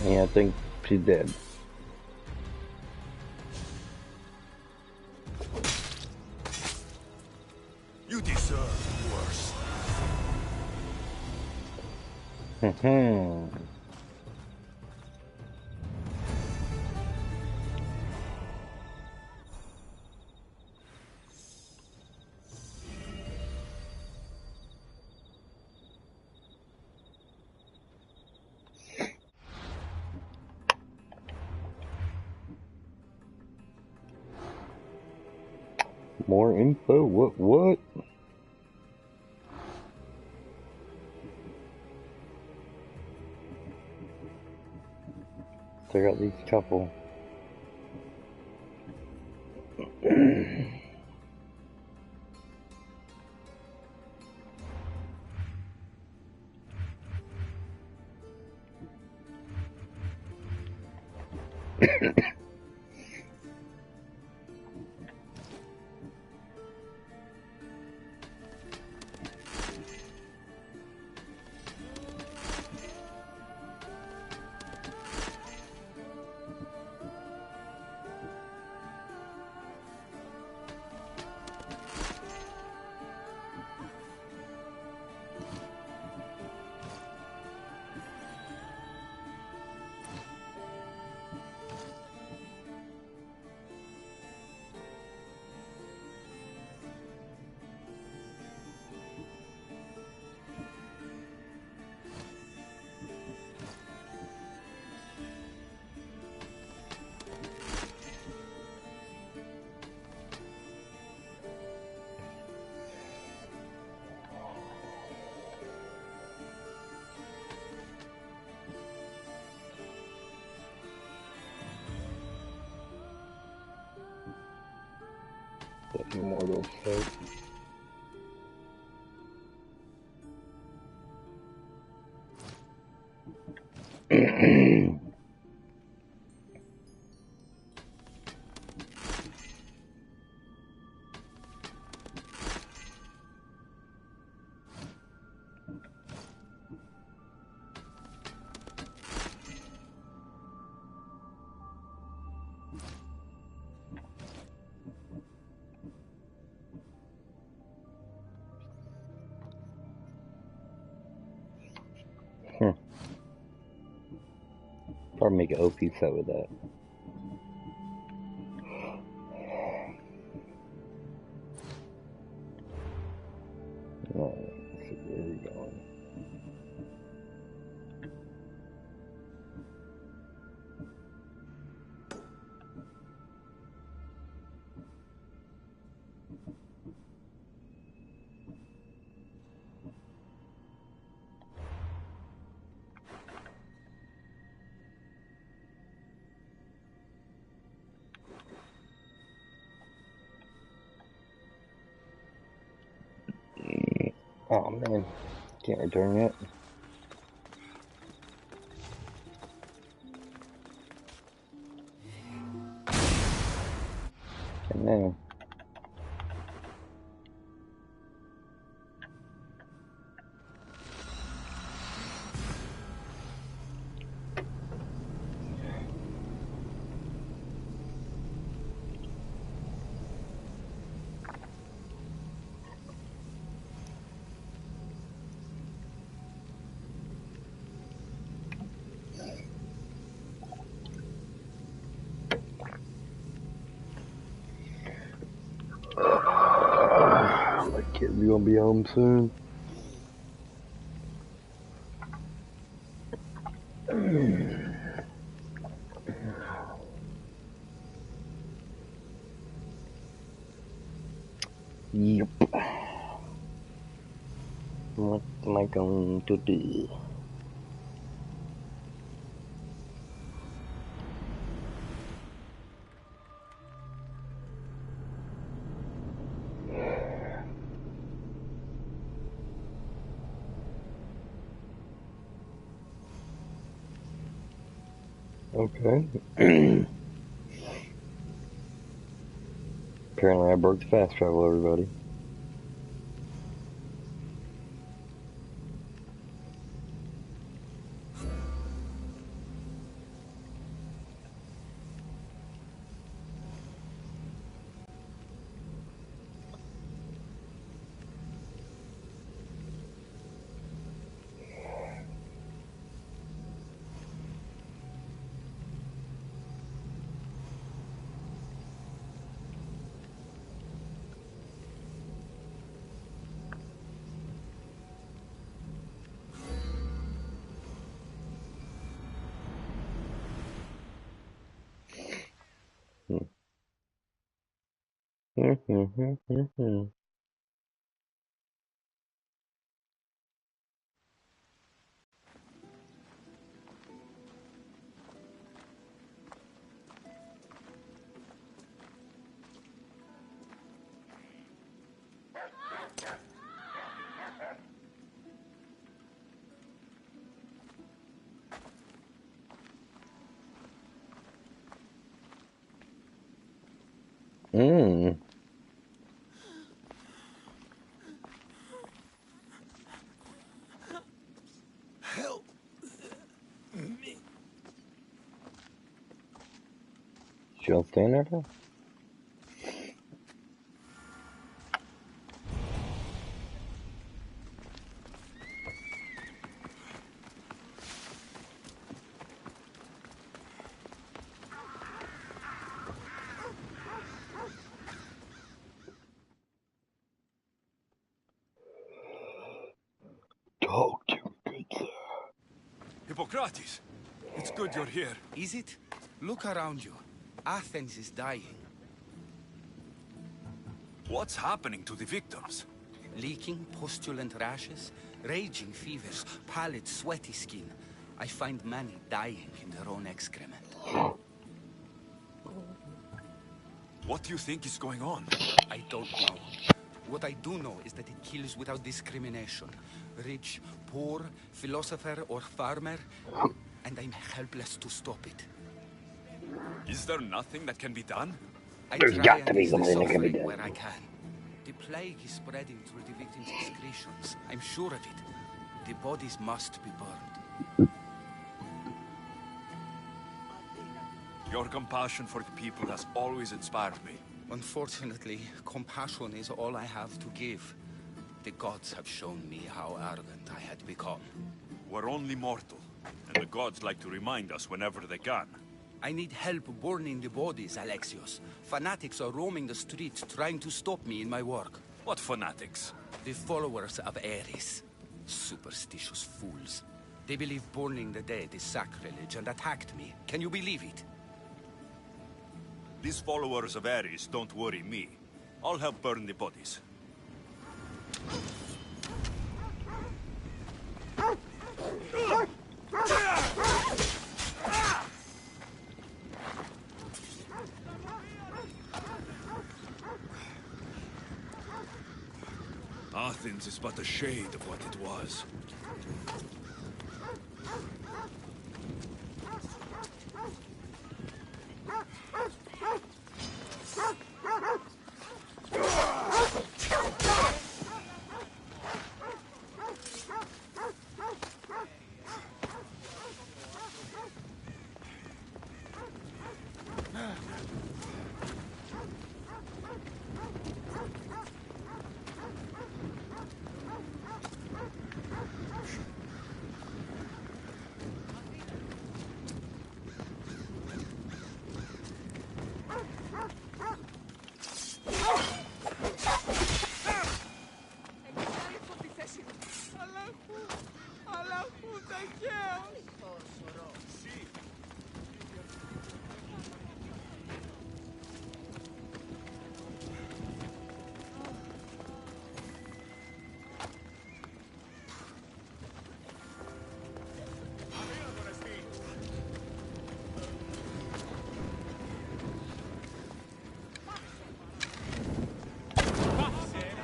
Yeah, I think she's dead. You deserve worse. More info? What? Check out these couple. Immortal folk. Probably make an OP set with that. Alright, let's see where we're going. Oh man, can't return it. And then my kids are gonna be home soon. Yep. What am I going to do? Okay. Apparently I broke the fast travel, everybody. Help me. She'll stand there for? Talk to good sir. Hippocrates, it's good you're here. Is it? Look around you. Athens is dying. What's happening to the victims? Leaking, pustulant rashes, raging fevers, pallid, sweaty skin. I find many dying in their own excrement. What do you think is going on? I don't know. What I do know is that it kills without discrimination. Rich, poor, philosopher or farmer, and I'm helpless to stop it. Is there nothing that can be done? There's got to be something that can be done. Where I can. The plague is spreading through the victims' excretions. I'm sure of it. The bodies must be burned. Your compassion for the people has always inspired me. Unfortunately, compassion is all I have to give. The gods have shown me how arrogant I had become. We're only mortal, and the gods like to remind us whenever they can. I need help burning the bodies, Alexios. Fanatics are roaming the streets trying to stop me in my work. What fanatics? The followers of Ares. Superstitious fools. They believe burning the dead is sacrilege and attacked me. Can you believe it? These followers of Ares don't worry me. I'll help burn the bodies. Athens is but a shade of what it was.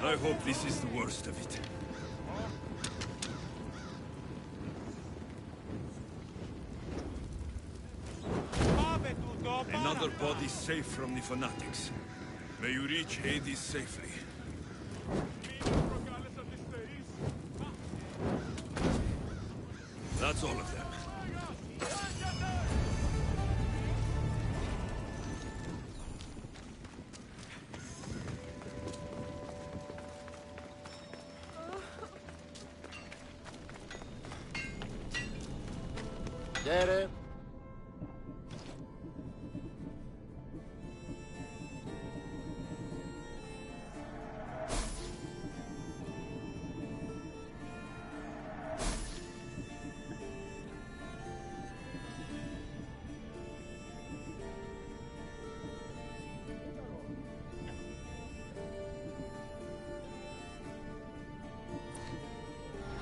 I hope this is the worst of it. Another body safe from the fanatics. May you reach Hades safely. That's all of them. Get it?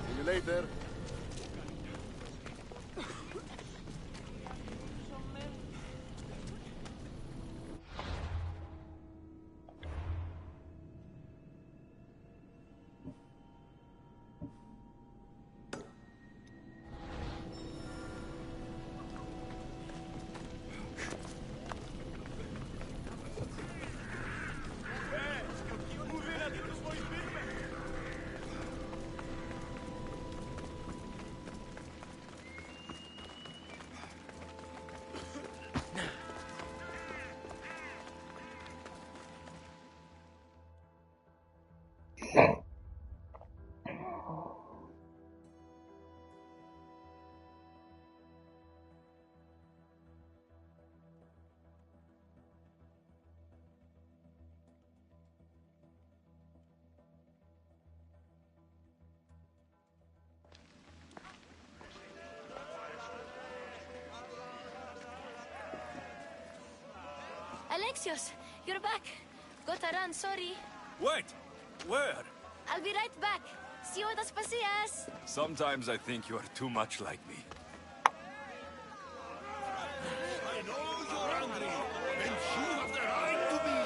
See you later. Alexios, you're back. Gotta run, sorry. Wait! Where? I'll be right back. See you at Aspasias. Sometimes I think you are too much like me. I know you're hungry, and few have the right to be.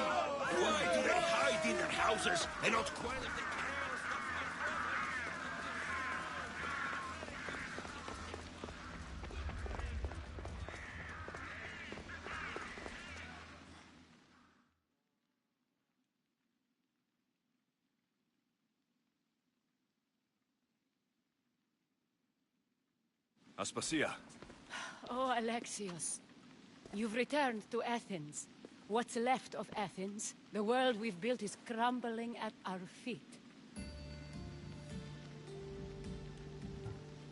Why do they hide in their houses and not quell the chaos? Aspasia. Oh, Alexios. You've returned to Athens. What's left of Athens? The world we've built is crumbling at our feet.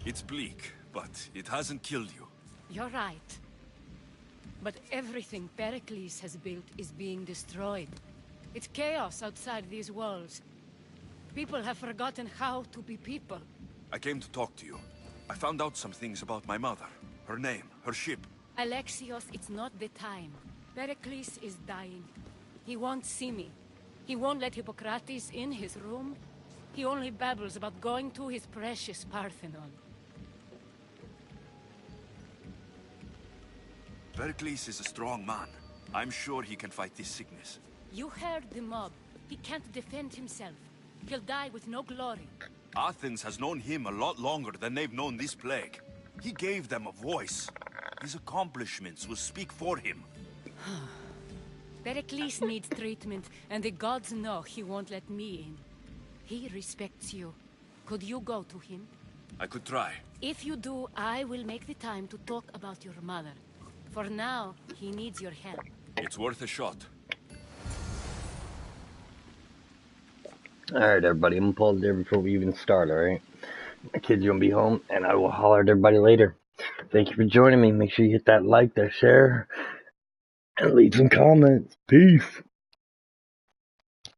It's bleak, but it hasn't killed you. You're right. But everything Pericles has built is being destroyed. It's chaos outside these walls. People have forgotten how to be people. I came to talk to you. I found out some things about my mother. Her name, her ship. Alexios, it's not the time. Pericles is dying. He won't see me. He won't let Hippocrates in his room. He only babbles about going to his precious Parthenon. Pericles is a strong man. I'm sure he can fight this sickness. You heard the mob. He can't defend himself. He'll die with no glory. Athens has known him a lot longer than they've known this plague. He gave them a voice. His accomplishments will speak for him. Pericles needs treatment, and the gods know he won't let me in. He respects you. Could you go to him? I could try. If you do, I will make the time to talk about your mother. For now, he needs your help. It's worth a shot. Alright, everybody, I'm gonna pause there before we even start, alright? My kids gonna be home, and I will holler at everybody later. Thank you for joining me. Make sure you hit that like, that share, and leave some comments. Peace.